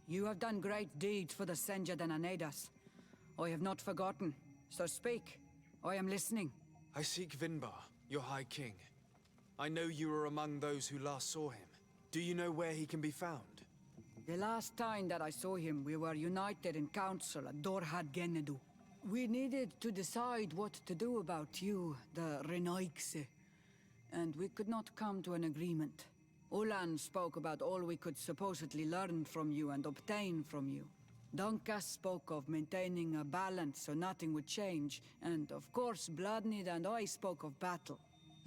You have done great deeds for the Senja Anedas. I have not forgotten, so speak. I am listening. I seek Vinbar, your High King. I know you were among those who last saw him. Do you know where he can be found? The last time that I saw him, we were united in council at Dorhad Genedu. We needed to decide what to do about you, the Renaigse, and we could not come to an agreement. Ulan spoke about all we could supposedly learn from you and obtain from you. Dunkas spoke of maintaining a balance so nothing would change, and of course Bloodnid and I spoke of battle.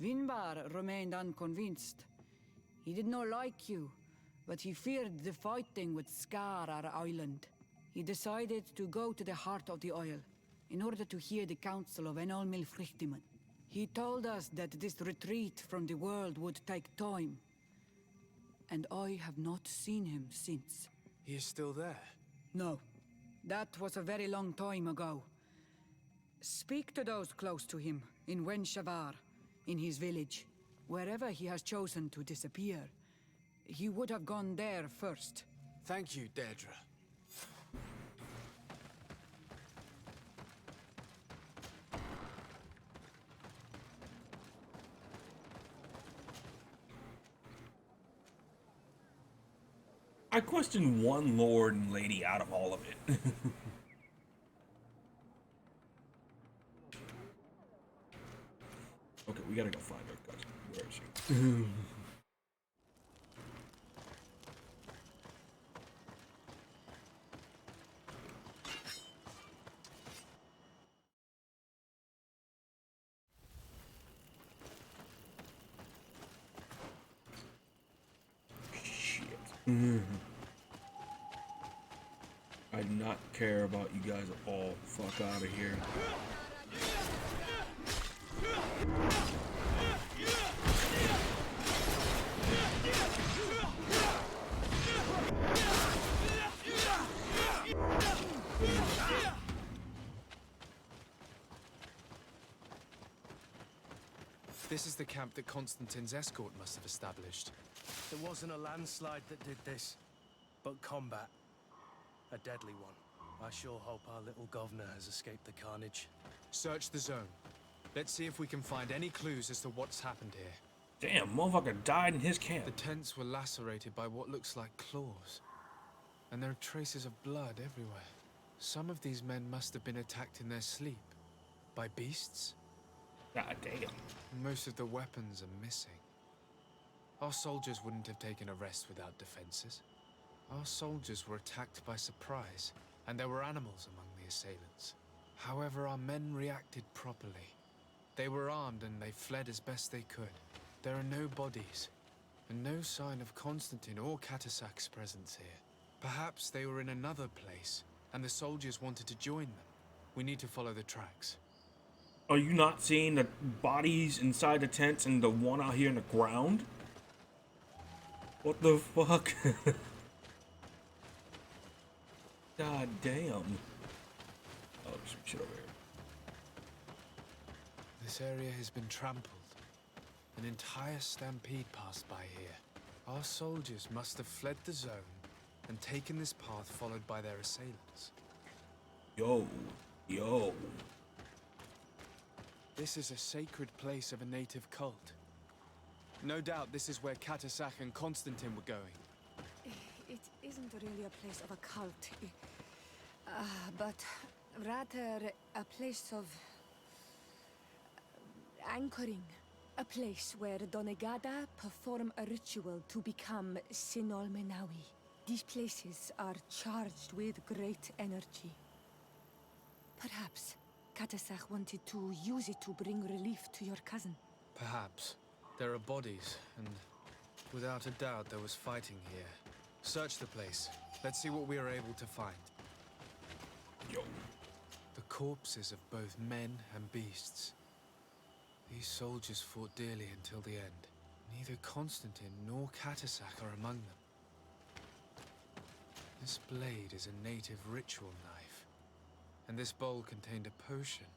Vinbar remained unconvinced. He did not like you, but he feared the fighting would scar our island. He decided to go to the heart of the Isle, in order to hear the counsel of Enolmil Frichtiman. He told us that this retreat from the world would take time, and I have not seen him since. He is still there? No. That was a very long time ago. Speak to those close to him, in Wenshavar, in his village. Wherever he has chosen to disappear, he would have gone there first. Thank you, Daedra. I question one lord and lady out of all of it. Okay, we gotta go find her cousin. Where is she? I do not care about you guys at all. Fuck out of here. This is the camp that Constantine's escort must have established. It wasn't a landslide that did this, but combat. A deadly one. I sure hope our little governor has escaped the carnage. Search the zone. Let's see if we can find any clues as to what's happened here. Damn, motherfucker died in his camp. The tents were lacerated by what looks like claws. And there are traces of blood everywhere. Some of these men must have been attacked in their sleep. By beasts? God damn. Most of the weapons are missing. Our soldiers wouldn't have taken a rest without defenses. Our soldiers were attacked by surprise, and there were animals among the assailants. However, our men reacted properly. They were armed and they fled as best they could. There are no bodies, and no sign of Constantine or Katasak's presence here. Perhaps they were in another place, and the soldiers wanted to join them. We need to follow the tracks. Are you not seeing the bodies inside the tents and the one out here in the ground? What the fuck? God damn. Oh, there's some shit over here. This area has been trampled. An entire stampede passed by here. Our soldiers must have fled the zone and taken this path followed by their assailants. Yo. This is a sacred place of a native cult. No doubt this is where Katasak and Constantine were going. It isn't really a place of a cult, but rather a place of anchoring. A place where Donegada perform a ritual to become Sinol Menawi. These places are charged with great energy. Perhaps Katasak wanted to use it to bring relief to your cousin. Perhaps. There are bodies, and without a doubt there was fighting here. Search the place. Let's see what we are able to find. Yo. The corpses of both men and beasts. These soldiers fought dearly until the end. Neither Constantine nor Katasak are among them. This blade is a native ritual knife, and this bowl contained a potion.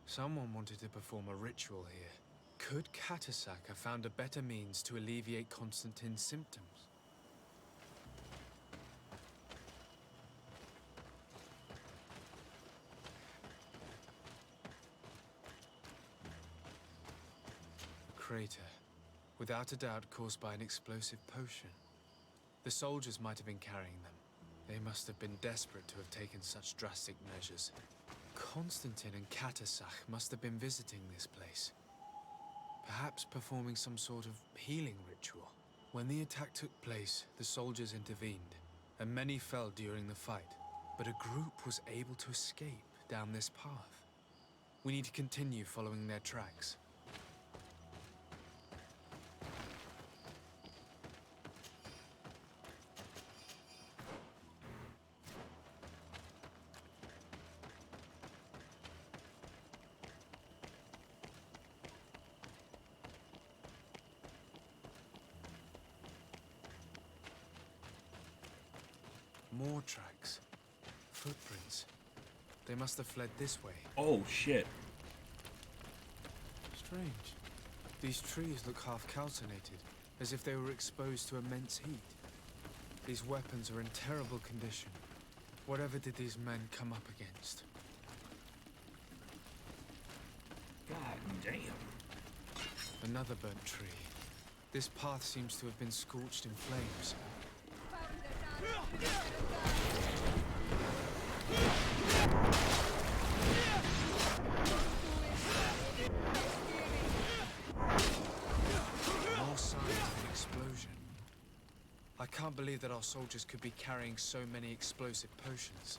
Someone wanted to perform a ritual here. Could Katasak have found a better means to alleviate Constantine's symptoms? Crater, without a doubt caused by an explosive potion. The soldiers might have been carrying them. They must have been desperate to have taken such drastic measures. Constantine and Katasak must have been visiting this place. Perhaps performing some sort of healing ritual. When the attack took place, the soldiers intervened, and many fell during the fight. But a group was able to escape down this path. We need to continue following their tracks. More tracks. Footprints. They must have fled this way. Oh, shit. Strange. These trees look half calcinated, as if they were exposed to immense heat. These weapons are in terrible condition. Whatever did these men come up against? God damn. Another burnt tree. This path seems to have been scorched in flames. More signs of an explosion. I can't believe that our soldiers could be carrying so many explosive potions.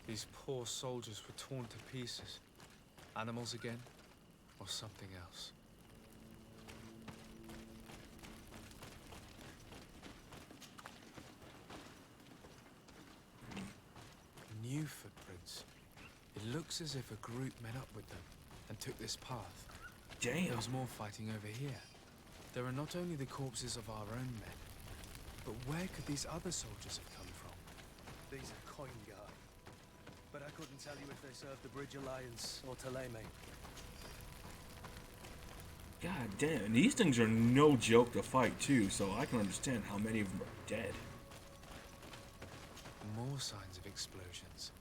These poor soldiers were torn to pieces. Animals again, or something else. New footprints. It looks as if a group met up with them and took this path. Damn. There was more fighting over here. There are not only the corpses of our own men, but where could these other soldiers have come from? These are coin guard, but I couldn't tell you if they served the Bridge Alliance or Taleme. God damn. And these things are no joke to fight, too, so I can understand how many of them are dead. More signs of explosions.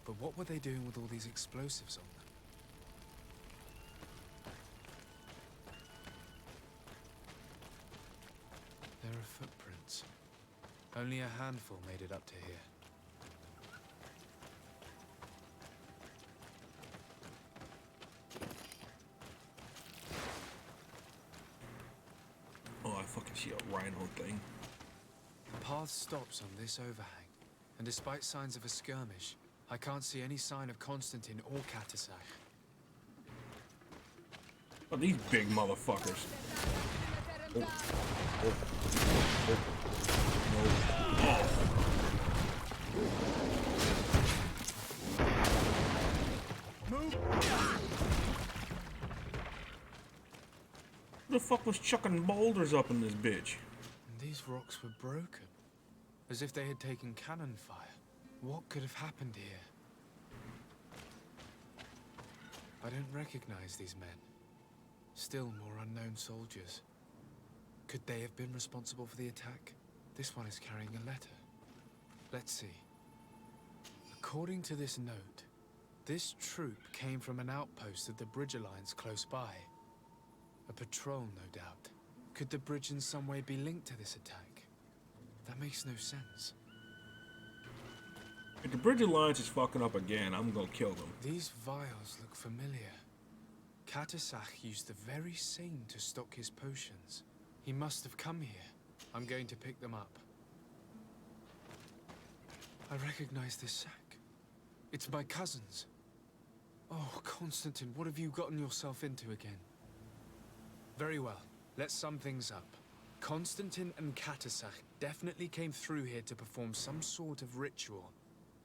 But what were they doing with all these explosives on them? There are footprints. Only a handful made it up to here. Oh, I fucking see a rhino thing. The path stops on this overhang, and despite signs of a skirmish, I can't see any sign of Constantine or Katasak. Oh, these big motherfuckers. Oh. Oh. Oh. No. Oh. Move! Who the fuck was chucking boulders up in this bitch? And these rocks were broken, as if they had taken cannon fire. What could have happened here? I don't recognize these men. Still more unknown soldiers. Could they have been responsible for the attack? This one is carrying a letter. Let's see. According to this note, this troop came from an outpost of the Bridge Alliance close by. A patrol, no doubt. Could the bridge in some way be linked to this attack? That makes no sense. If the Bridge Alliance is fucking up again, I'm gonna kill them. These vials look familiar. Katasach used the very same to stock his potions. He must have come here. I'm going to pick them up. I recognize this sack. It's my cousin's. Oh, Constantine, what have you gotten yourself into again? Very well. Let's sum things up. Constantine and Katasach definitely came through here to perform some sort of ritual,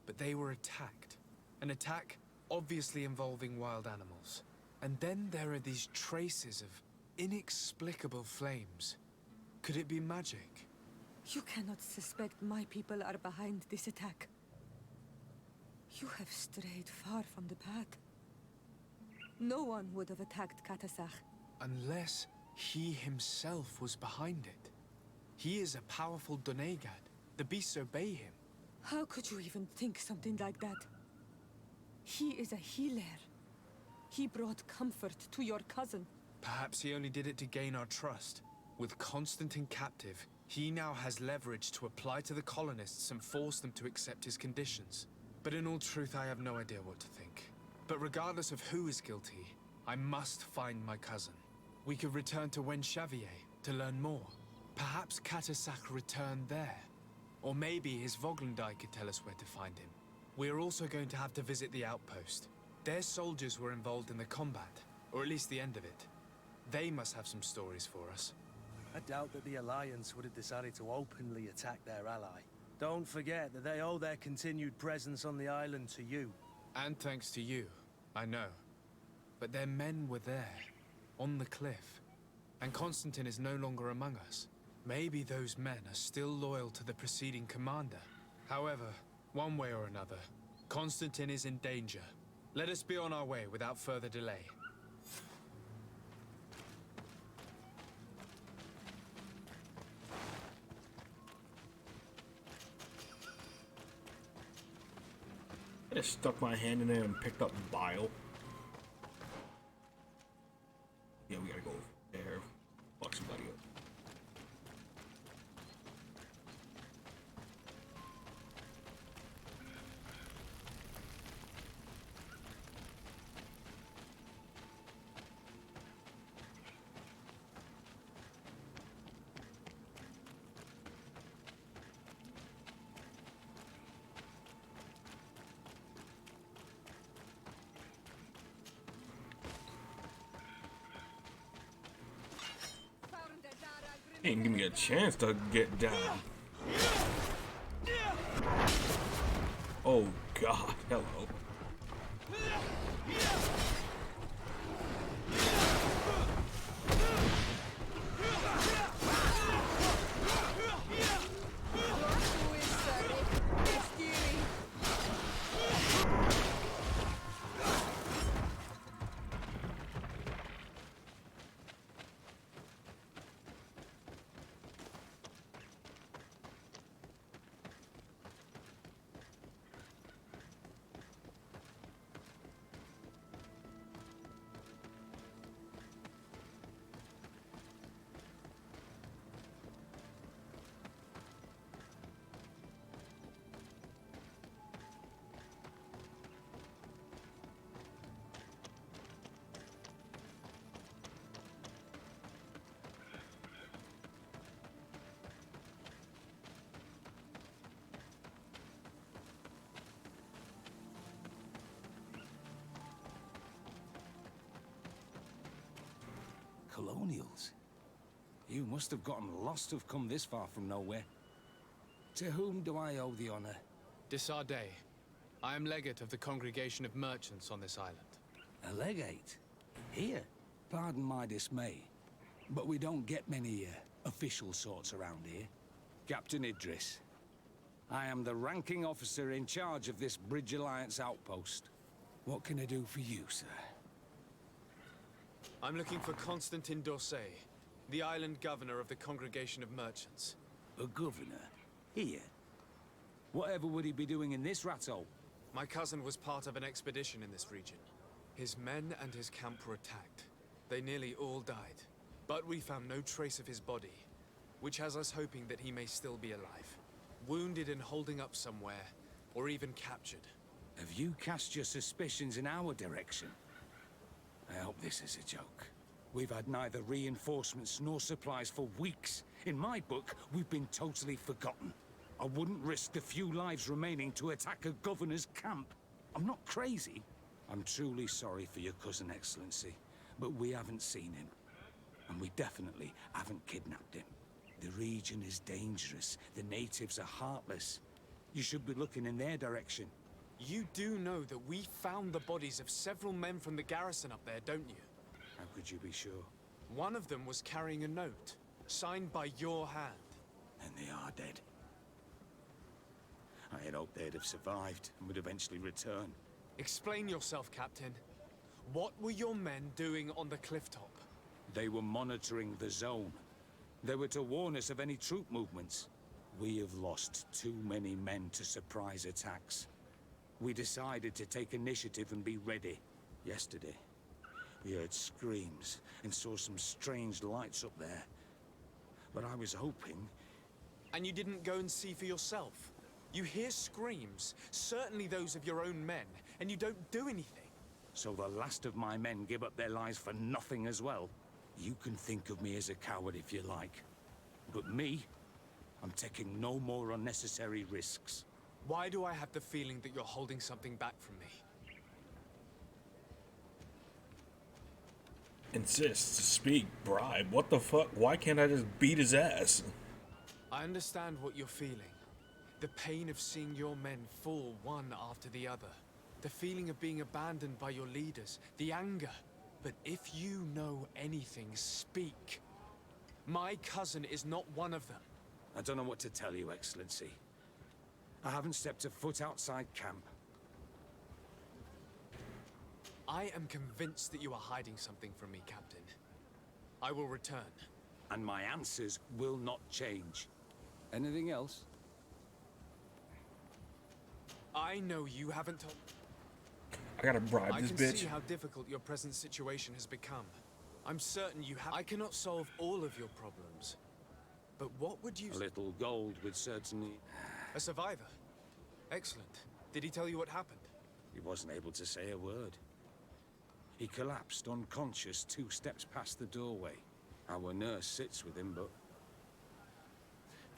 but they were attacked. An attack obviously involving wild animals. And then there are these traces of inexplicable flames. Could it be magic? You cannot suspect my people are behind this attack. You have strayed far from the path. No one would have attacked Katasach. Unless he himself was behind it. He is a powerful Donegad. The beasts obey him. How could you even think something like that? He is a healer. He brought comfort to your cousin. Perhaps he only did it to gain our trust. With Constantine captive, he now has leverage to apply to the colonists and force them to accept his conditions. But in all truth, I have no idea what to think. But regardless of who is guilty, I must find my cousin. We could return to Wen Xavier to learn more. Perhaps Katasach returned there. Or maybe his Voglendai could tell us where to find him. We are also going to have to visit the outpost. Their soldiers were involved in the combat, or at least the end of it. They must have some stories for us. I doubt that the Alliance would have decided to openly attack their ally. Don't forget that they owe their continued presence on the island to you. And thanks to you, I know. But their men were there, on the cliff. And Constantine is no longer among us. Maybe those men are still loyal to the preceding commander. However, one way or another, Constantine is in danger. Let us be on our way without further delay. I just stuck my hand in there and picked up bile. Yeah, we gotta go there. Fuck somebody up. Ain't give me a chance to get down. Oh God, hello. Colonials? You must have gotten lost to have come this far from nowhere. To whom do I owe the honor? Desardet. I am legate of the Congregation of Merchants on this island. A legate? Here? Pardon my dismay, but we don't get many official sorts around here. Captain Idris. I am the ranking officer in charge of this Bridge Alliance outpost. What can I do for you, sir? I'm looking for Constantin d'Orsay, the island governor of the Congregation of Merchants. A governor? Here? Whatever would he be doing in this rat hole? My cousin was part of an expedition in this region. His men and his camp were attacked. They nearly all died. But we found no trace of his body, which has us hoping that he may still be alive. Wounded and holding up somewhere, or even captured. Have you cast your suspicions in our direction? I hope this is a joke. We've had neither reinforcements nor supplies for weeks. In my book, we've been totally forgotten. I wouldn't risk the few lives remaining to attack a governor's camp. I'm not crazy. I'm truly sorry for your cousin, Excellency, but we haven't seen him. And we definitely haven't kidnapped him. The region is dangerous. The natives are heartless. You should be looking in their direction. You do know that we found the bodies of several men from the garrison up there, don't you? How could you be sure? One of them was carrying a note, signed by your hand. And they are dead. I had hoped they'd have survived and would eventually return. Explain yourself, Captain. What were your men doing on the clifftop? They were monitoring the zone. They were to warn us of any troop movements. We have lost too many men to surprise attacks. We decided to take initiative and be ready. Yesterday, we heard screams and saw some strange lights up there. But I was hoping... And you didn't go and see for yourself? You hear screams, certainly those of your own men, and you don't do anything. So the last of my men give up their lives for nothing as well? You can think of me as a coward if you like. But me, I'm taking no more unnecessary risks. Why do I have the feeling that you're holding something back from me? Insists to speak, bribe. What the fuck? Why can't I just beat his ass? I understand what you're feeling. The pain of seeing your men fall one after the other. The feeling of being abandoned by your leaders. The anger. But if you know anything, speak. My cousin is not one of them. I don't know what to tell you, Excellency. I haven't stepped a foot outside camp. I am convinced that you are hiding something from me, Captain. I will return. And my answers will not change. Anything else? I know you haven't told... I gotta bribe this bitch. I can see how difficult your present situation has become. I'm certain you have... I cannot solve all of your problems. But what would you... A little gold would certainly... A survivor? Excellent. Did he tell you what happened? He wasn't able to say a word. He collapsed unconscious 2 steps past the doorway. Our nurse sits with him, but...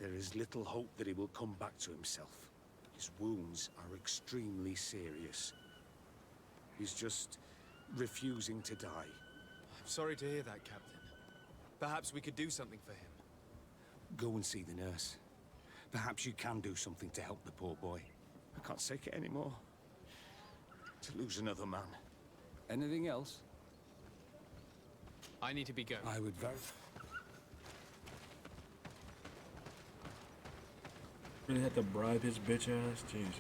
there is little hope that he will come back to himself. His wounds are extremely serious. He's just refusing to die. I'm sorry to hear that, Captain. Perhaps we could do something for him. Go and see the nurse. Perhaps you can do something to help the poor boy. I can't take it anymore. To lose another man. Anything else? I need to be going. I would very... Really have to bribe his bitch ass? Jesus.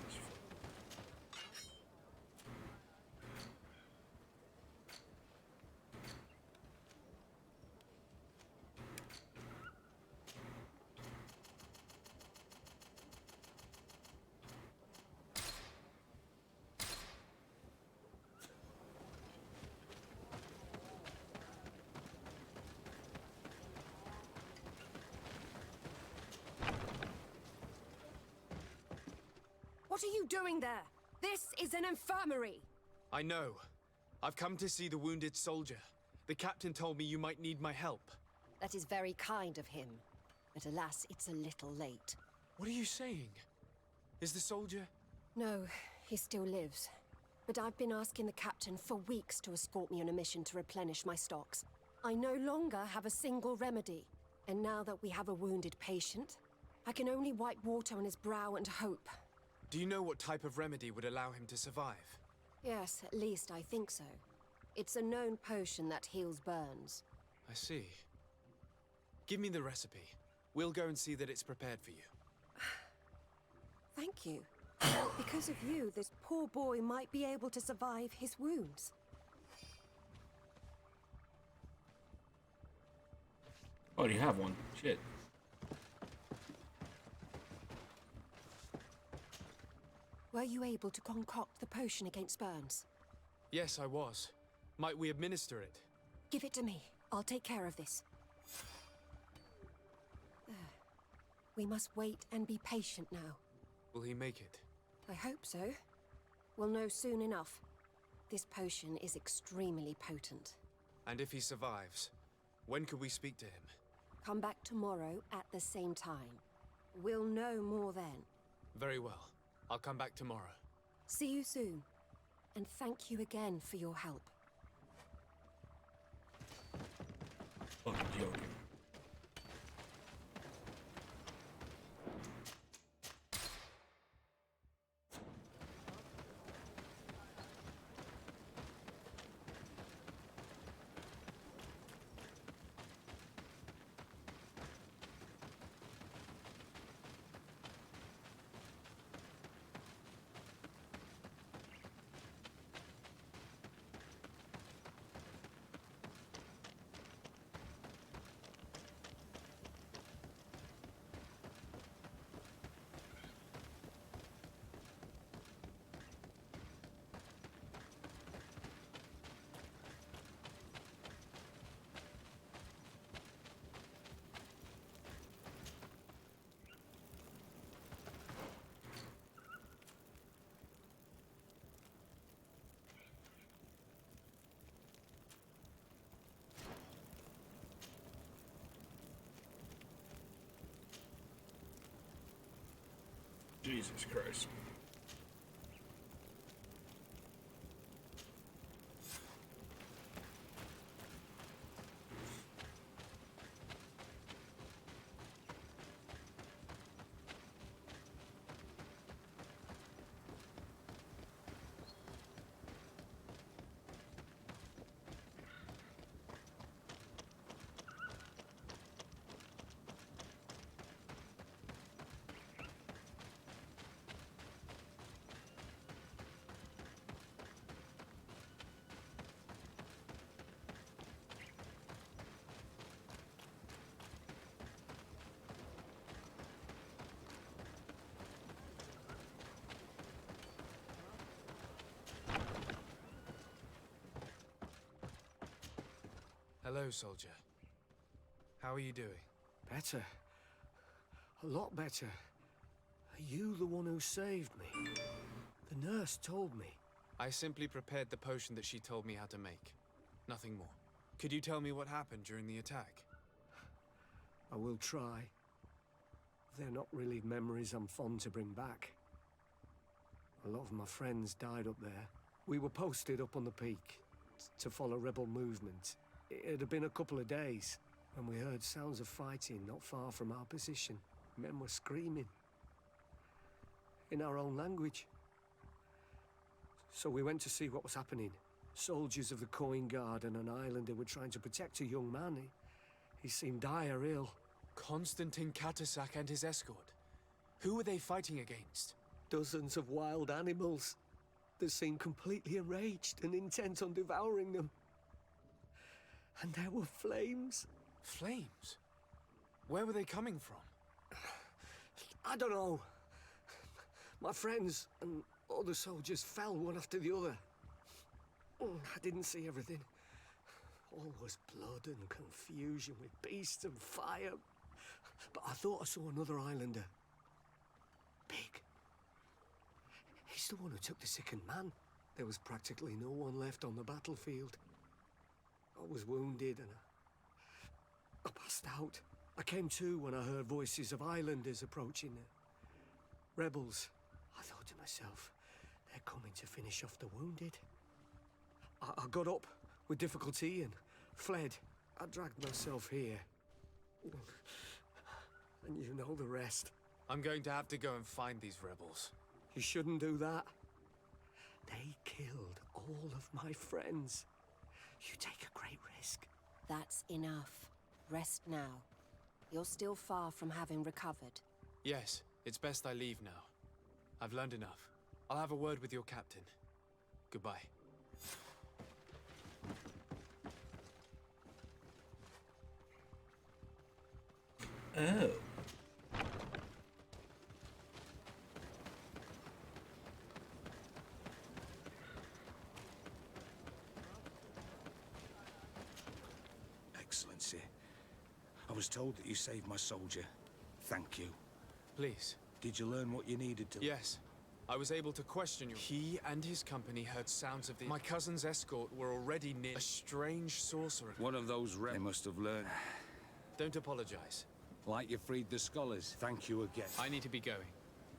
What are you doing there? This is an infirmary! I know. I've come to see the wounded soldier. The captain told me you might need my help. That is very kind of him. But alas, it's a little late. What are you saying? Is the soldier... No, he still lives. But I've been asking the captain for weeks to escort me on a mission to replenish my stocks. I no longer have a single remedy. And now that we have a wounded patient, I can only wipe water on his brow and hope. Do you know what type of remedy would allow him to survive? Yes, at least I think so. It's a known potion that heals burns. I see. Give me the recipe. We'll go and see that it's prepared for you. Thank you. Because of you, this poor boy might be able to survive his wounds. I already have one. Shit. Were you able to concoct the potion against burns? Yes, I was. Might we administer it? Give it to me. I'll take care of this. We must wait and be patient now. Will he make it? I hope so. We'll know soon enough. This potion is extremely potent. And if he survives, when could we speak to him? Come back tomorrow at the same time. We'll know more then. Very well. I'll come back tomorrow. See you soon. And thank you again for your help. Fucking joking. Jesus Christ. Hello, soldier. How are you doing? Better. A lot better. Are you the one who saved me? The nurse told me. I simply prepared the potion that she told me how to make. Nothing more. Could you tell me what happened during the attack? I will try. They're not really memories I'm fond to bring back. A lot of my friends died up there. We were posted up on the peak to follow rebel movement. It had been a couple of days when we heard sounds of fighting not far from our position. Men were screaming in our own language. So we went to see what was happening. Soldiers of the Coin Guard and an islander were trying to protect a young man. He seemed dire ill. Constantine Katasak and his escort. Who were they fighting against? Dozens of wild animals. They seemed completely enraged and intent on devouring them. And there were flames. Flames? Where were they coming from? I don't know. My friends and other soldiers fell one after the other. I didn't see everything. All was blood and confusion with beasts and fire. But I thought I saw another islander. Big. He's the one who took the sickened man. There was practically no one left on the battlefield. I was wounded and I passed out. I came to when I heard voices of islanders approaching. Rebels. I thought to myself, they're coming to finish off the wounded. I got up with difficulty and fled. I dragged myself here. And you know the rest. I'm going to have to go and find these rebels. You shouldn't do that. They killed all of my friends. You take a great risk. That's enough. Rest now. You're still far from having recovered. Yes, it's best I leave now. I've learned enough. I'll have a word with your captain. Goodbye. Oh. Excellency, I was told that you saved my soldier. Thank you. Please. Did you learn what you needed to? Yes. I was able to question you. He and his company heard sounds of the... My cousin's escort were already near a strange sorcerer. One of those They must have learned. Don't apologize. Like you freed the scholars. Thank you again. I need to be going.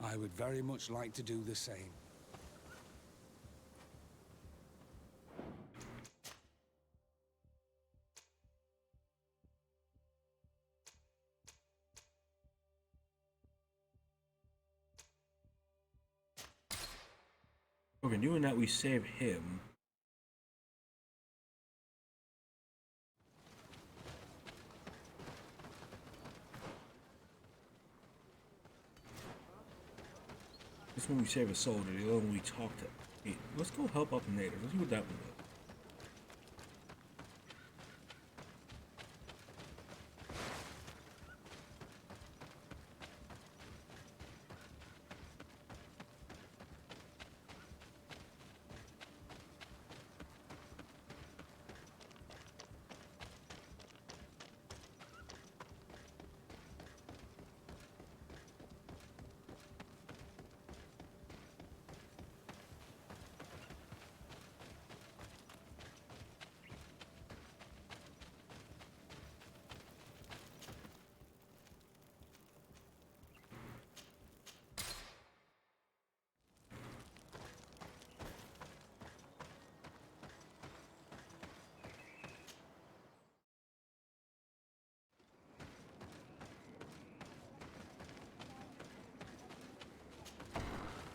I would very much like to do the same. Okay, doing that, we save him. This one we save a soldier, the other one we talk to. Hey, let's go help out the natives. Let's see what that one does.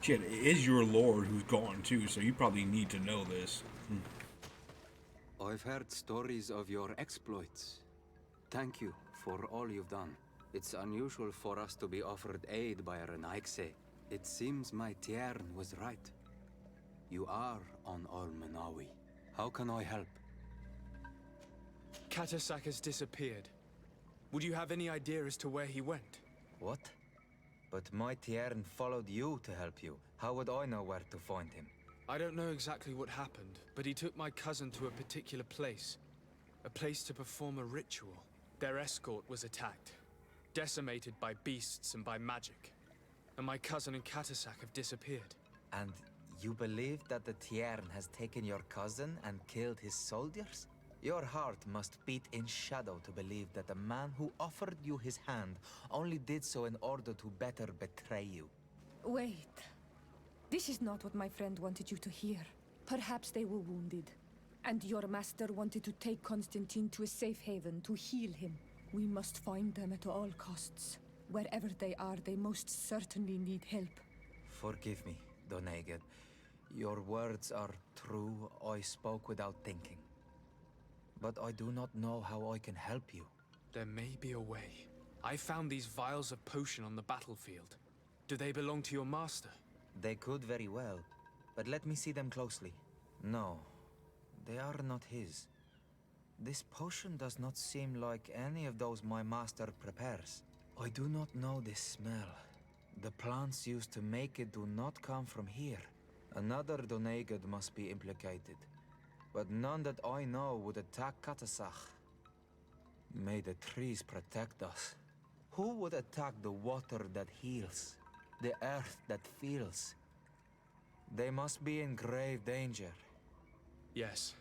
Shit, it is your lord who's gone too, so you probably need to know this. I've heard stories of your exploits. Thank you for all you've done. It's unusual for us to be offered aid by a Renaigse. It seems my Tiern was right. You are on Al-Manawi. How can I help? Katasak has disappeared. Would you have any idea as to where he went? What? But my Tiern followed you to help you. How would I know where to find him? I don't know exactly what happened, but he took my cousin to a particular place. A place to perform a ritual. Their escort was attacked, decimated by beasts and by magic. And my cousin and Katasak have disappeared. And you believe that the Tiern has taken your cousin and killed his soldiers? Your heart must beat in shadow to believe that the man who offered you his hand only did so in order to better betray you. Wait. This is not what my friend wanted you to hear. Perhaps they were wounded, and your master wanted to take Constantine to a safe haven to heal him. We must find them at all costs. Wherever they are, they most certainly need help. Forgive me, Doneged. Your words are true. I spoke without thinking. But I do not know how I can help you. There may be a way. I found these vials of potion on the battlefield. Do they belong to your master? They could very well, but let me see them closely. No, they are not his. This potion does not seem like any of those my master prepares. I do not know this smell. The plants used to make it do not come from here. Another Doneged must be implicated, but none that I know would attack Katasak. May the trees protect us. Who would attack the water that heals? The earth that feels? They must be in grave danger. Yes.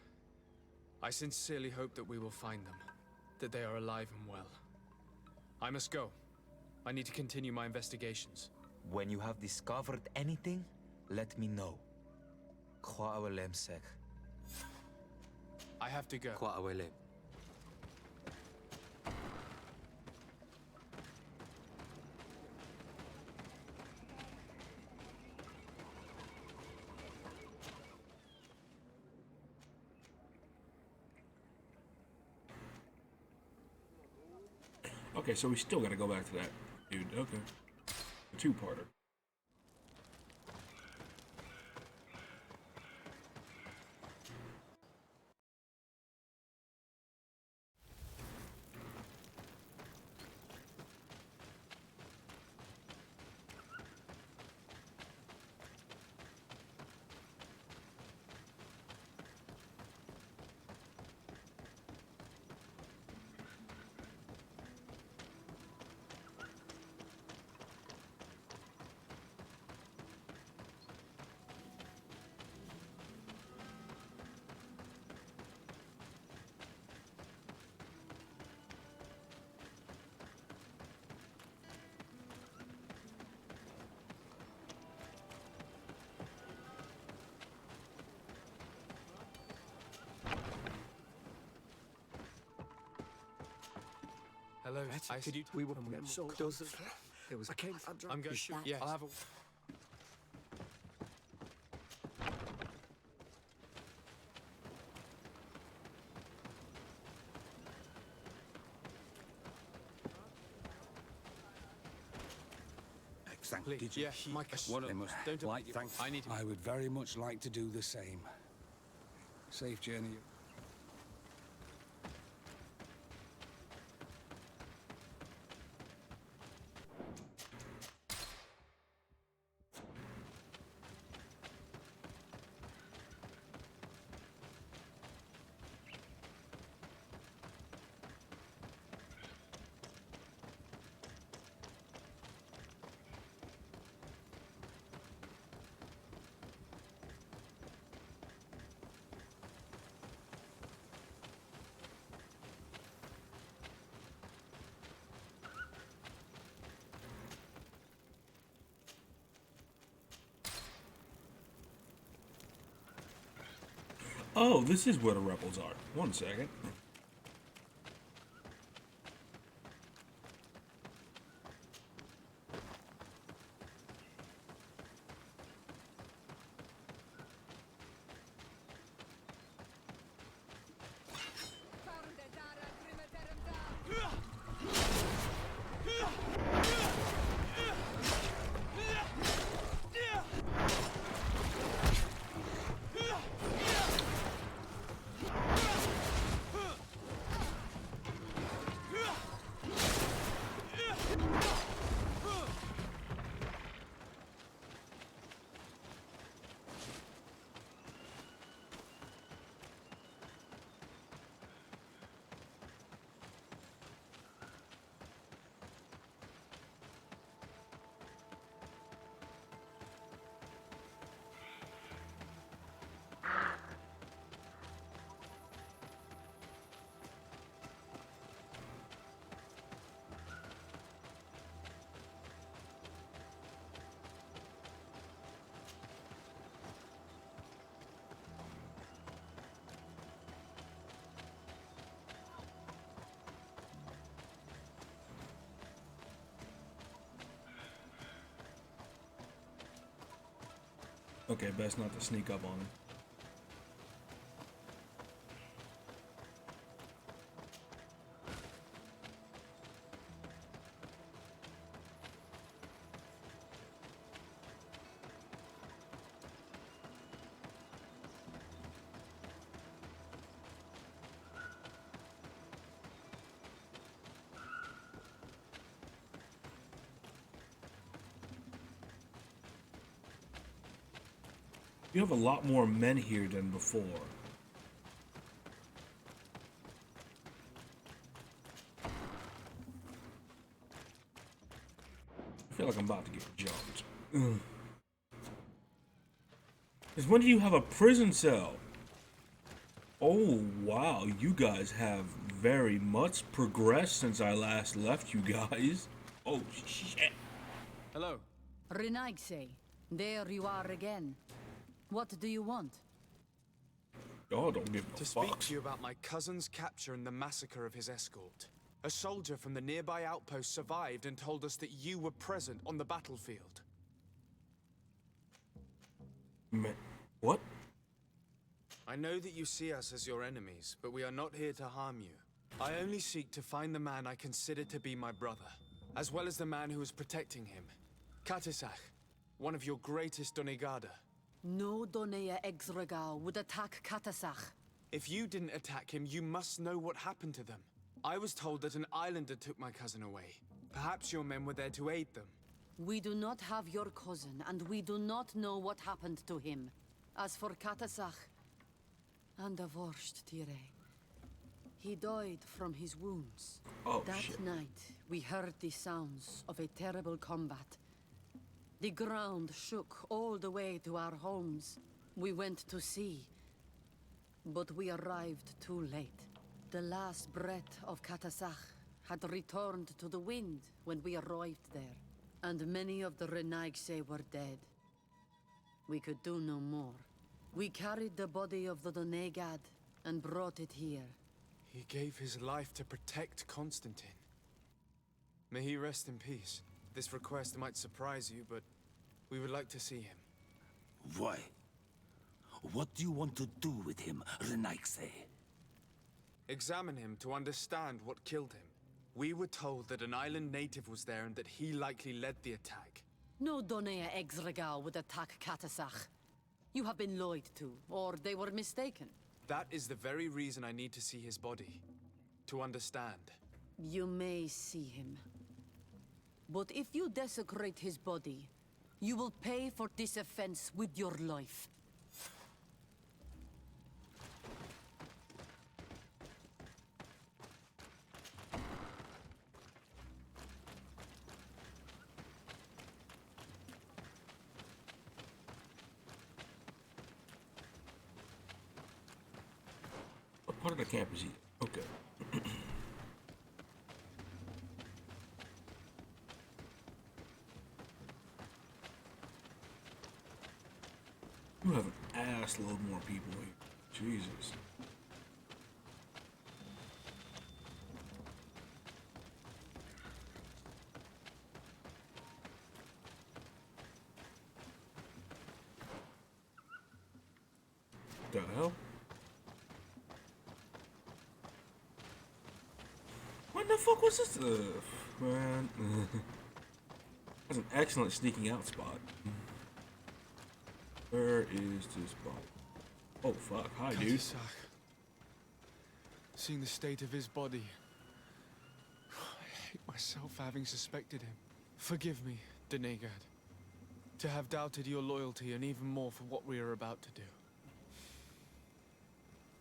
I sincerely hope that we will find them. That they are alive and well. I must go. I need to continue my investigations. When you have discovered anything, let me know. I have to go. Okay, so we still gotta go back to that dude. Okay. A two-parter. Hello. Could you? We were so close. It was. I came. I'm going. Yeah, I'll have a. Please, Did you? Yeah, my They must don't like you. I need to. I would very much like to do the same. Safe journey. Oh, this is where the rebels are. One second. Okay, best not to sneak up on him. You have a lot more men here than before. I feel like I'm about to get jumped. Because when do you have a prison cell? Oh, wow. You guys have very much progressed since I last left you guys. Oh, shit. Hello. Renaigse, there you are again. What do you want? Oh, don't give To a speak fuck. to you about my cousin's capture and the massacre of his escort. A soldier from the nearby outpost survived and told us that you were present on the battlefield. Man, what? I know that you see us as your enemies, but we are not here to harm you. I only seek to find the man I consider to be my brother, as well as the man who is protecting him. Katisach, one of your greatest Donegada. No Donea Exregao would attack Katasach. If you didn't attack him, you must know what happened to them. I was told that an islander took my cousin away. Perhaps your men were there to aid them. We do not have your cousin, and we do not know what happened to him. As for Katasach, and the Vorst, Tire, he died from his wounds. Oh, that shit. night, we heard the sounds of a terrible combat. The ground shook all the way to our homes. We went to see, but we arrived too late. The last breath of Katasach had returned to the wind when we arrived there, and many of the Renaigse were dead. We could do no more. We carried the body of the Donegad and brought it here. He gave his life to protect Constantine. May he rest in peace. This request might surprise you, but we would like to see him. Why? What do you want to do with him, Renaigse? Examine him to understand what killed him. We were told that an island native was there and that he likely led the attack. No Donea Exregal would attack Katasach. You have been lied to, or they were mistaken. That is the very reason I need to see his body. To understand. You may see him. But if you desecrate his body, you will pay for this offense with your life. What part of the camp is he? Okay. You have an ass load more people here. Jesus. The hell? What the fuck was this? Man. That's an excellent sneaking out spot. Where is this body? Oh fuck, hi dude. Katasach. Seeing the state of his body. I hate myself for having suspected him. Forgive me, Denegad. To have doubted your loyalty and even more for what we are about to do.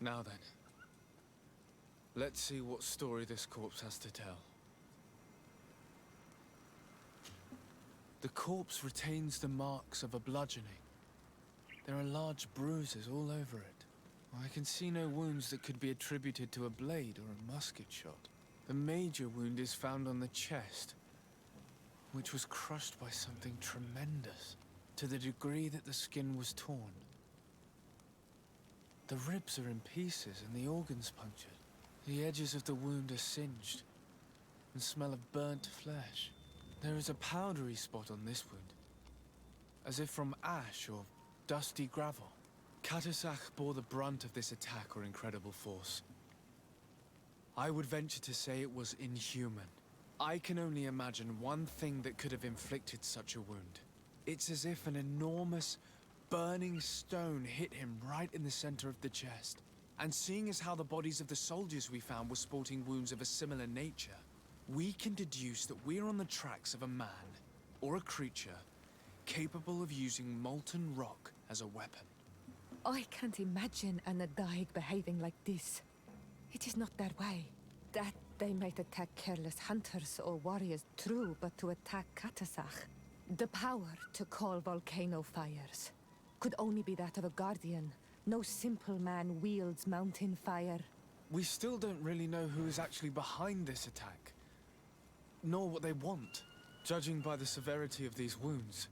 Now then. Let's see what story this corpse has to tell. The corpse retains the marks of a bludgeoning. There are large bruises all over it. I can see no wounds that could be attributed to a blade or a musket shot. The major wound is found on the chest, which was crushed by something tremendous, to the degree that the skin was torn. The ribs are in pieces and the organs punctured. The edges of the wound are singed and smell of burnt flesh. There is a powdery spot on this wound, as if from ash or dusty gravel. Katasach bore the brunt of this attack or incredible force. I would venture to say it was inhuman. I can only imagine one thing that could have inflicted such a wound. It's as if an enormous, burning stone hit him right in the center of the chest. And seeing as how the bodies of the soldiers we found were sporting wounds of a similar nature, we can deduce that we're on the tracks of a man, or a creature, capable of using molten rock as a weapon. I can't imagine an Adaig behaving like this. It is not their way. That they might attack careless hunters or warriors, true, but to attack Katasach, the power to call volcano fires, could only be that of a guardian. No simple man wields mountain fire. We still don't really know who is actually behind this attack, nor what they want. Judging by the severity of these wounds,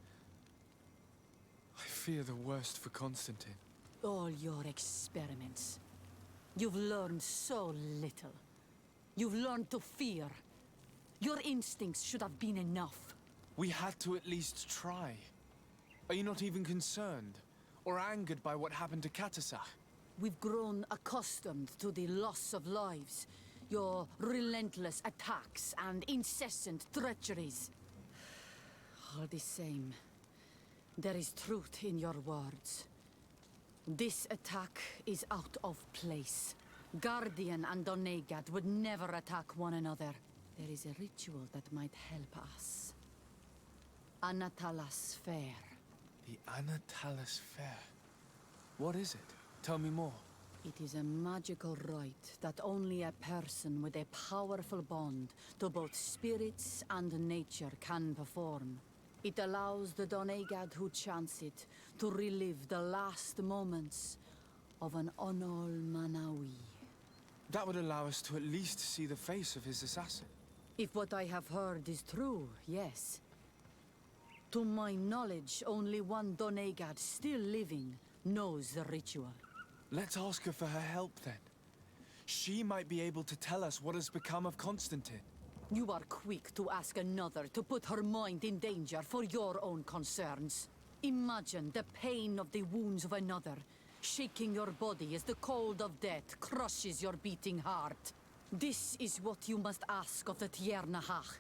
I fear the worst for Constantine. All your experiments. You've learned so little. You've learned to fear. Your instincts should have been enough. We had to at least try. Are you not even concerned or angered by what happened to Katasach? We've grown accustomed to the loss of lives, your relentless attacks and incessant treacheries. All the same, there is truth in your words. This attack is out of place. Guardian and Donegad would never attack one another. There is a ritual that might help us. Anatalas Fair. The Anatalas Fair. What is it? Tell me more. It is a magical rite that only a person with a powerful bond to both spirits and nature can perform. It allows the Donegad who chants it to relive the last moments of an Onol Manawi. That would allow us to at least see the face of his assassin. If what I have heard is true, yes. To my knowledge, only one Donegad still living knows the ritual. Let's ask her for her help then. She might be able to tell us what has become of Constantine. You are quick to ask another to put her mind in danger for your own concerns. Imagine the pain of the wounds of another, shaking your body as the cold of death crushes your beating heart. This is what you must ask of the Tiernahach.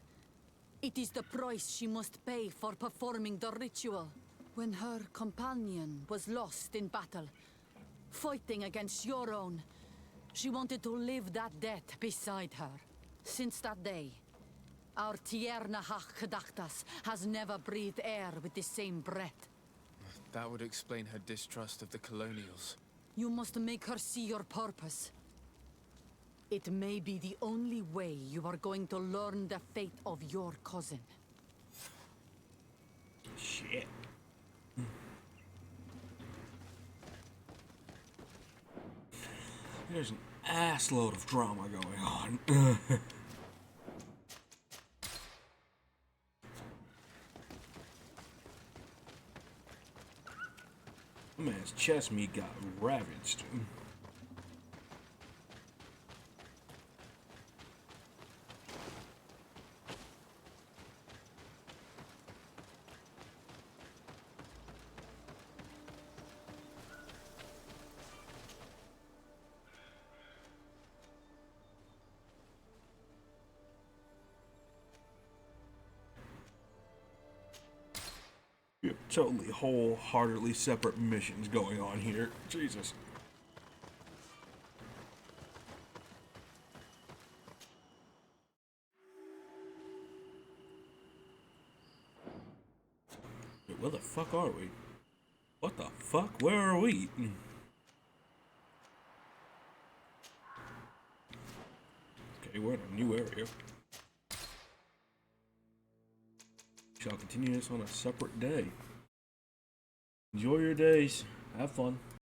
It is the price she must pay for performing the ritual. When her companion was lost in battle, fighting against your own, she wanted to live that death beside her. Since that day, our Tiernahach Kadachtas has never breathed air with the same breath. That would explain her distrust of the colonials. You must make her see your purpose. It may be the only way you are going to learn the fate of your cousin. Shit. There's an assload of drama going on. Man's chest meat got ravaged. You have totally wholeheartedly separate missions going on here. Jesus. Wait, where the fuck are we? What the fuck? Where are we? Okay, we're in a new area. Shall continue this on a separate day. Enjoy your days. Have fun.